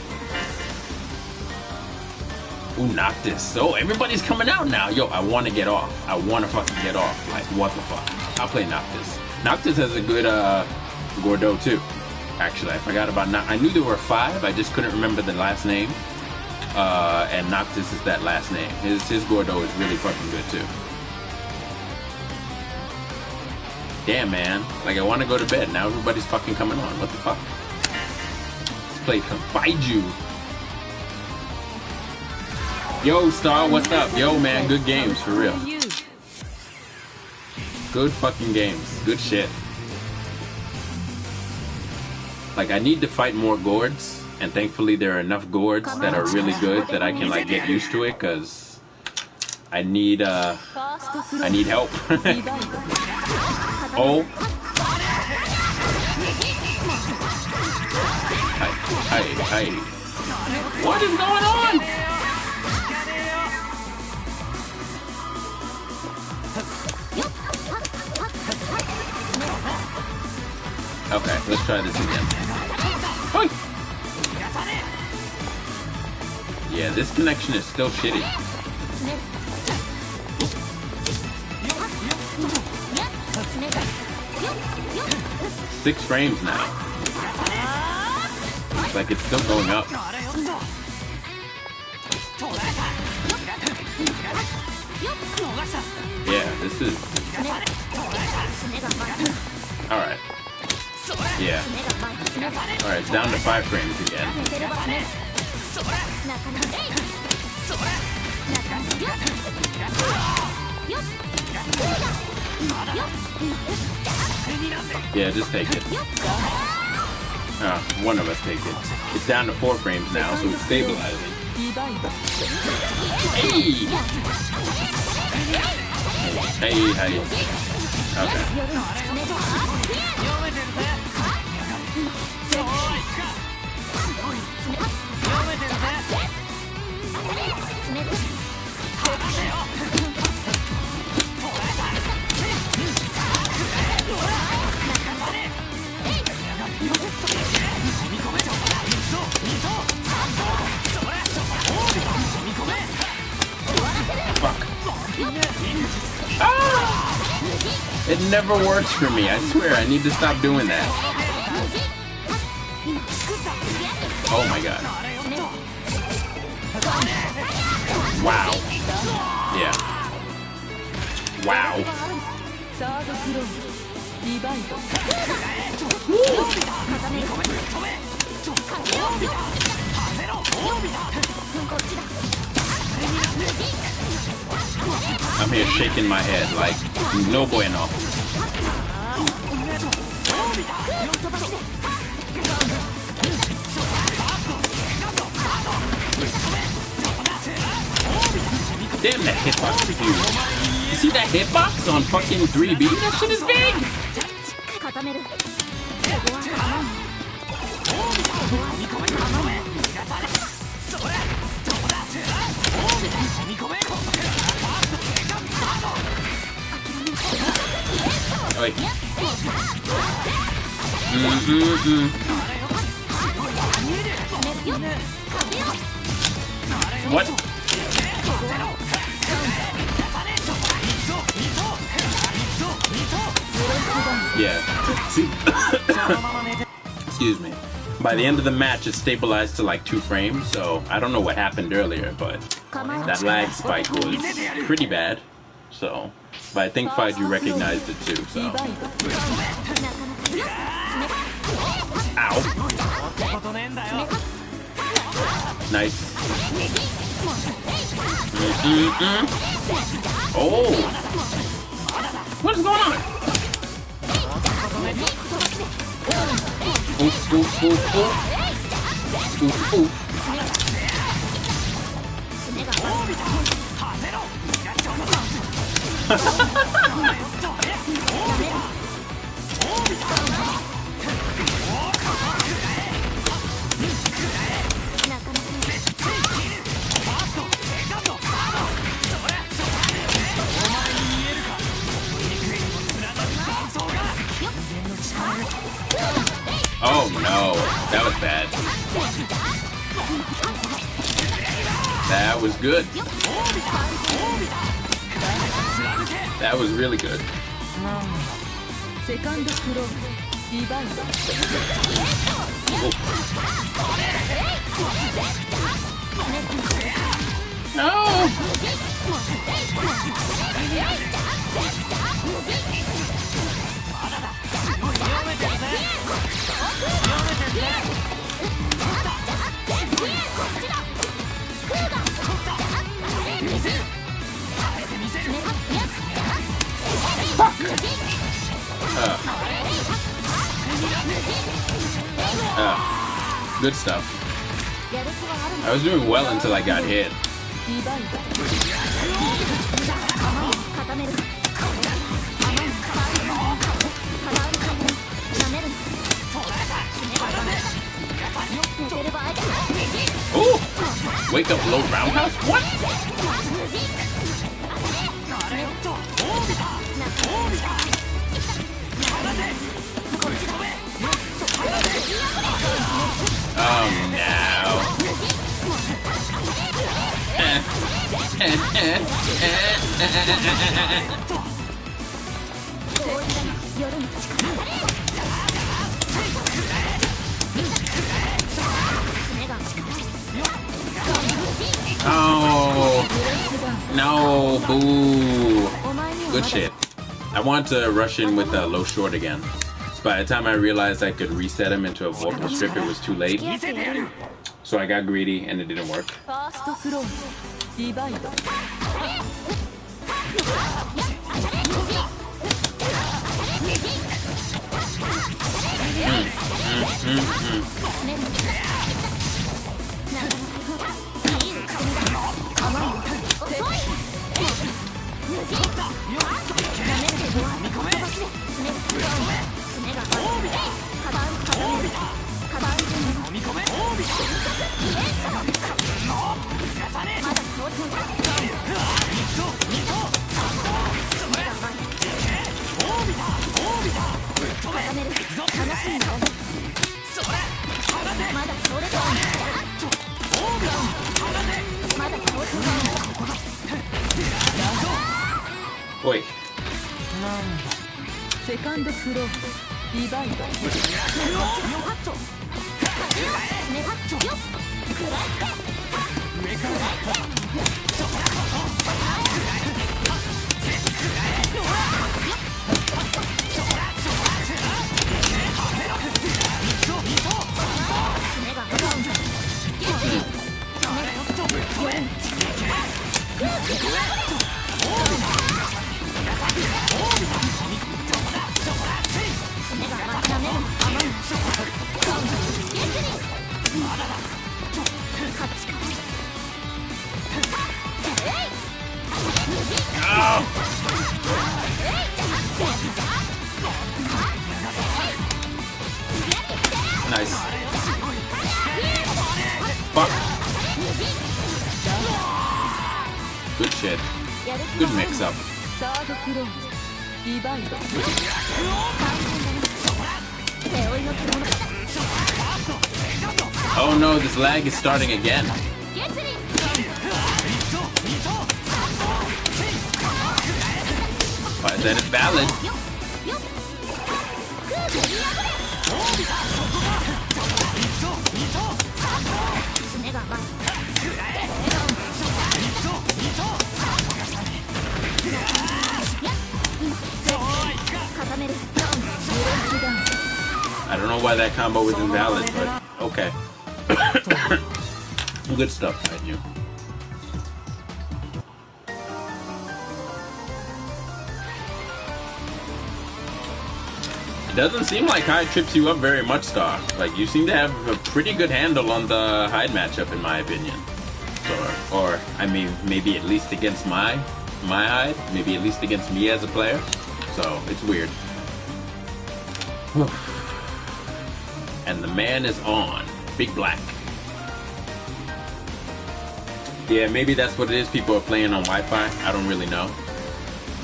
Ooh, Noctis. Oh, everybody's coming out now. Yo, I want to get off. I want to fucking get off. Like, what the fuck? I'll play Noctis. Noctis has a good, Gordo, too. Actually, I forgot about I knew there were 5, I just couldn't remember the last name. And Noctis is that last name. His Gordo is really fucking good, too. Damn, man. Like, I want to go to bed. Now everybody's fucking coming on. What the fuck? Let's play Kaiju. Yo, Star, what's up? Yo, man, good games, for real. Good fucking games. Good shit. Like, I need to fight more gourds, and thankfully there are enough gourds that are really good that I can, like, get used to it, because I need help. Oh. Hi. What is going on? Okay, let's try this again. Hi. Yeah, this connection is still shitty. 6 frames now. Looks like it's still going up. Yeah, this is... Alright. Yeah. Alright, it's down to 5 frames again. Yeah, just take it. One of us take it. It's down to 4 frames now, so it's stabilizing. Hey! Hey. Okay. Fuck. Ah! It never works for me. I swear, I need to stop doing that. Oh my god. Wow. Yeah. Wow. I'm here shaking my head like no bueno. Damn, that hitbox is huge. You see that hitbox on fucking 3B? That shit is big! Wait. What? Yeah. See? Excuse me. By the end of the match, it stabilized to like 2 frames, so I don't know what happened earlier, but that lag spike was pretty bad. So, but I think Hyde, you recognized it too, so. Ow. Nice. Oh! What is going on? Oof, oof, oof, oof. Oof, oof. Oh no, that was bad. That was good. That was really good. No! Good stuff. I was doing well until I got hit. Oh! Wake up low roundhouse? What? Oh no. Oh no, boo. Good shit. I wanted to rush in with a low short again. By the time I realized I could reset him into a vorpal strip, it was too late. So I got greedy and it didn't work. Wait. Second floor, divide. Nice. Fuck. Good shit. Good mix up. Oh no, this lag is starting again. But then it's valid. I don't know why that combo was invalid, but okay. Good stuff, I knew. It doesn't seem like Hyde trips you up very much, Star. Like, you seem to have a pretty good handle on the Hyde matchup, in my opinion. Or I mean, maybe at least against my Hyde. Maybe at least against me as a player. So, it's weird. And the man is on. Big Black. Yeah, maybe that's what it is. People are playing on Wi-Fi. I don't really know.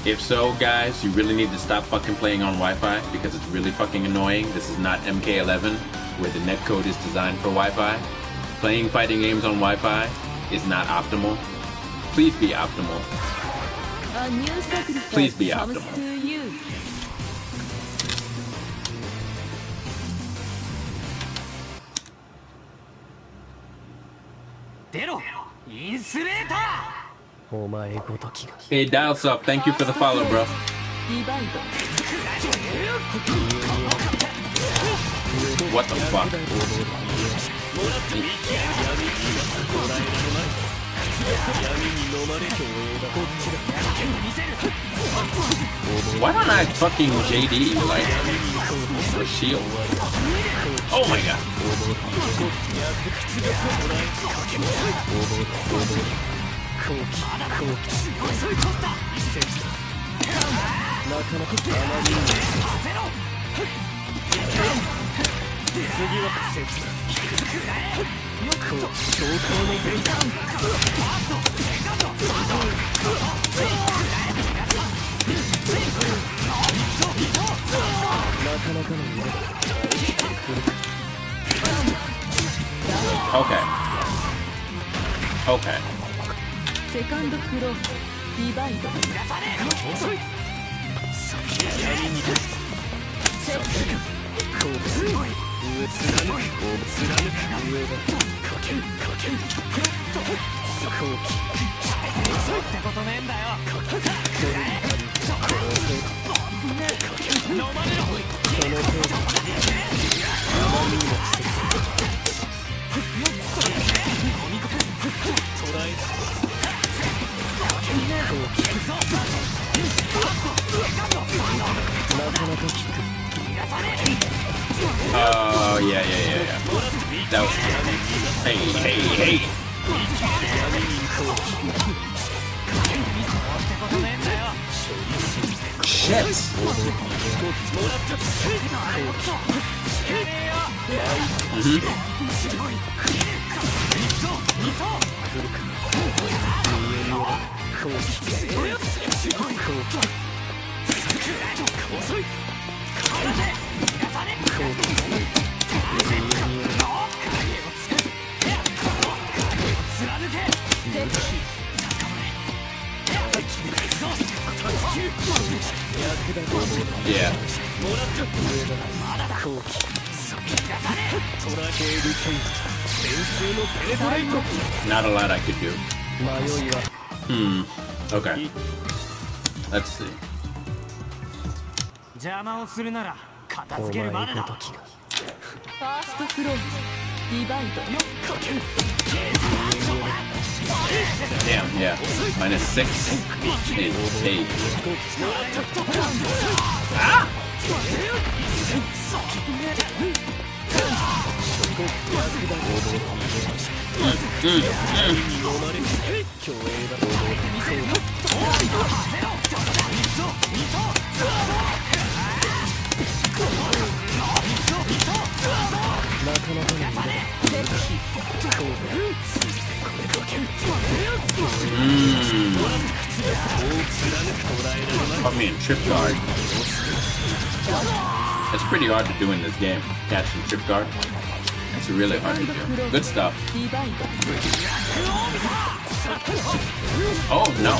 If so, guys, you really need to stop fucking playing on Wi-Fi because it's really fucking annoying. This is not MK11 where the netcode is designed for Wi-Fi. Playing fighting games on Wi-Fi is not optimal. Please be optimal. Please be optimal. Hey, Dial Sup, thank you for the follow, bro. What the fuck? Why don't I fucking JD like for shield? Oh my god. Okay. Okay. Oh, yeah. That was... Hey. Shit. Yeah. Not a lot I could do. Okay. Let's see. Damn, yeah. -6. 8. Ah! Put me in trip guard. It's pretty hard to do in this game. Catching trip guard. It's really hard to do. Good stuff. Oh no.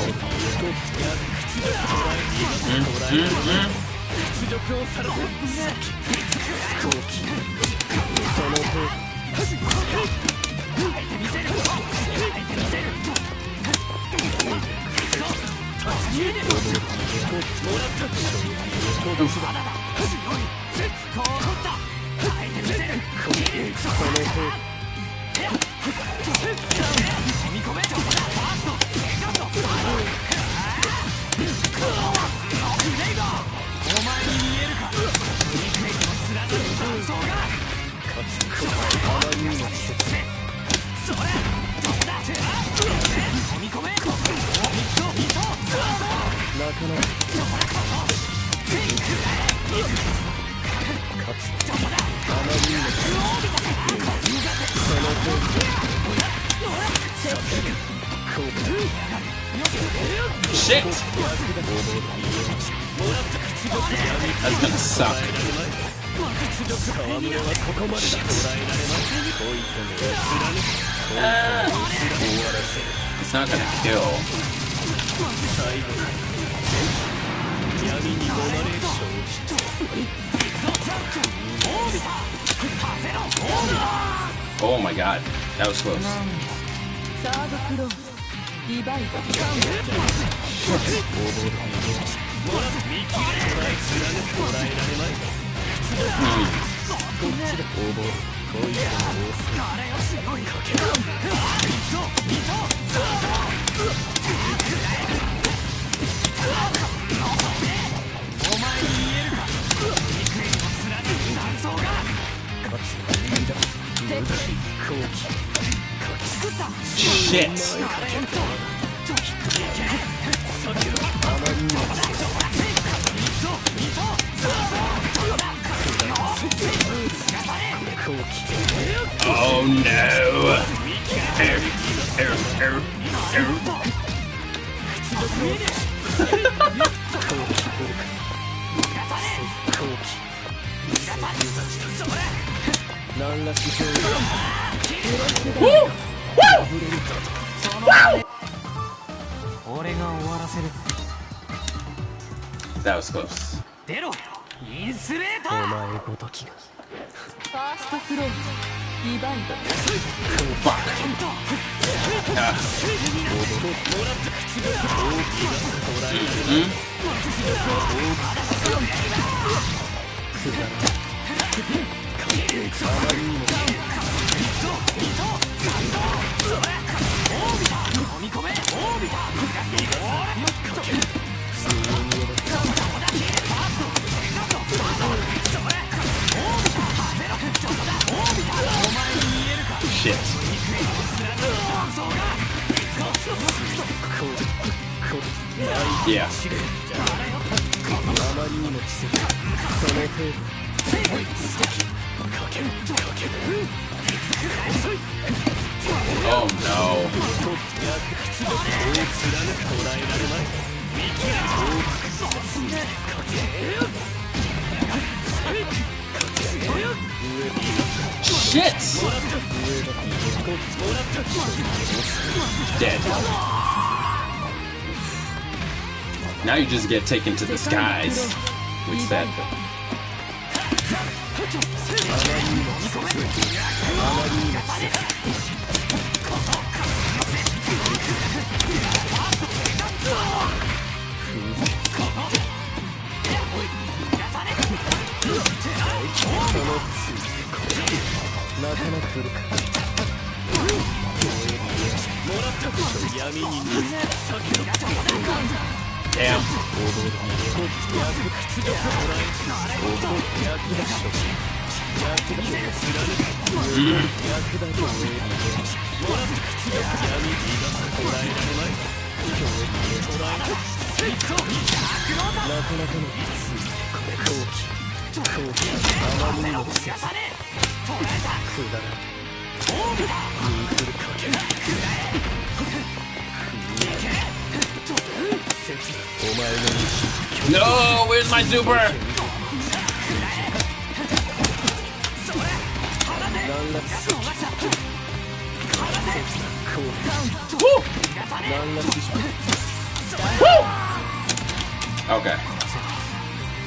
Shit! That's gonna suck. It's not gonna kill. Oh my god, that was close. Shit! Oh no! Woo! That was close. 出ろインスレータおー前ごときがファーストフローズディバイド Fuck. Ah. Shit. Yeah. Oh no. Shit! Dead. Now you just get taken to the skies. Which that. Damn. No, where's my super? Woo! Woo! Okay.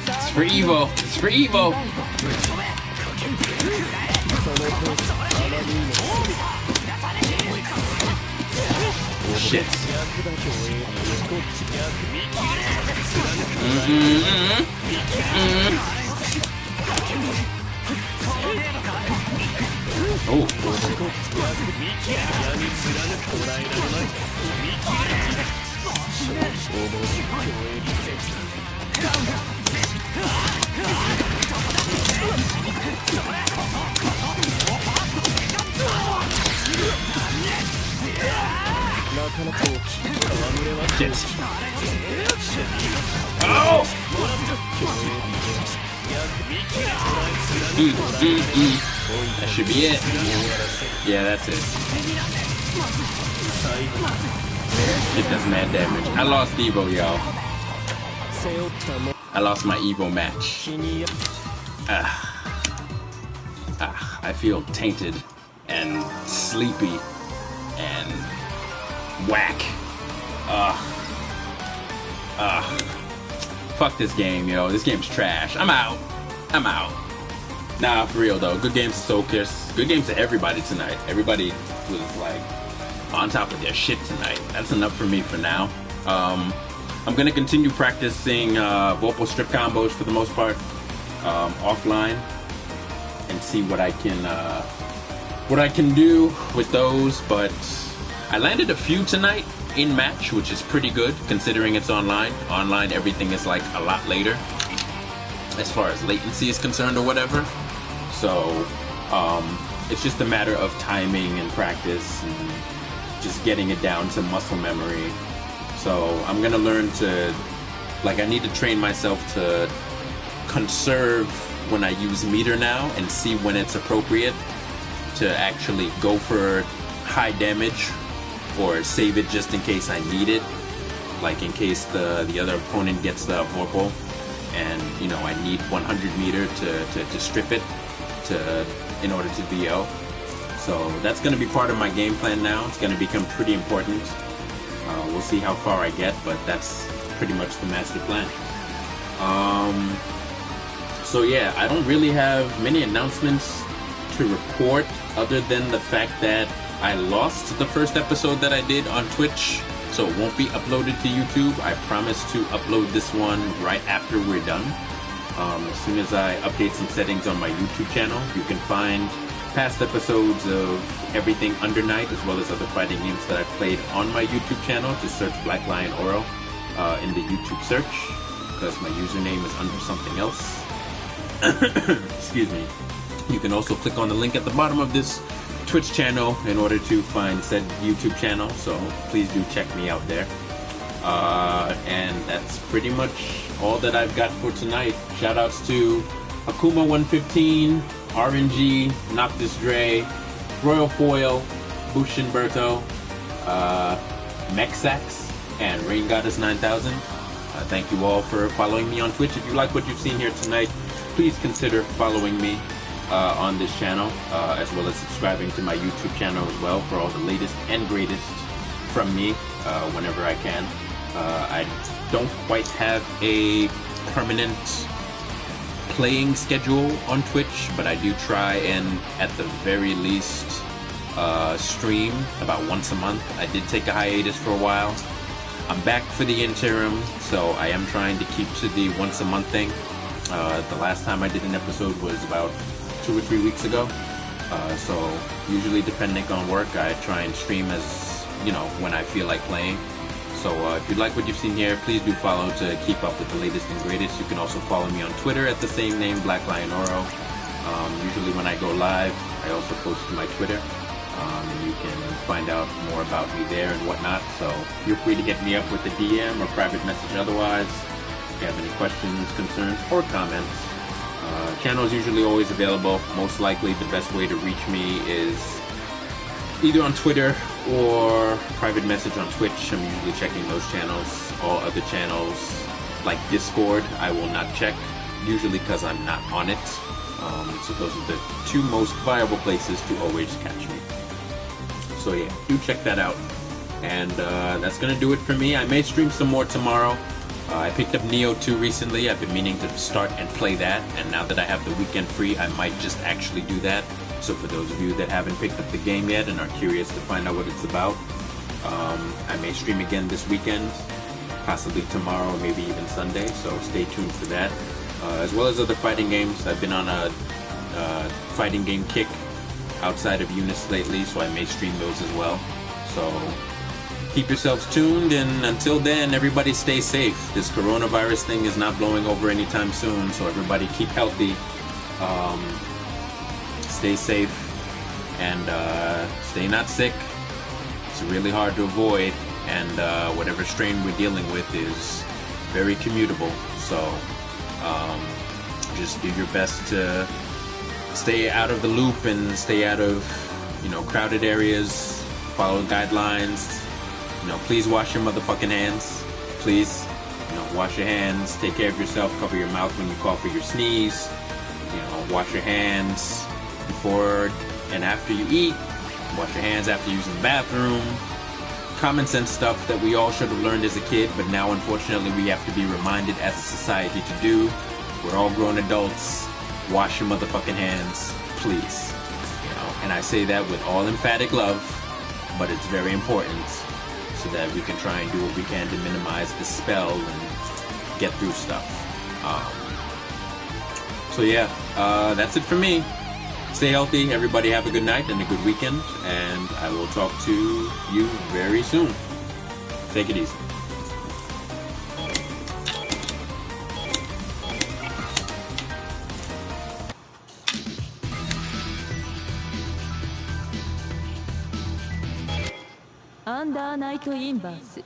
It's for Evo. It's for Evo. Shit. Oh. Shit. Oh! That should be it. Yeah, that's it. It does mad damage. I lost Evo, y'all. I lost my Evo match. I feel tainted and sleepy and whack. Fuck this game, yo. This game's trash. I'm out. Nah, for real though. Good games to Soulkiss. Good games to everybody tonight. Everybody was like on top of their shit tonight. That's enough for me for now. I'm gonna continue practicing Vorpal strip combos for the most part offline and see what I can do with those. But I landed a few tonight in match, which is pretty good considering it's online. Online, everything is like a lot later as far as latency is concerned or whatever. So it's just a matter of timing and practice and just getting it down to muscle memory. So I'm gonna learn to, like, I need to train myself to conserve when I use meter now and see when it's appropriate to actually go for high damage or save it just in case I need it, like in case the other opponent gets the Vorpal and, you know, I need 100 meter to strip it in order to VO. So that's going to be part of my game plan now. It's going to become pretty important. We'll see how far I get, but that's pretty much the master plan. So yeah, I don't really have many announcements to report other than the fact that I lost the first episode that I did on Twitch, so it won't be uploaded to YouTube. I promise to upload this one right after we're done. As soon as I update some settings on my YouTube channel, you can find past episodes of everything Under Night, as well as other fighting games that I've played on my YouTube channel. Just search Black Lion Oro in the YouTube search, because my username is under something else. Excuse me. You can also click on the link at the bottom of this Twitch channel in order to find said YouTube channel, so please do check me out there. And that's pretty much all that I've got for tonight. Shoutouts to Akuma115, RNG, Noctis Dre, Royal Foil, Bushinberto, Mexax, and Rain Goddess 9000. Thank you all for following me on Twitch. If you like what you've seen here tonight, please consider following me on this channel, as well as subscribing to my YouTube channel as well for all the latest and greatest from me whenever I can. I don't quite have a permanent playing schedule on Twitch, but I do try and at the very least stream about once a month. I did take a hiatus for a while. I'm back for the interim, so I am trying to keep to the once a month thing. The last time I did an episode was about 2 or 3 weeks ago. So usually depending on work, I try and stream as you know, when I feel like playing. So if you like what you've seen here, please do follow to keep up with the latest and greatest. You can also follow me on Twitter at the same name, Black Lion Oro. Usually when I go live, I also post to my Twitter. And you can find out more about me there and whatnot. So feel free to hit me up with a DM or private message otherwise. If you have any questions, concerns, or comments. Channel is usually always available. Most likely the best way to reach me is either on Twitter or private message on Twitch. I'm usually checking those channels. All other channels like Discord I will not check, usually because I'm not on it. So those are the two most viable places to always catch me. So yeah, do check that out. And that's gonna do it for me. I may stream some more tomorrow. I picked up Neo 2 recently. I've been meaning to start and play that, and now that I have the weekend free, I might just actually do that. So for those of you that haven't picked up the game yet and are curious to find out what it's about, I may stream again this weekend, possibly tomorrow, maybe even Sunday, so stay tuned for that. As well as other fighting games. I've been on a fighting game kick outside of Unis lately, so I may stream those as well. So keep yourselves tuned, and until then, everybody stay safe. This coronavirus thing is not blowing over anytime soon, so everybody keep healthy, stay safe, and stay not sick. It's really hard to avoid, and whatever strain we're dealing with is very commutable, so just do your best to stay out of the loop and stay out of, you know, crowded areas, follow guidelines. You know, please wash your motherfucking hands. Please, you know, wash your hands, take care of yourself, cover your mouth when you cough or you sneeze. You know, wash your hands before and after you eat. Wash your hands after using the bathroom. Common sense stuff that we all should have learned as a kid, but now unfortunately we have to be reminded as a society to do. We're all grown adults. Wash your motherfucking hands, please. You know, and I say that with all emphatic love, but it's very important, so that we can try and do what we can to minimize the spell and get through stuff. So yeah, that's it for me. Stay healthy, everybody have a good night and a good weekend, and I will talk to you very soon. Take it easy.アンダーナイトインバース